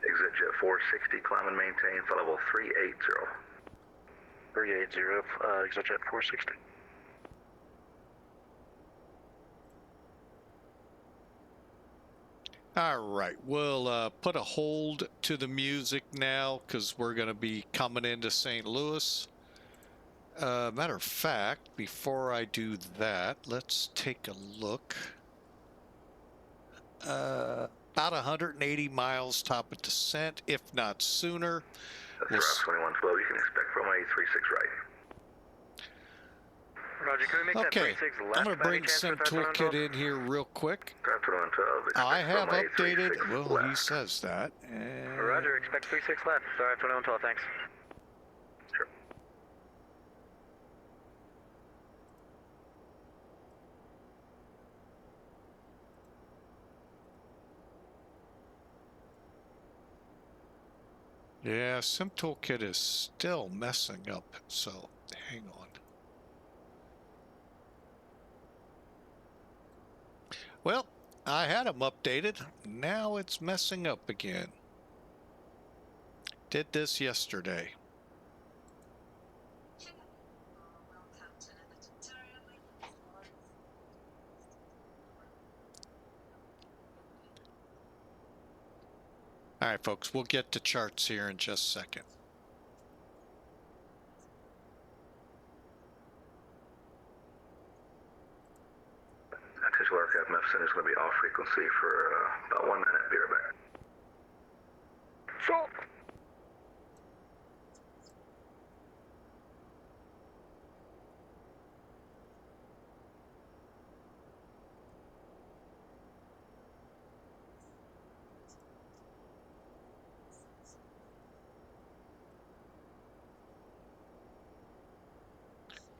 ExitJet 460, climb and maintain, flight level 380. 380, ExitJet 460. All right, we'll put a hold to the music now because we're going to be coming into St. Louis. Matter of fact, before I do that, let's take a look. About 180 miles top of descent, if not sooner. That's Route 2112, you can expect from 836 right. Roger, can we make that 36 left? I'm going to bring Sim Toolkit in here real quick. Route 2112, I have runway updated, 36 well, left. he says that. And Roger, expect 36 left. Sorry, 2112, thanks. Sure. yeah, Sim Toolkit is still messing up, so hang on. Well, I had them updated. Now it's messing up again. Did this yesterday. All right, folks, we'll get to charts here in just a second. Titular aircraft Memphis Center is going to be off frequency for about 1 minute. Be right back. Salt.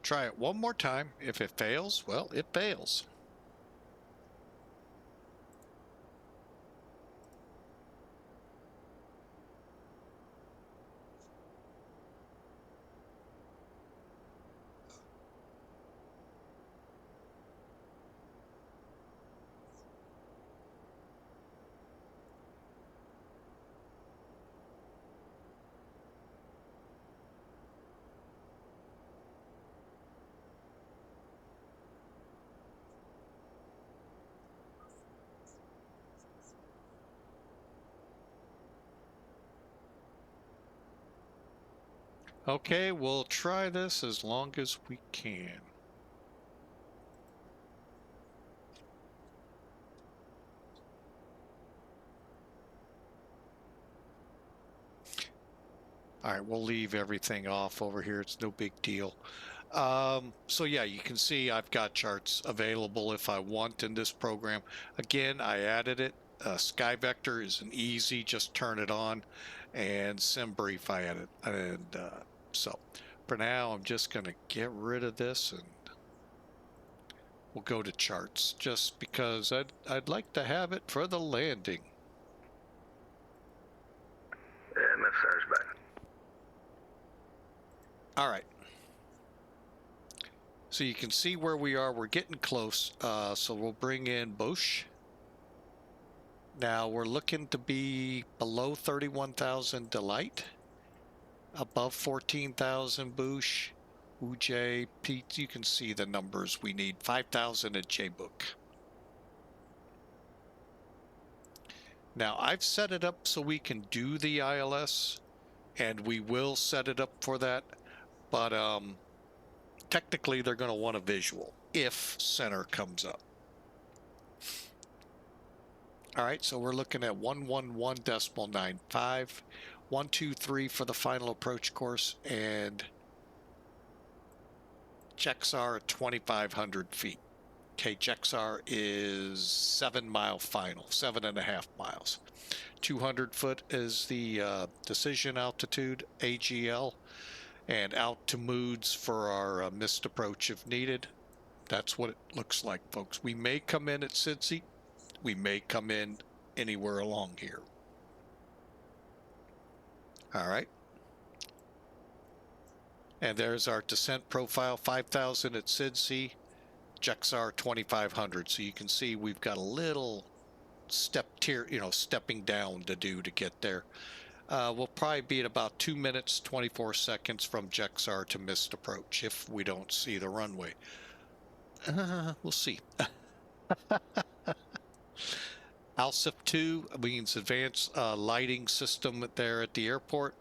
Try it one more time. If it fails, well, it fails. Okay, we'll try this as long as we can. All right, we'll leave everything off over here. It's no big deal. So yeah, you can see I've got charts available if I want in this program. Again, I added it. SkyVector is an easy, just turn it on, and SimBrief I added. And so for now, I'm just going to get rid of this and we'll go to charts just because I'd like to have it for the landing. Yeah, Memphis Center's back. All right. So you can see where we are. We're getting close. So we'll bring in Bosch. Now we're looking to be below 31,000 Delight, above 14,000 Bosch, UJ, Pete. You can see the numbers we need. 5,000 at JBook. Now I've set it up so we can do the ILS, and we will set it up for that. But technically they're going to want a visual if center comes up. All right, so we're looking at 111.95, 123 for the final approach course, and JEXR at 2,500 feet. Okay, JEXR is 7-mile final, 7.5 miles. 200 foot is the decision altitude, AGL, and out to moods for our missed approach if needed. That's what it looks like, folks. We may come in at Cincy. We may come in anywhere along here. All right. And there's our descent profile, 5,000 at Cincy, JEXR 2,500. So you can see we've got a little stepping down to do to get there. We'll probably be at about 2 minutes, 24 seconds from JEXR to missed approach if we don't see the runway. We'll see. ALSIF 2 means advanced lighting system there at the airport.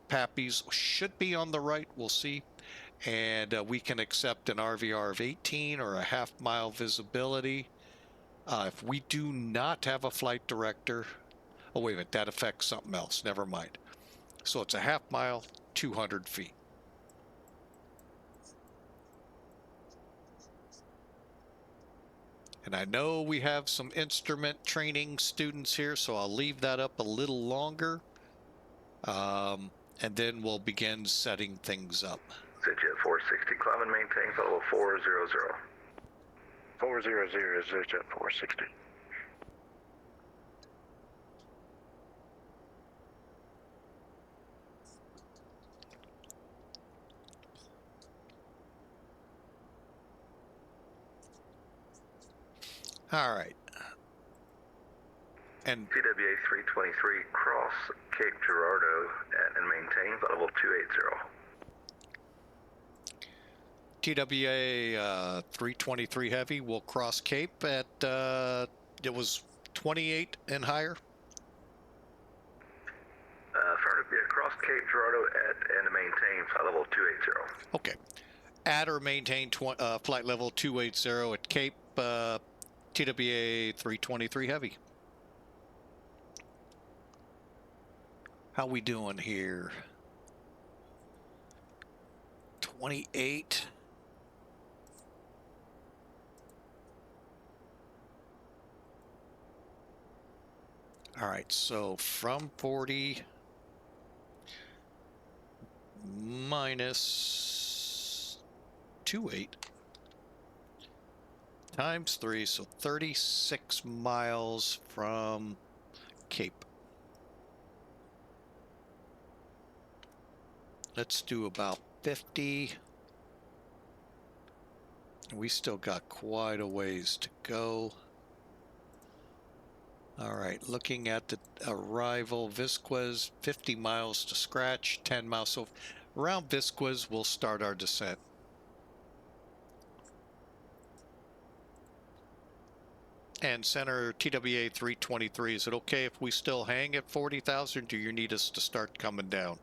PAPIs should be on the right, we'll see. And we can accept an RVR of 18 or a half-mile visibility. If we do not have a flight director, oh wait a minute, that affects something else, never mind. So it's a half-mile, 200 feet. And I know we have some instrument training students here, so I'll leave that up a little longer. And then we'll begin setting things up. Jet 460, climb and maintain flight level 400. 400 is Jet 460. All right. And TWA 323, cross Cape Girardeau and maintain flight level 280. TWA 323 Heavy will cross Cape at, it was 28 and higher. Affirmative, yeah, cross Cape Girardeau and maintain flight level 280. Okay. At or maintain flight level 280 at Cape, TWA 323 Heavy. How we doing here? 28. All right, so from 40 minus 28 times 3, so 36 miles from Cape. Let's do about 50. We still got quite a ways to go. All right, looking at the arrival, VISQA's 50 miles to scratch, 10 miles. So around VISQA's, we'll start our descent. And Center TWA 323, is it okay if we still hang at 40,000? Do you need us to start coming down?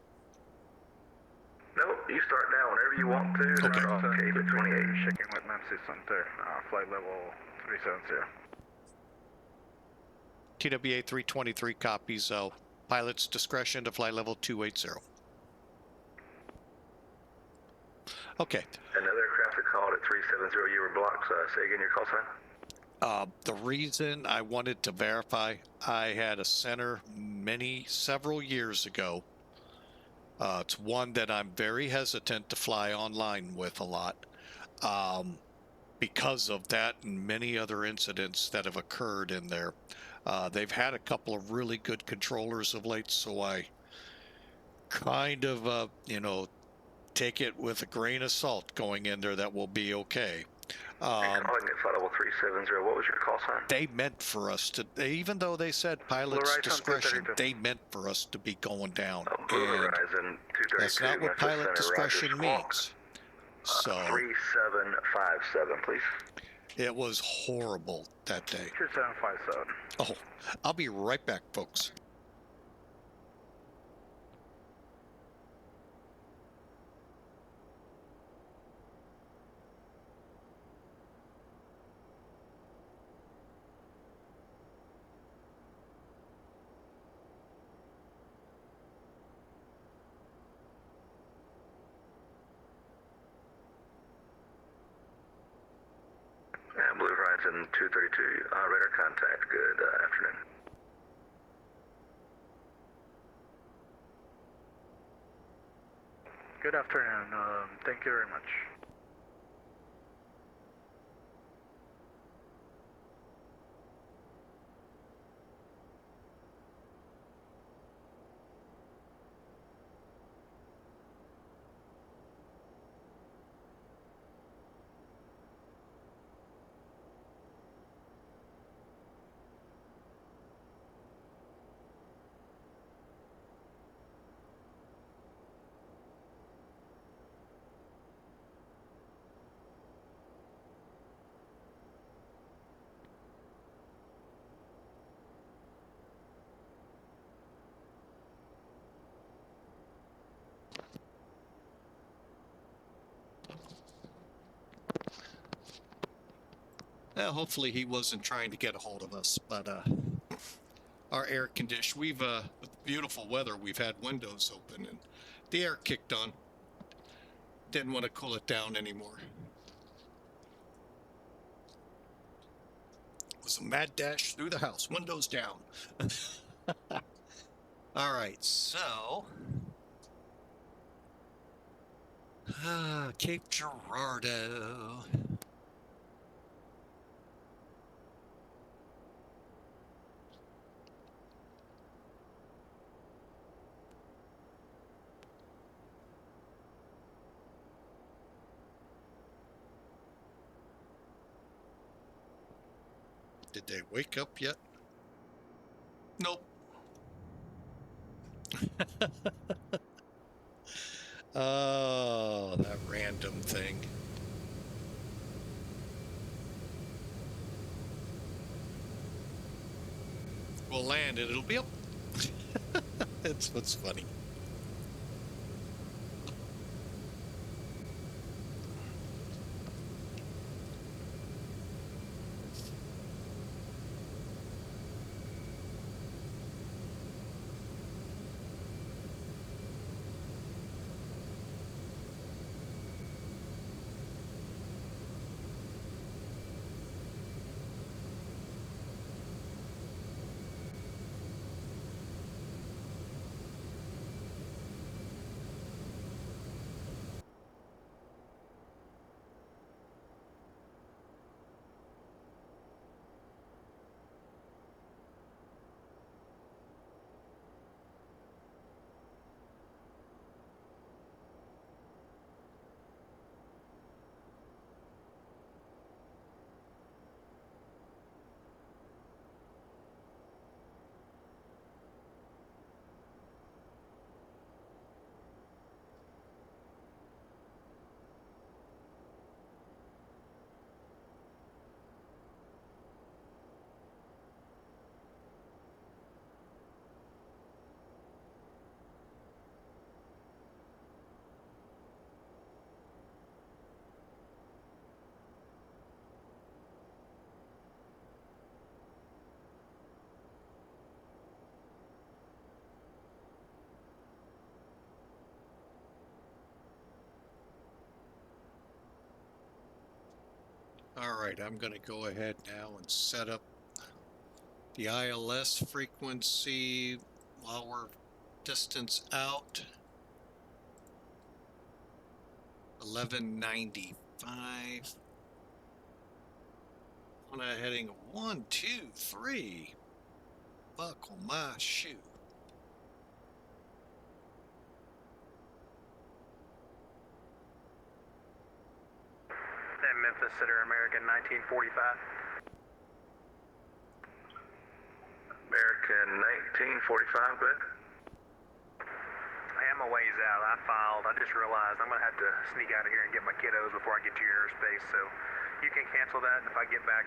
Nope, you start down whenever you want to. Okay. Off Cape at 28. Checking with Memphis Center, flight level 370. TWA 323 copies, pilot's discretion to flight level 280. Okay. Another aircraft that called at 370, you were blocked. Say again your call sign. The reason I wanted to verify, I had a center several years ago. It's one that I'm very hesitant to fly online with a lot because of that and many other incidents that have occurred in there. They've had a couple of really good controllers of late, so I kind of, take it with a grain of salt going in there that will be okay. Calling at flight level 370, what was your call sign? They meant for us to, even though they said pilot's discretion, they meant for us to be going down. Blue And Horizon 232. that's not what Memphis pilot Center, discretion Roger, means. So 3757, please. it was horrible that day. 2757. Oh, I'll be right back, folks. Houston 232, radar contact. Good afternoon. Good afternoon. Thank you very much. Well, hopefully he wasn't trying to get a hold of us, but our air condition, with beautiful weather, we've had windows open and the air kicked on. Didn't want to cool it down anymore. It was a mad dash through the house, windows down. All right, so Cape Girardeau. Did they wake up yet? Nope. Oh, that random thing. We'll land and it'll be up. That's what's funny. All right, I'm going to go ahead now and set up the ILS frequency while we're distance out. 1195. On a heading 1, 2, 3. Buckle my shoe. And Memphis Center American 1945. American 1945, good. I am a ways out. I filed. I just realized I'm going to have to sneak out of here and get my kiddos before I get to your airspace. So you can cancel that, and if I get back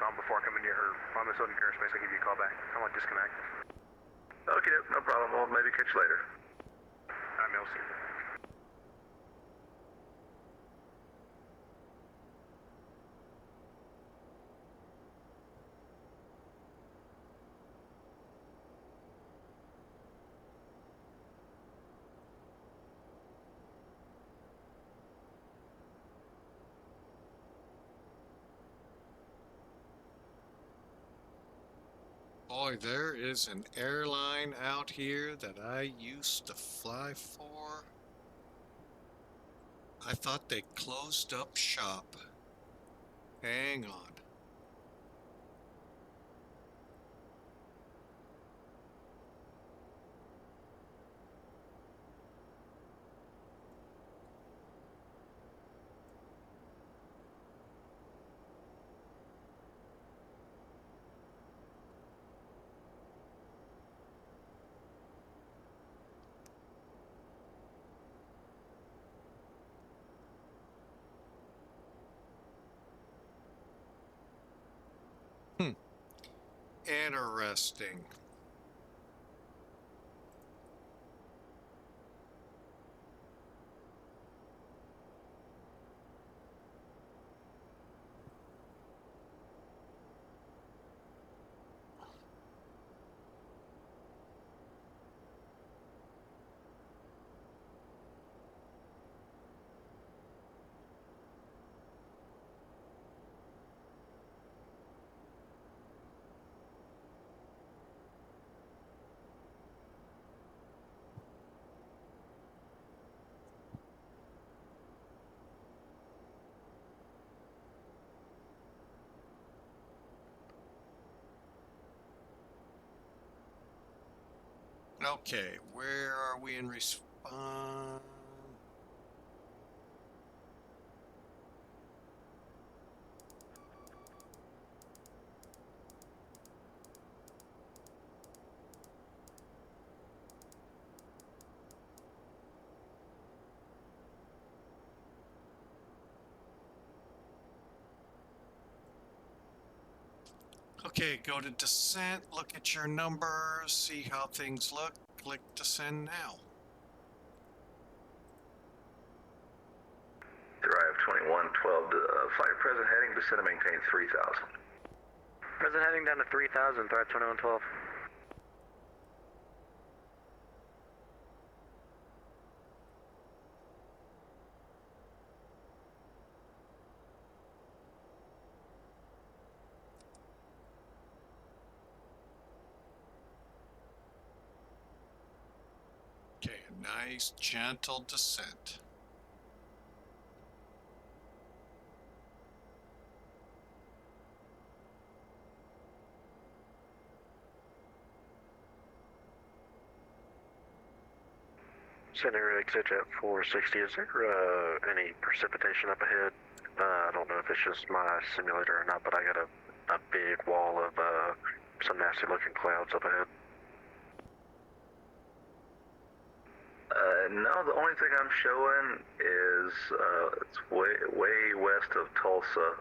on before I come into your Minnesota airspace, I'll give you a call back. I want to disconnect. Okay, no problem. We'll maybe catch you later. I'm Elsie. boy, there is an airline out here that I used to fly for. I thought they closed up shop. Hang on. Interesting. Okay, where are we in response? Okay, go to descent, look at your numbers, see how things look, click descend now. Drive 2112 to flight present heading, descend and maintain 3000. Present heading down to 3000, drive 2112. Okay, a nice gentle descent. Center exit at 460. Is there any precipitation up ahead? I don't know if it's just my simulator or not, but I got a big wall of some nasty looking clouds up ahead. No, the only thing I'm showing is it's way west of Tulsa,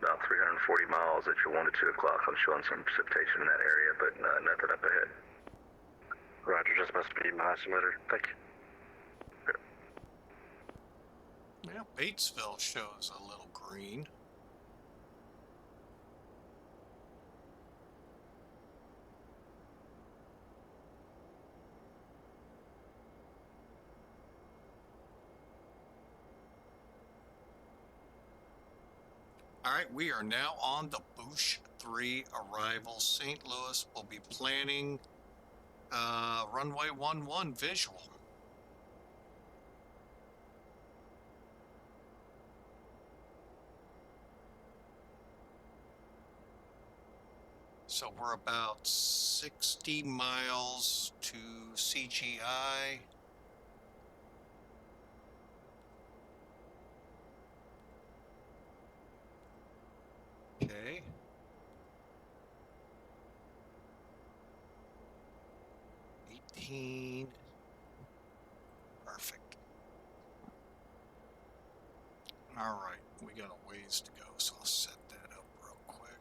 about 340 miles at your 1 to 2 o'clock. I'm showing some precipitation in that area, but nothing up ahead. Roger, just must be my simulator. Thank you. Yeah, Batesville shows a little green. All right, we are now on the Bush 3 arrival. St. Louis will be planning runway 11 visual. So we're about 60 miles to CGI. Okay. Perfect. All right, we got a ways to go, so I'll set that up real quick.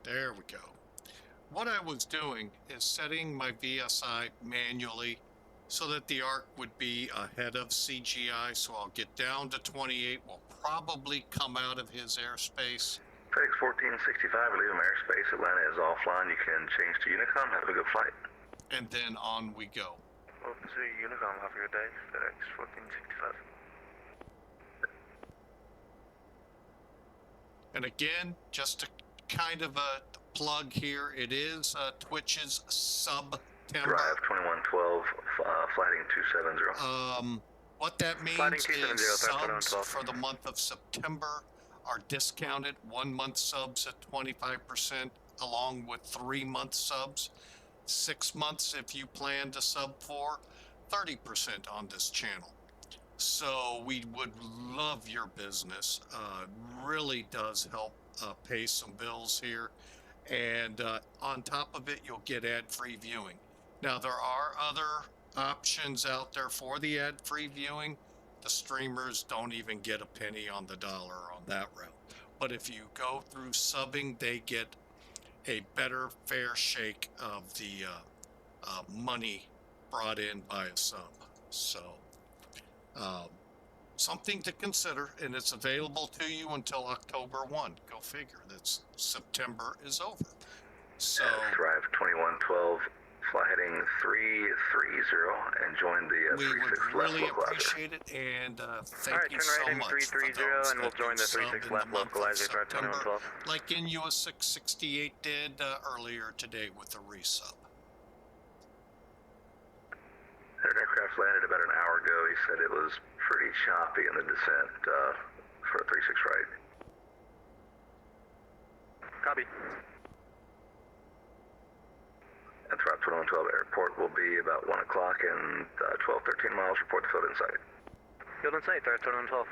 There we go. what I was doing is setting my VSI manually so that the arc would be ahead of CGI. So I'll get down to 28, will probably come out of his airspace. FedEx 1465, leave him airspace. Atlanta is offline. You can change to Unicom. Have a good flight. And then on we go. Welcome to Unicom. Have a good day. FedEx 1465. And again, just to kind of a plug here, it is Twitch's September. Drive 2112, flighting 270. What that Flighting means 270, is Flight subs for the month of September are discounted. 1 month subs at 25%, along with 3 month subs. 6 months, if you plan to sub for, 30% on this channel. So we would love your business. Really does help pay some bills here. And on top of it, you'll get ad-free viewing. Now, there are other options out there for the ad-free viewing. The streamers don't even get a penny on the dollar on that route. But if you go through subbing, they get a better fair shake of the money brought in by a sub. So something to consider, and it's available to you until October 1. Go figure. That's September is over. So Drive 2112, fly heading 330, and join the we 36 would left really localizer. appreciate it, and thank Alright, you turn so right in much 330, for those and we'll that join do the sub 36 in left the month of localizer, drive September, 2112. like NUS 668 did earlier today with the resub. That aircraft landed about an hour ago. He said it was pretty choppy in the descent for a 36 right. Copy. And throughout 2112 airport will be about 1 o'clock and 12-13 miles. Report the field in sight. Field in sight, threat 2112.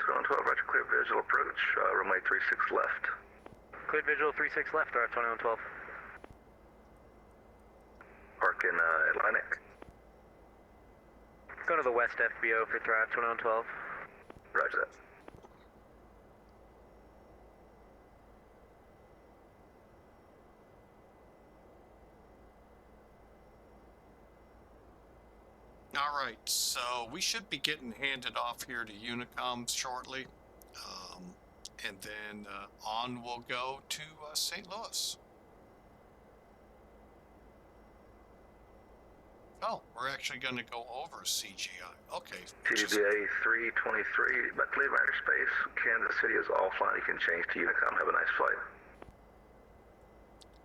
2112, roger, clear visual approach. Runway 36 left. Cleared visual 36 left, threat 2112. Park in Atlantic. Go to the west FBO for threat 2112. Roger that. All right, so we should be getting handed off here to Unicom shortly, and then on we'll go to St. Louis. Oh, we're actually going to go over CGI. Okay. TGDA 323, about to leave airspace. Kansas City is offline. You can change to Unicom. Have a nice flight.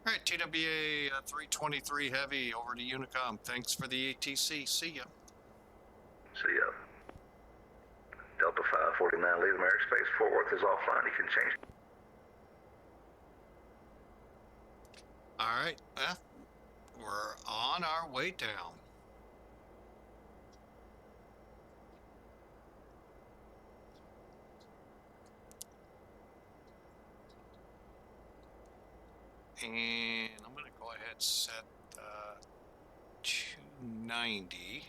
All right, TWA 323 Heavy over to Unicom. Thanks for the ATC. See ya. See ya. Delta 549, leave them airspace. Fort Worth is offline. You can change. All right, we're on our way down. And I'm going to go ahead and set 290.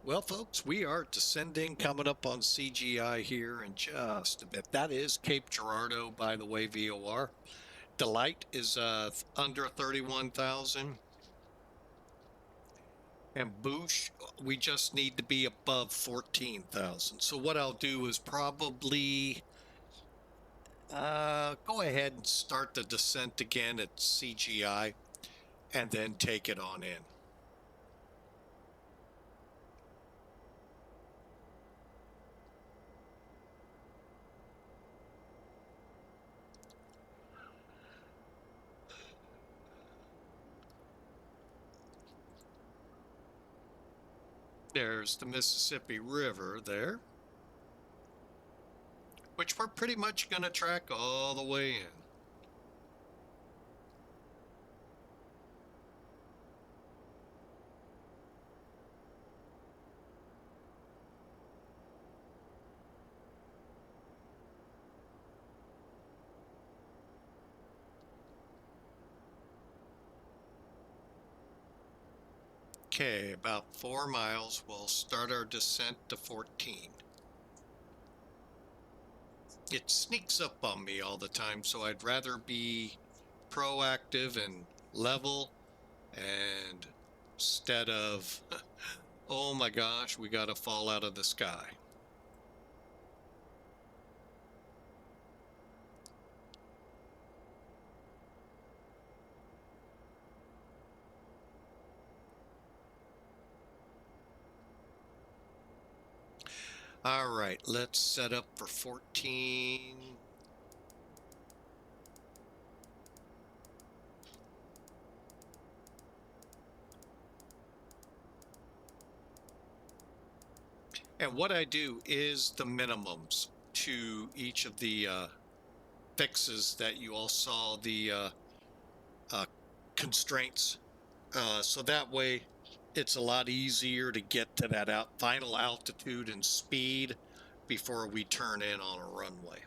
Well, folks, we are descending, coming up on CGI here in just a bit. That is Cape Girardeau, by the way, VOR. Delight is under 31,000. And Boosh, we just need to be above 14,000. So what I'll do is probably go ahead and start the descent again at CGI and then take it on in. There's the Mississippi River there, which we're pretty much going to track all the way in. Okay, about 4 miles. We'll start our descent to 14. It sneaks up on me all the time, so I'd rather be proactive and level, and instead of, oh my gosh, we got to fall out of the sky. All right, let's set up for 14. And what I do is the minimums to each of the fixes that you all saw, the constraints. So that way it's a lot easier to get to that final altitude and speed before we turn in on a runway.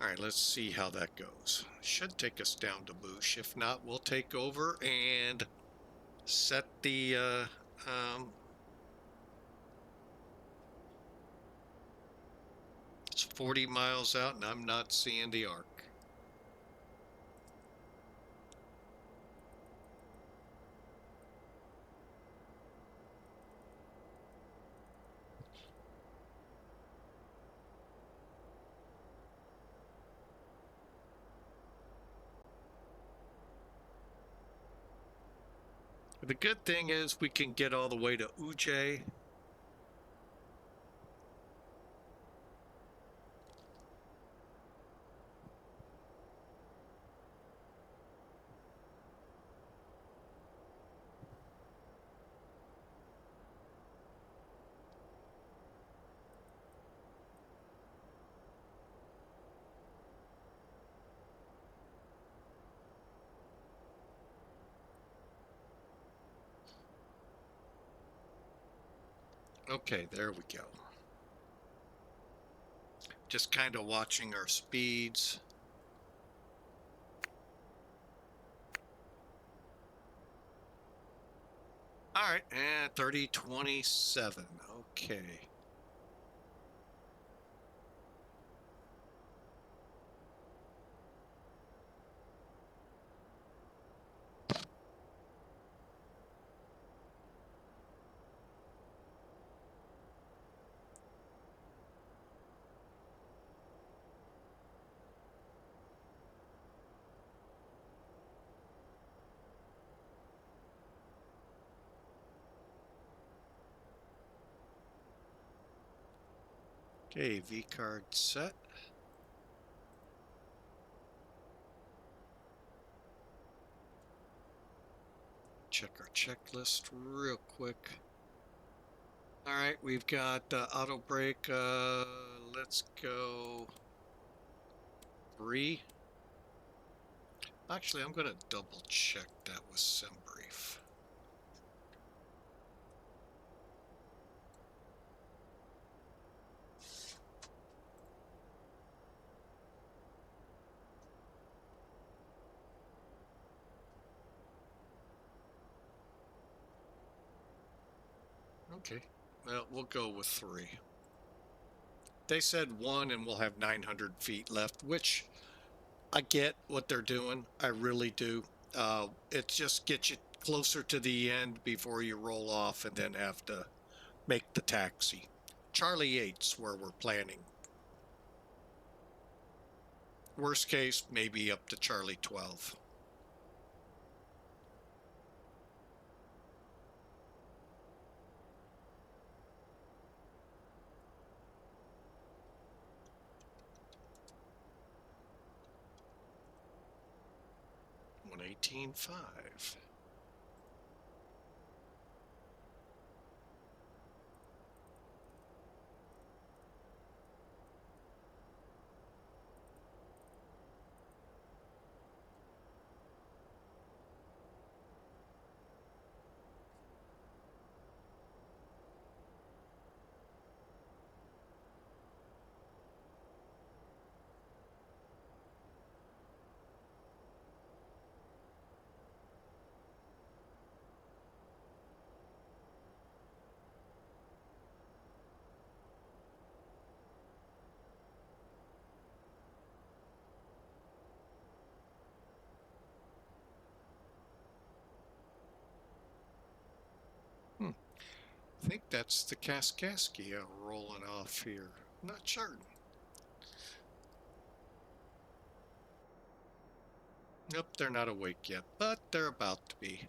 All right, let's see how that goes. Should take us down to Boosh. If not, we'll take over and set the it's 40 miles out and I'm not seeing the arc. The good thing is we can get all the way to Ujjayi. Okay, there we go. Just kind of watching our speeds. All right, and 3027. Okay. Okay, V card set. Check our checklist real quick. All right, we've got auto brake. Let's go 3. Actually, I'm going to double check that with SimBrief. Okay. Well, we'll go with 3. They said 1 and we'll have 900 feet left, which I get what they're doing. I really do. It just gets you closer to the end before you roll off and then have to make the taxi. Charlie 8's where we're planning. Worst case, maybe up to Charlie 12. $118.5. I think that's the Kaskaskia rolling off here. Not certain. Nope, they're not awake yet, but they're about to be.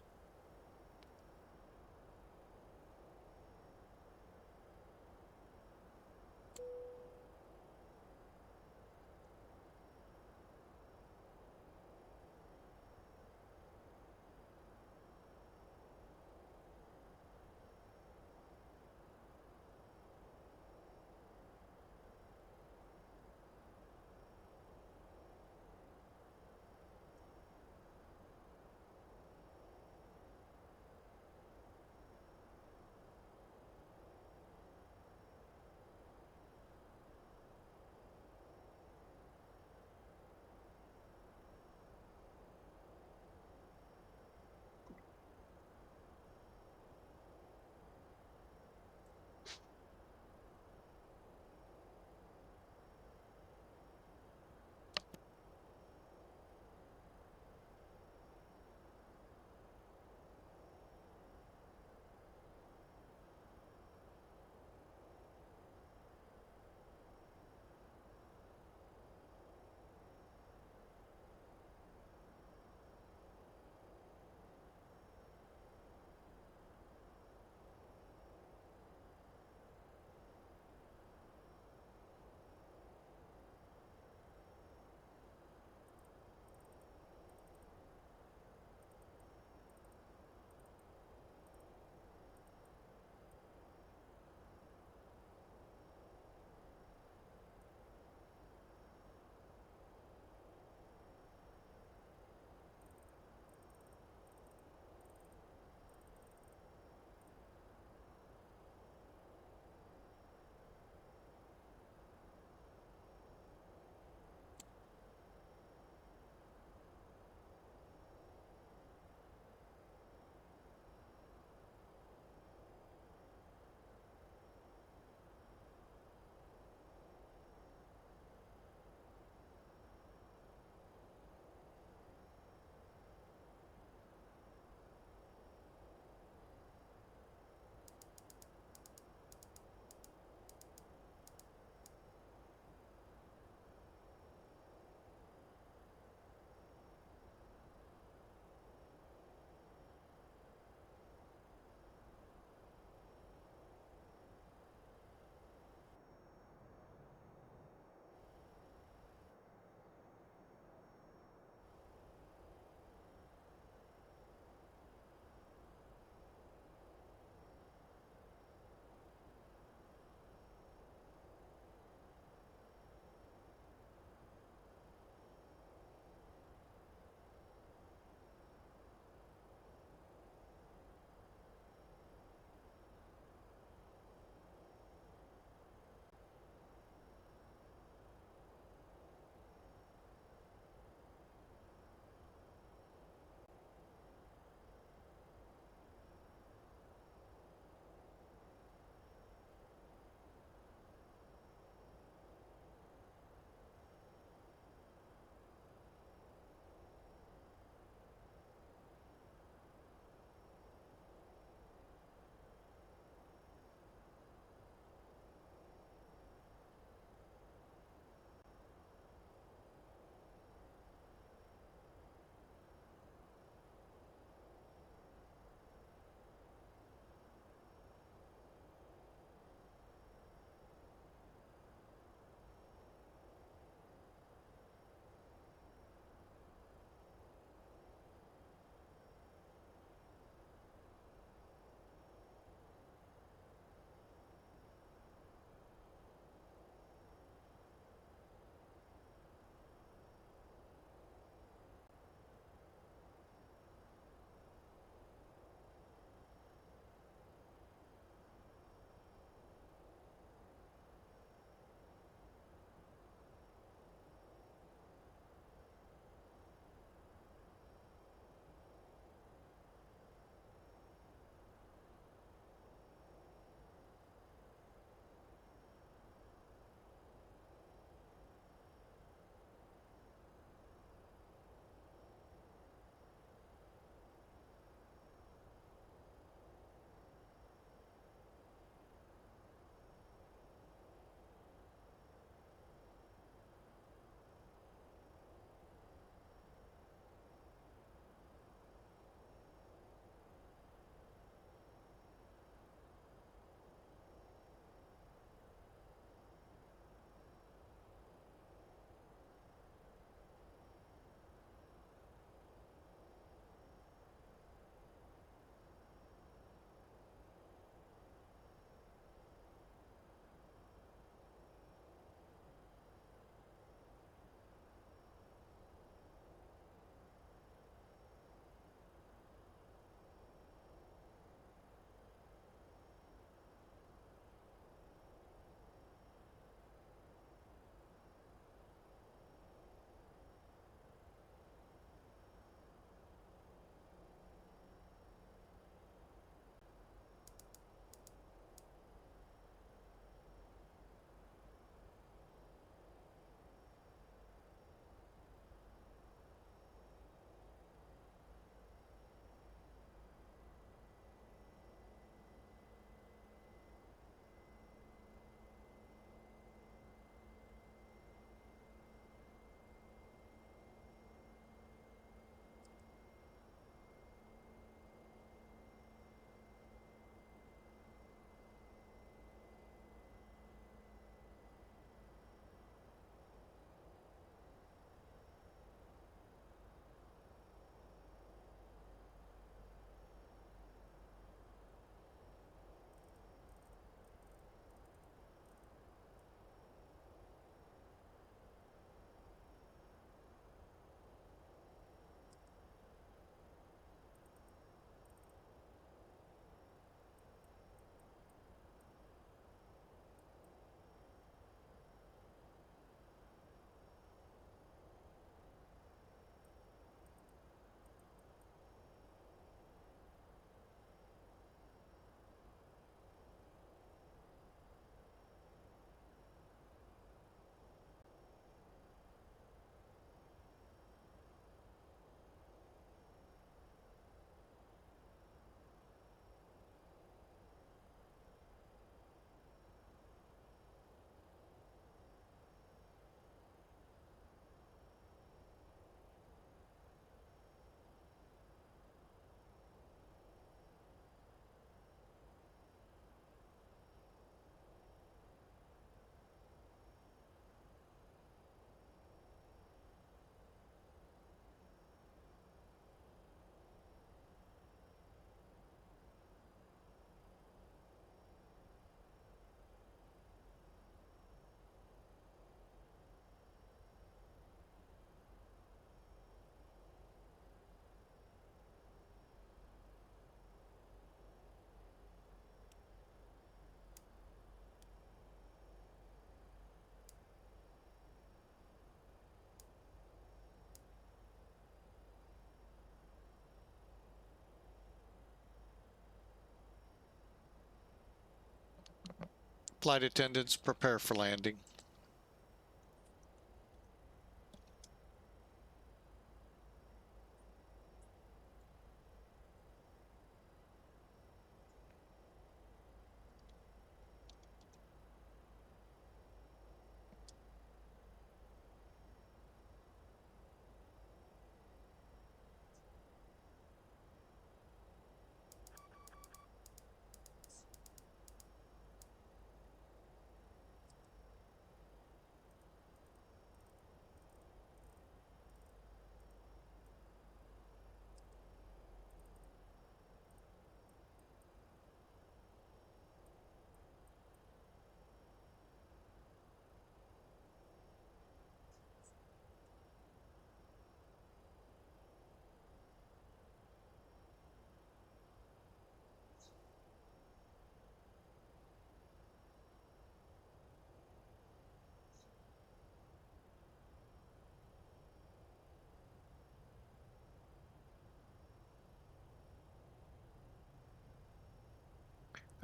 Flight attendants, prepare for landing.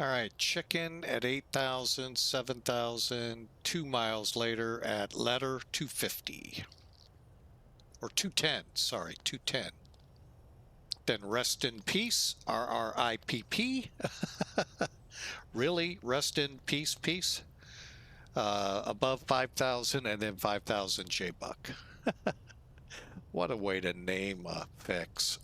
All right, check-in at 8,000, 7,000, 2 miles later at letter 250. Or 210, sorry, 210. Then rest in peace, RRIPP. Really, rest in peace, peace. Above 5,000 and then 5,000 J-Buck. What a way to name a fix.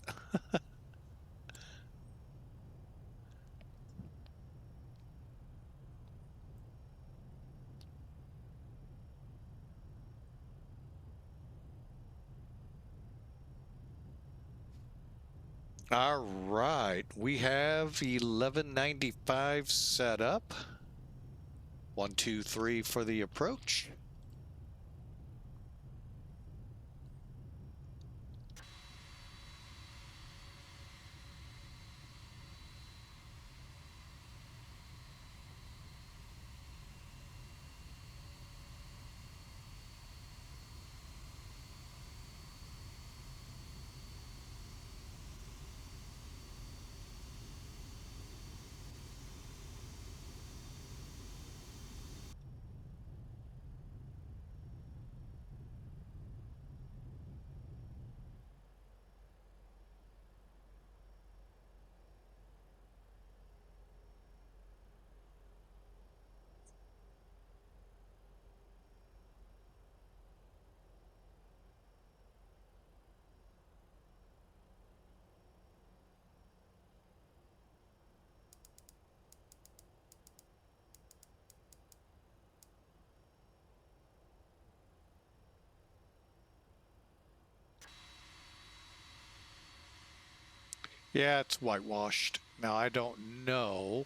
All right, we have 1195 set up. 1, 2, 3 for the approach. Yeah, it's whitewashed. Now, I don't know.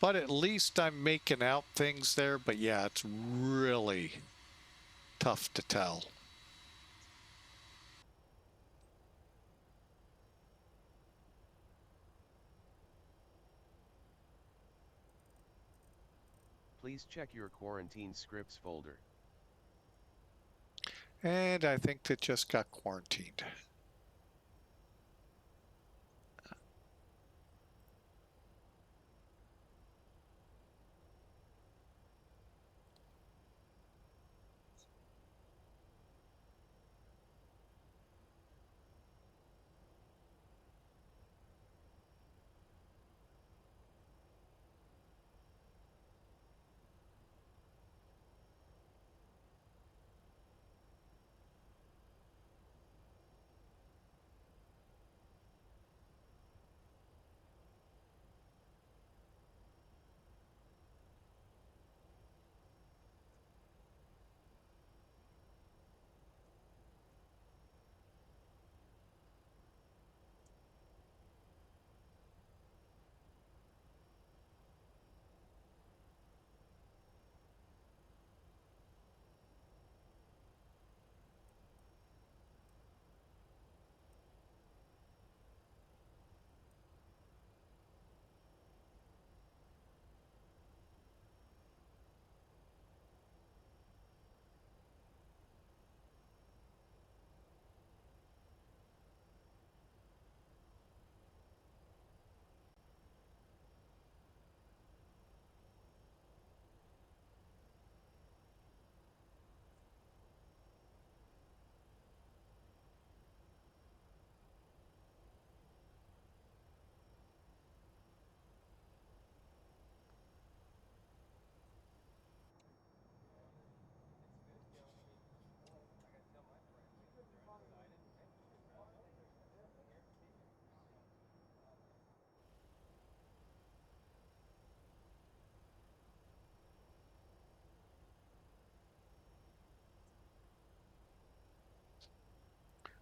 But at least I'm making out things there. But yeah, it's really tough to tell. Please check your quarantine scripts folder. And I think that just got quarantined.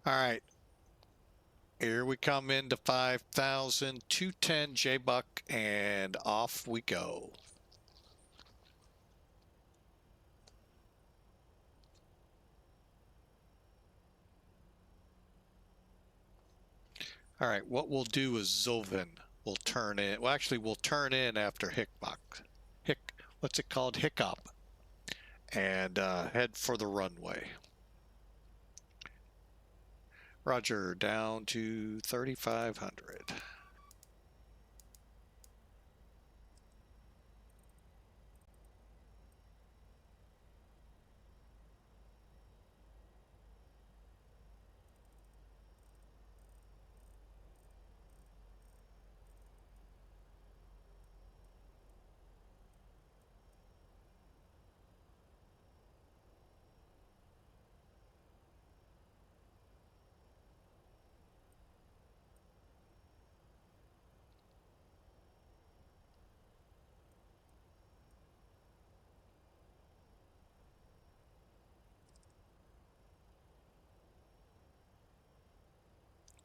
All right. Here we come into 5,000, 210 J-Buck, and off we go. All right, what we'll do is Zovin will turn in. Well, actually, we'll turn in after what's it called? Hiccup. And head for the runway. Roger, down to 3,500.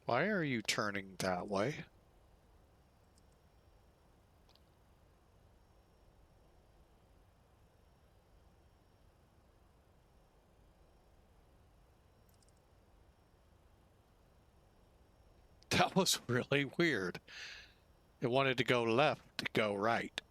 Why are you turning that way? That was really weird. It wanted to go left to go right.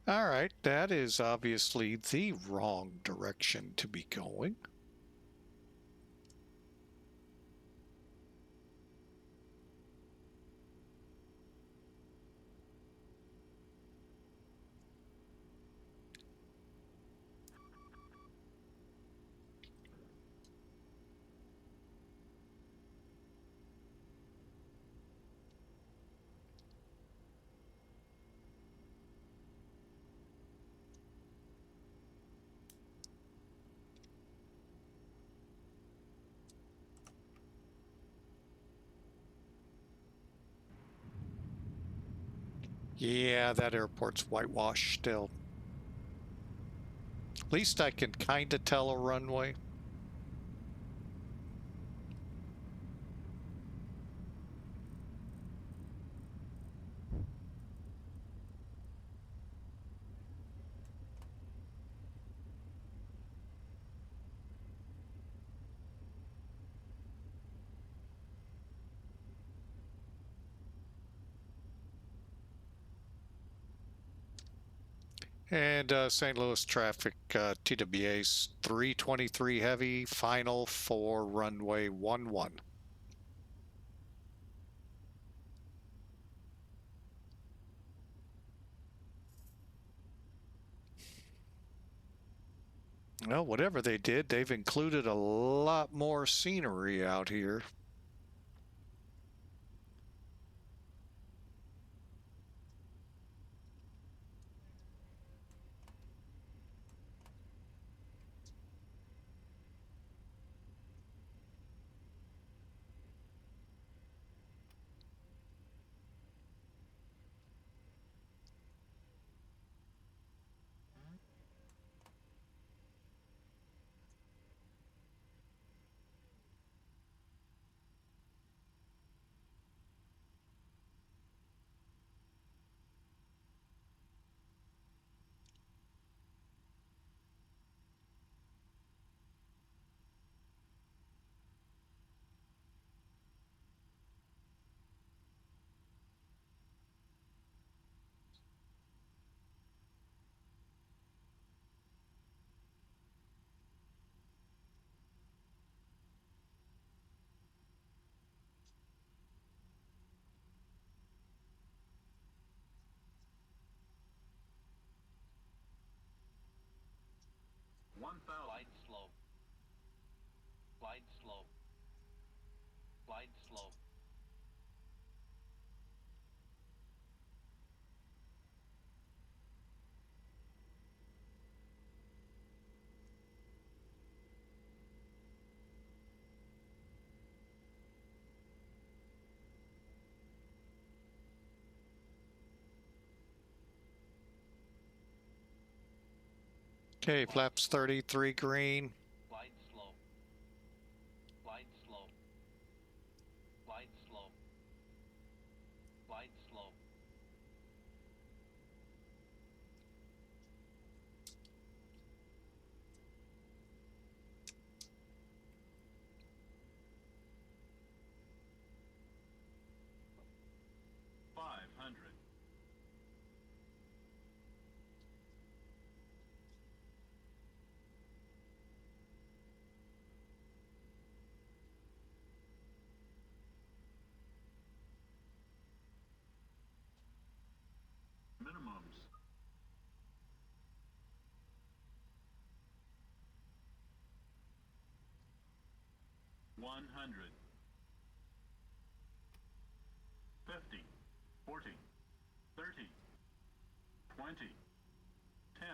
All right, that is obviously the wrong direction to be going. Yeah, that airport's whitewashed still. At least I can kind of tell a runway. And St. Louis traffic, TWA's 323 heavy, final for runway 11. Well, whatever they did, they've included a lot more scenery out here. Glide slow. Glide slow. Glide slow. Okay, flaps 33 green. Glide slow. Glide slow. Glide slow. Glide slow. Minimums. 100. 50. 40. 30. 20. 10.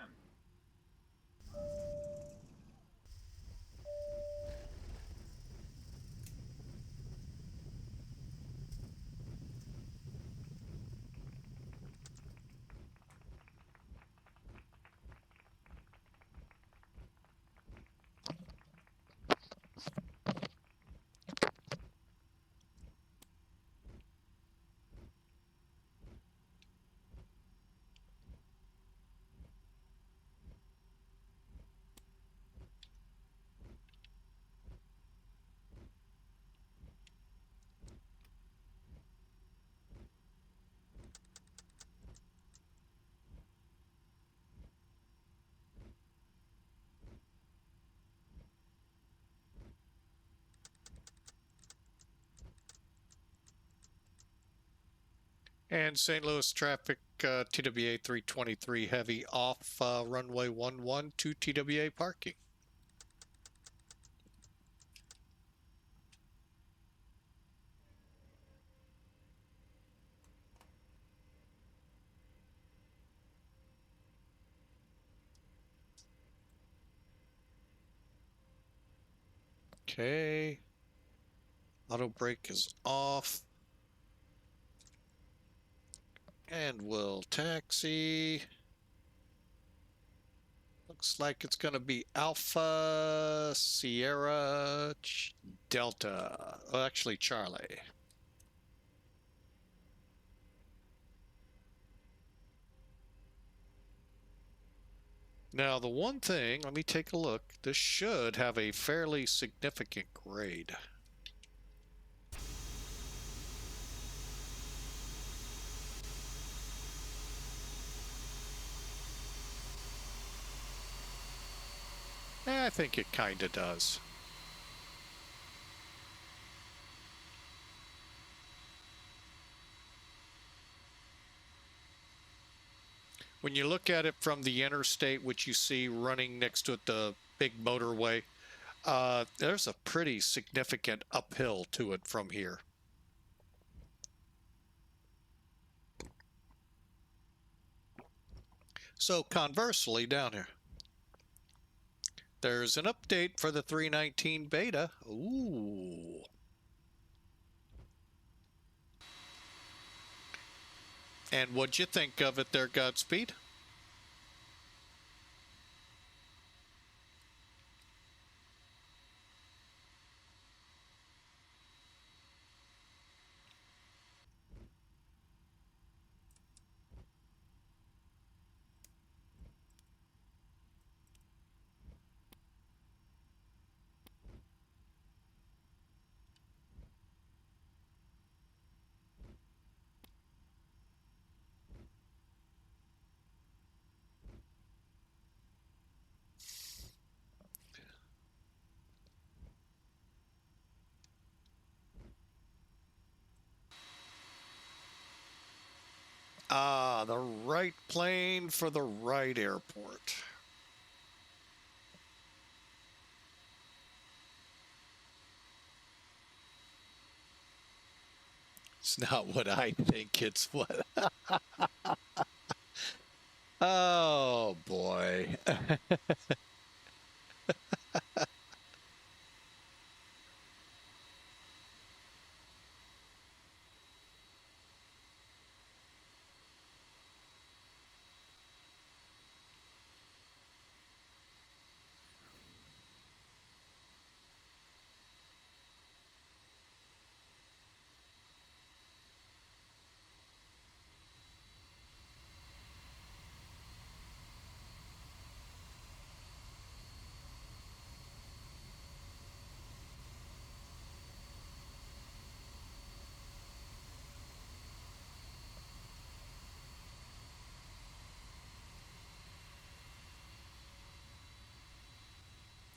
And St. Louis traffic, TWA 323 heavy off runway 11 to TWA parking. Okay. Auto brake is off. And we'll taxi. Looks like it's going to be Alpha Sierra Delta. Oh, actually, Charlie. Now, the one thing, let me take a look. This should have a fairly significant grade. I think it kind of does. When you look at it from the interstate, which you see running next to it, the big motorway, there's a pretty significant uphill to it from here. So conversely, down here, there's an update for the 319 beta. Ooh. And what'd you think of it there, Godspeed? Ah, the right plane for the right airport. It's not what I think, it's what. Oh boy.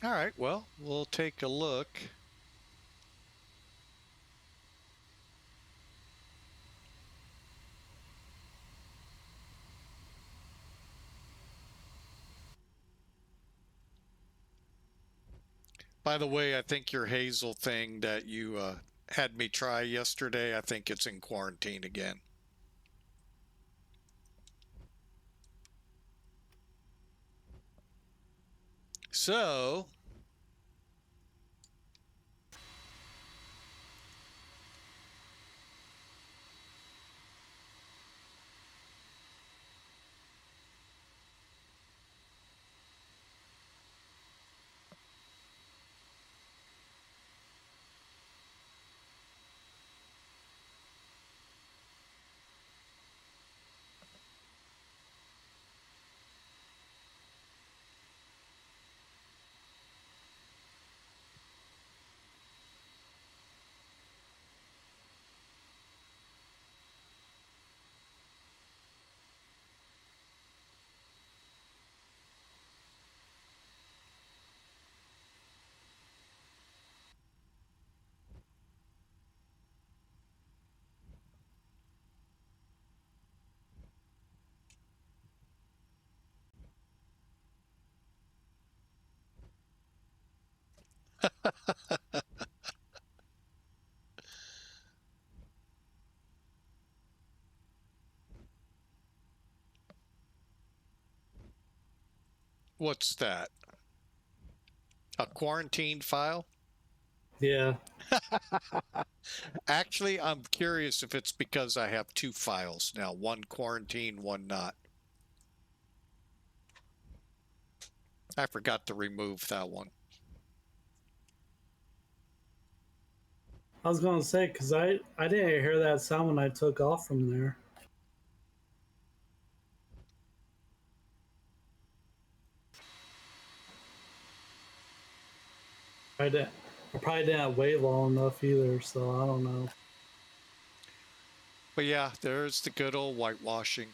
All right, well, we'll take a look. By the way, I think your Hazel thing that you had me try yesterday, I think it's in quarantine again. So, what's that? A quarantine file? Yeah. Actually, I'm curious if it's because I have two files now, one quarantine, one not. I forgot to remove that one. I was gonna say, because I didn't hear that sound when I took off from there. I probably didn't wait long enough either, so I don't know. But yeah, there's the good old whitewashing.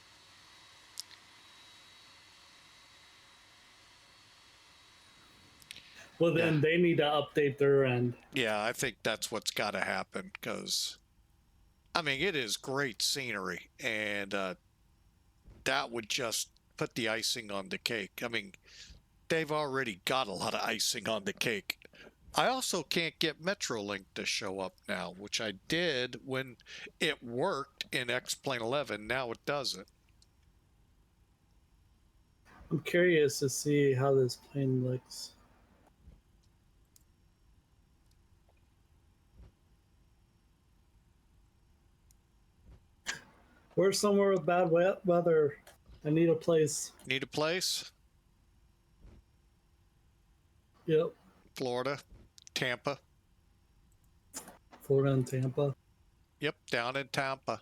Well, then Yeah. they need to update their end. Yeah, I think that's what's got to happen because, I mean, it is great scenery, and that would just put the icing on the cake. I mean, they've already got a lot of icing on the cake. I also can't get Metrolink to show up now, which I did when it worked in X-Plane 11. Now it doesn't. I'm curious to see how this plane looks. We're somewhere with bad weather. I need a place. Need a place? Yep. Florida, Tampa. Florida and Tampa. Yep, down in Tampa.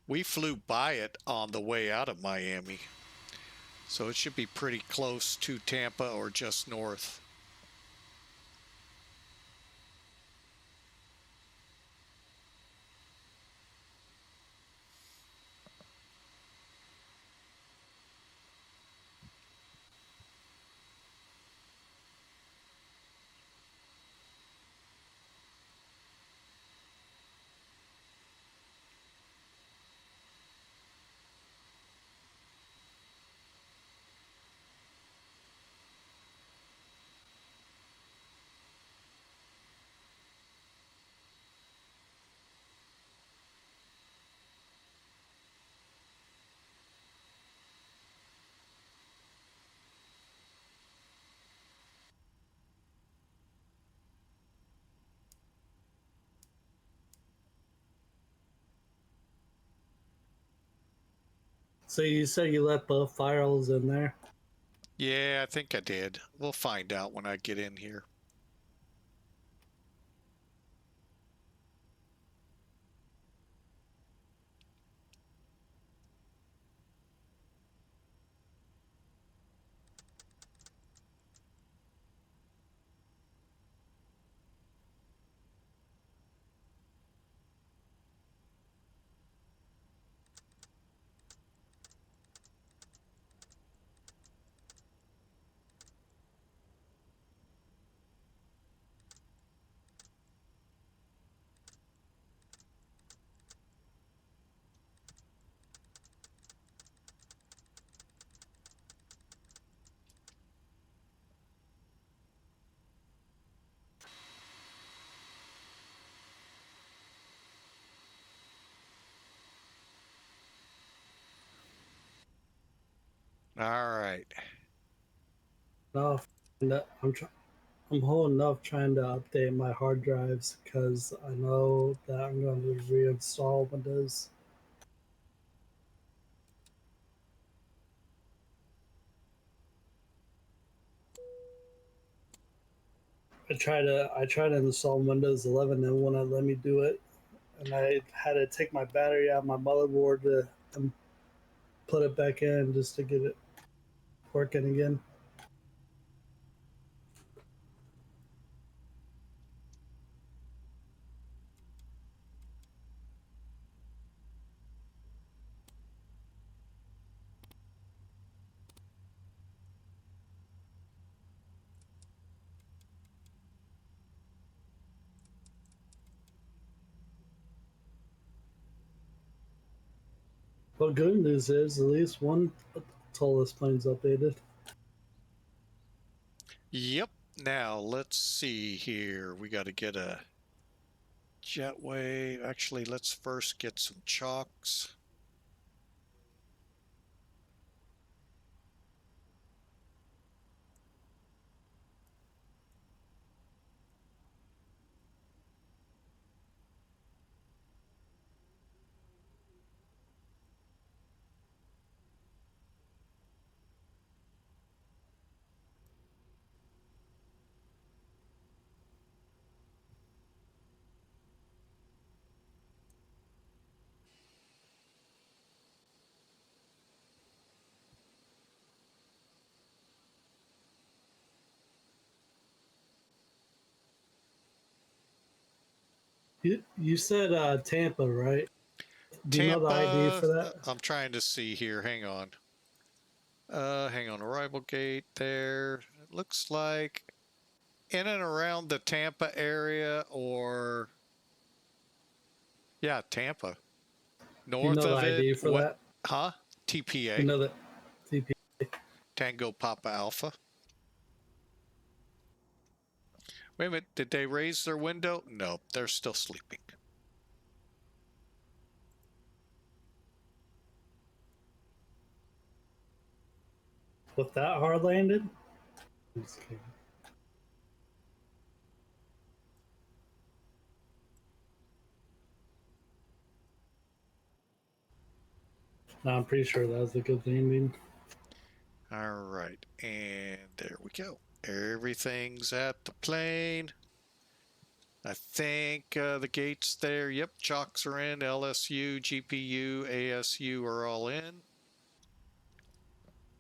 We flew by it on the way out of Miami, so it should be pretty close to Tampa or just north. So you said you let both firewalls in there? Yeah, I think I did. We'll find out when I get in here. All right. No, I'm holding up trying to update my hard drives because I know that I'm going to reinstall Windows. I tried to install Windows 11 and it wouldn't let me do it, and I had to take my battery out of my motherboard to put it back in just to get it working again. Well, good news is at least one Tullis plane's updated. Yep. Now, let's see here. We got to get a jetway. Actually, let's first get some chocks. You said Tampa, right? Do you know the ID Tampa, for that? I'm trying to see here. Hang on. Hang on. Arrival gate there. It looks like in and around the Tampa area, or yeah, Tampa. You North know the of it, ID for what? that? Huh? You TPA. know that TP. Tango Papa Alpha. Wait a minute. Did they raise their window? No, they're still sleeping. With that hard landed? No, I'm pretty sure that was a good landing. All right. And there we go. Everything's at the plane. I think the gates there. Yep, chocks are in. LSU, GPU, ASU are all in.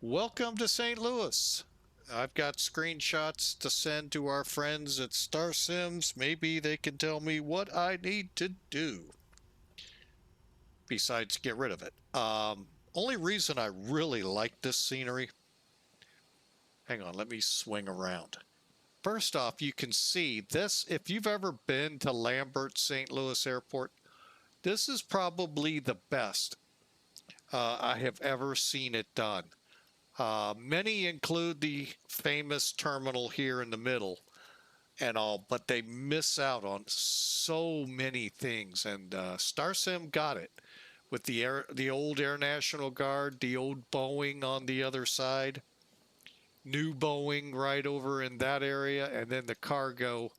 Welcome to St. Louis. I've got screenshots to send to our friends at StarSims. Maybe they can tell me what I need to do besides get rid of it. Only reason I really like this scenery. Hang on, let me swing around. First off, you can see this. If you've ever been to Lambert, St. Louis Airport, this is probably the best I have ever seen it done. Many include the famous terminal here in the middle and all, but they miss out on so many things. And StarSim got it with the old Air National Guard, the old Boeing on the other side, new Boeing right over in that area, and then the cargo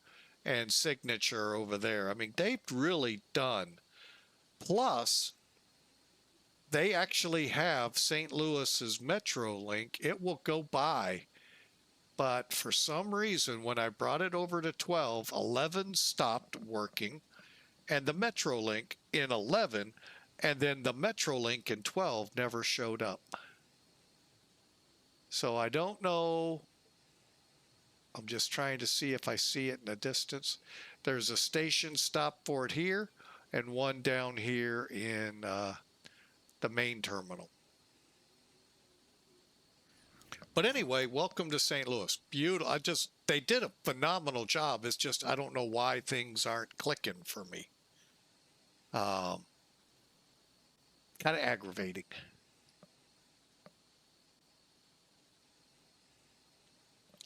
and signature over there. I mean, they've really done. Plus, they actually have St. Louis's Metrolink. It will go by. But for some reason, when I brought it over to 12, 11 stopped working, and the Metrolink in 11, and then the Metrolink in 12 never showed up. So I don't know. I'm just trying to see if I see it in the distance. There's a station stop for it here, and one down here in the main terminal. But anyway, welcome to St. Louis. Beautiful. They did a phenomenal job. It's just, I don't know why things aren't clicking for me. Kind of aggravating.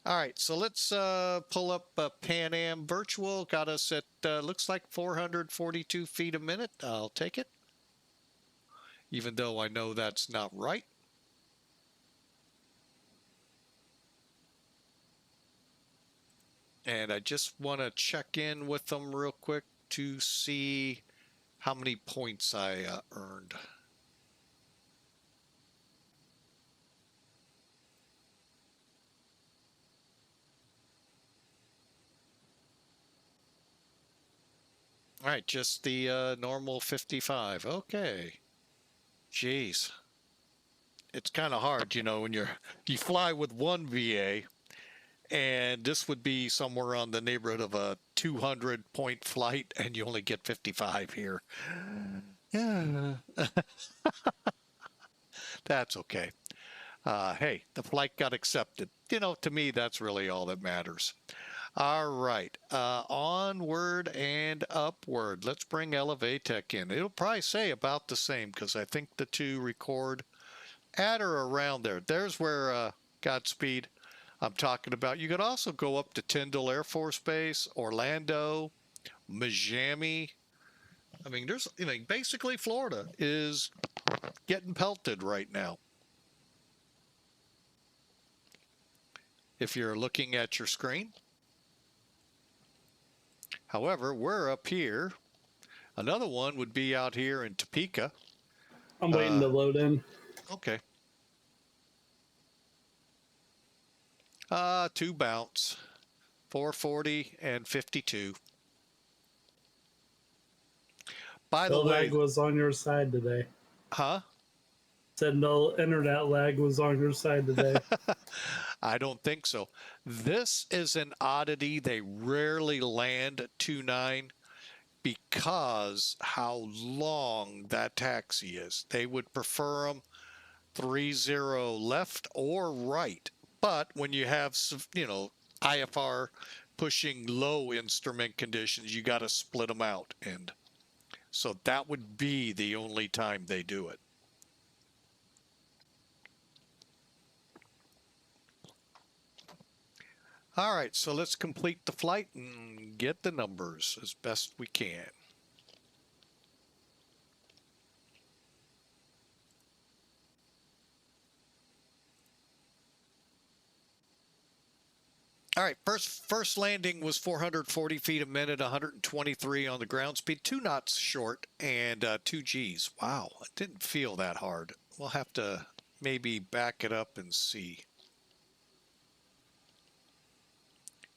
All right, so let's pull up Pan Am Virtual. Got us at, looks like 442 feet a minute. I'll take it, even though I know that's not right. And I just want to check in with them real quick to see how many points I earned. All right, just the normal 55. Okay. Jeez. It's kind of hard, you know, when you fly with one VA, and this would be somewhere on the neighborhood of a 200-point flight, and you only get 55 here. Yeah. That's okay. Hey, the flight got accepted. You know, to me, that's really all that matters. All right, onward and upward. Let's bring Elevatech in. It'll probably say about the same because I think the two record at or around there. There's where Godspeed I'm talking about. You could also go up to Tyndall Air Force Base, Orlando, Miami. I mean, there's, you know, basically Florida is getting pelted right now. If you're looking at your screen. However, we're up here. Another one would be out here in Topeka. I'm waiting to load in. Okay. Two bounce, 440 and 52. By the No way, lag was on your side today. Huh? Said no internet lag was on your side today. I don't think so. This is an oddity. They rarely land at 2.9 because how long that taxi is. They would prefer them 3.0 left or right. But when you have, you know, IFR pushing low instrument conditions, you got to split them out. And so that would be the only time they do it. All right, so let's complete the flight and get the numbers as best we can. All right, first landing was 440 feet a minute, 123 on the ground speed, 2 knots short, and 2 Gs. Wow, it didn't feel that hard. We'll have to maybe back it up and see.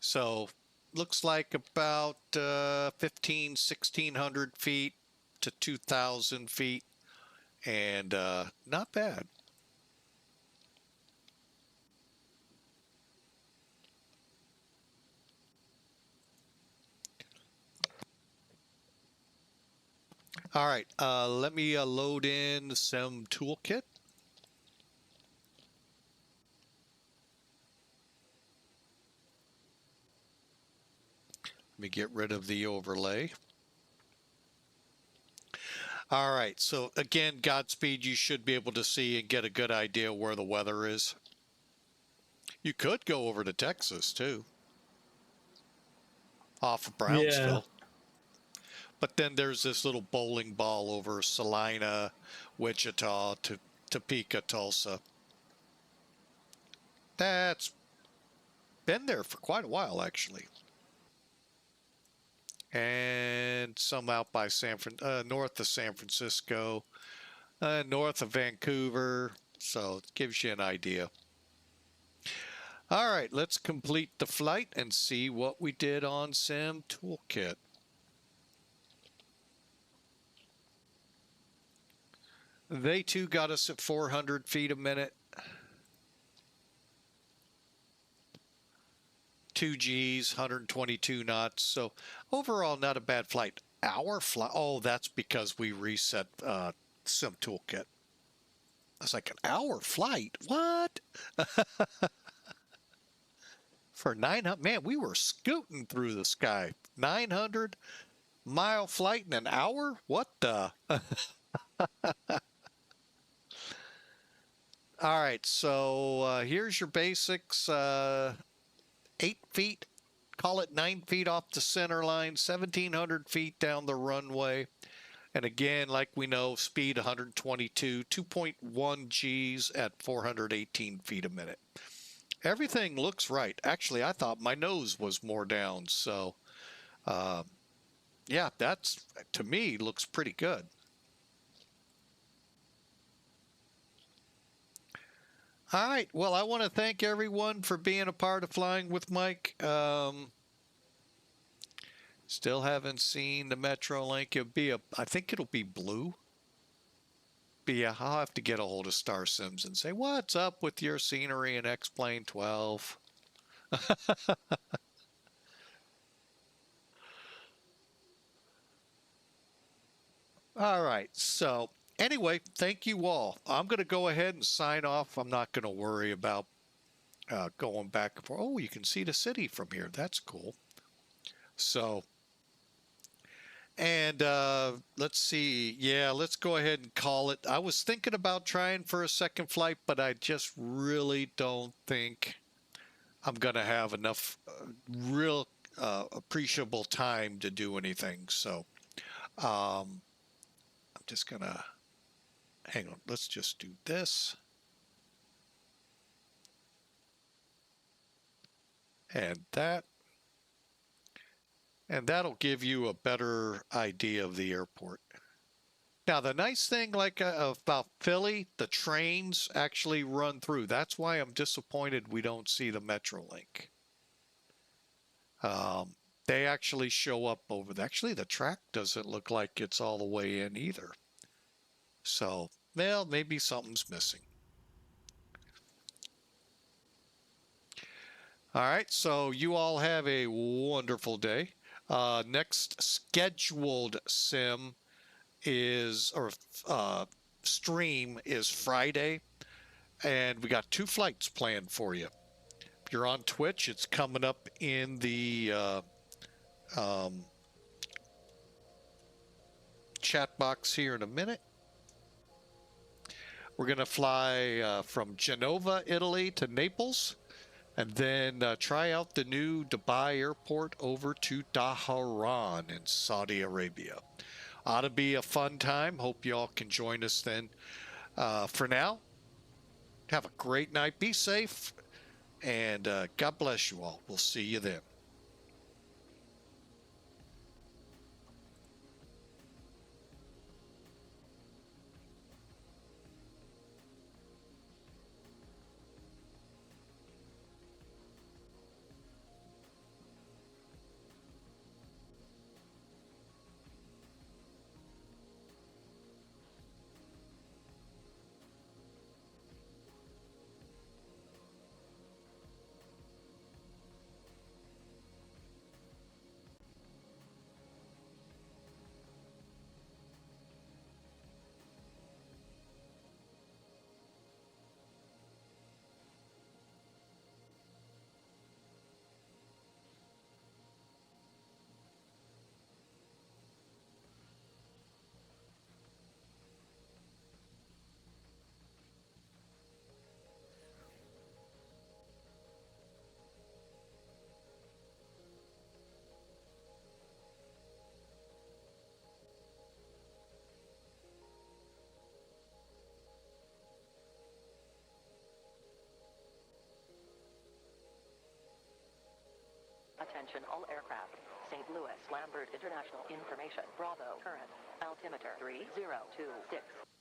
So looks like about 1,600 feet to 2,000 feet, and not bad. All right, let me load in some toolkit. Let me get rid of the overlay. All right, so again, Godspeed, you should be able to see and get a good idea where the weather is. You could go over to Texas too, off of Brownsville. Yeah. But then there's this little bowling ball over Salina, Wichita, to Topeka, Tulsa. That's been there for quite a while, actually. And some out by north of San Francisco. north of Vancouver, so it gives you an idea. All right, let's complete the flight and see what we did on Sim Toolkit. They too got us at 400 feet a minute. 2 Gs, 122 knots. So overall, not a bad flight. Our flight, oh, that's because we reset Sim Toolkit. I was like, an hour flight? What? For 900, man, we were scooting through the sky. 900-mile flight in an hour? What the? All right, so here's your basics. 8 feet, call it 9 feet off the center line, 1,700 feet down the runway. And again, like we know, speed 122, 2.1 Gs at 418 feet a minute. Everything looks right. Actually, I thought my nose was more down. So, yeah, that's, to me, looks pretty good. All right. Well, I want to thank everyone for being a part of Flying with Mike. Still haven't seen the Metrolink. It'll be I think it'll be blue. But yeah, I'll have to get a hold of Star Sims and say, what's up with your scenery in X-Plane 12? All right. So anyway, thank you all. I'm going to go ahead and sign off. I'm not going to worry about going back and forth. Oh, you can see the city from here. That's cool. So, and let's see. Yeah, let's go ahead and call it. I was thinking about trying for a second flight, but I just really don't think I'm going to have enough real appreciable time to do anything. So, I'm just going to hang on. Let's just do this. And that. And that'll give you a better idea of the airport. Now, the nice thing about Philly, the trains actually run through. That's why I'm disappointed we don't see the Metrolink. They actually show up over there. Actually, the track doesn't look like it's all the way in either. So, well, maybe something's missing. All right, so you all have a wonderful day. Next scheduled sim is, or stream is Friday, and we got 2 flights planned for you. If you're on Twitch, it's coming up in the chat box here in a minute. We're going to fly from Genova, Italy to Naples, and then try out the new Dubai airport over to Dhahran in Saudi Arabia. Ought to be a fun time. Hope you all can join us then. For now, have a great night. Be safe, and God bless you all. We'll see you then. Attention all aircraft. St. Louis, Lambert International Information. Bravo, current. Altimeter 3026.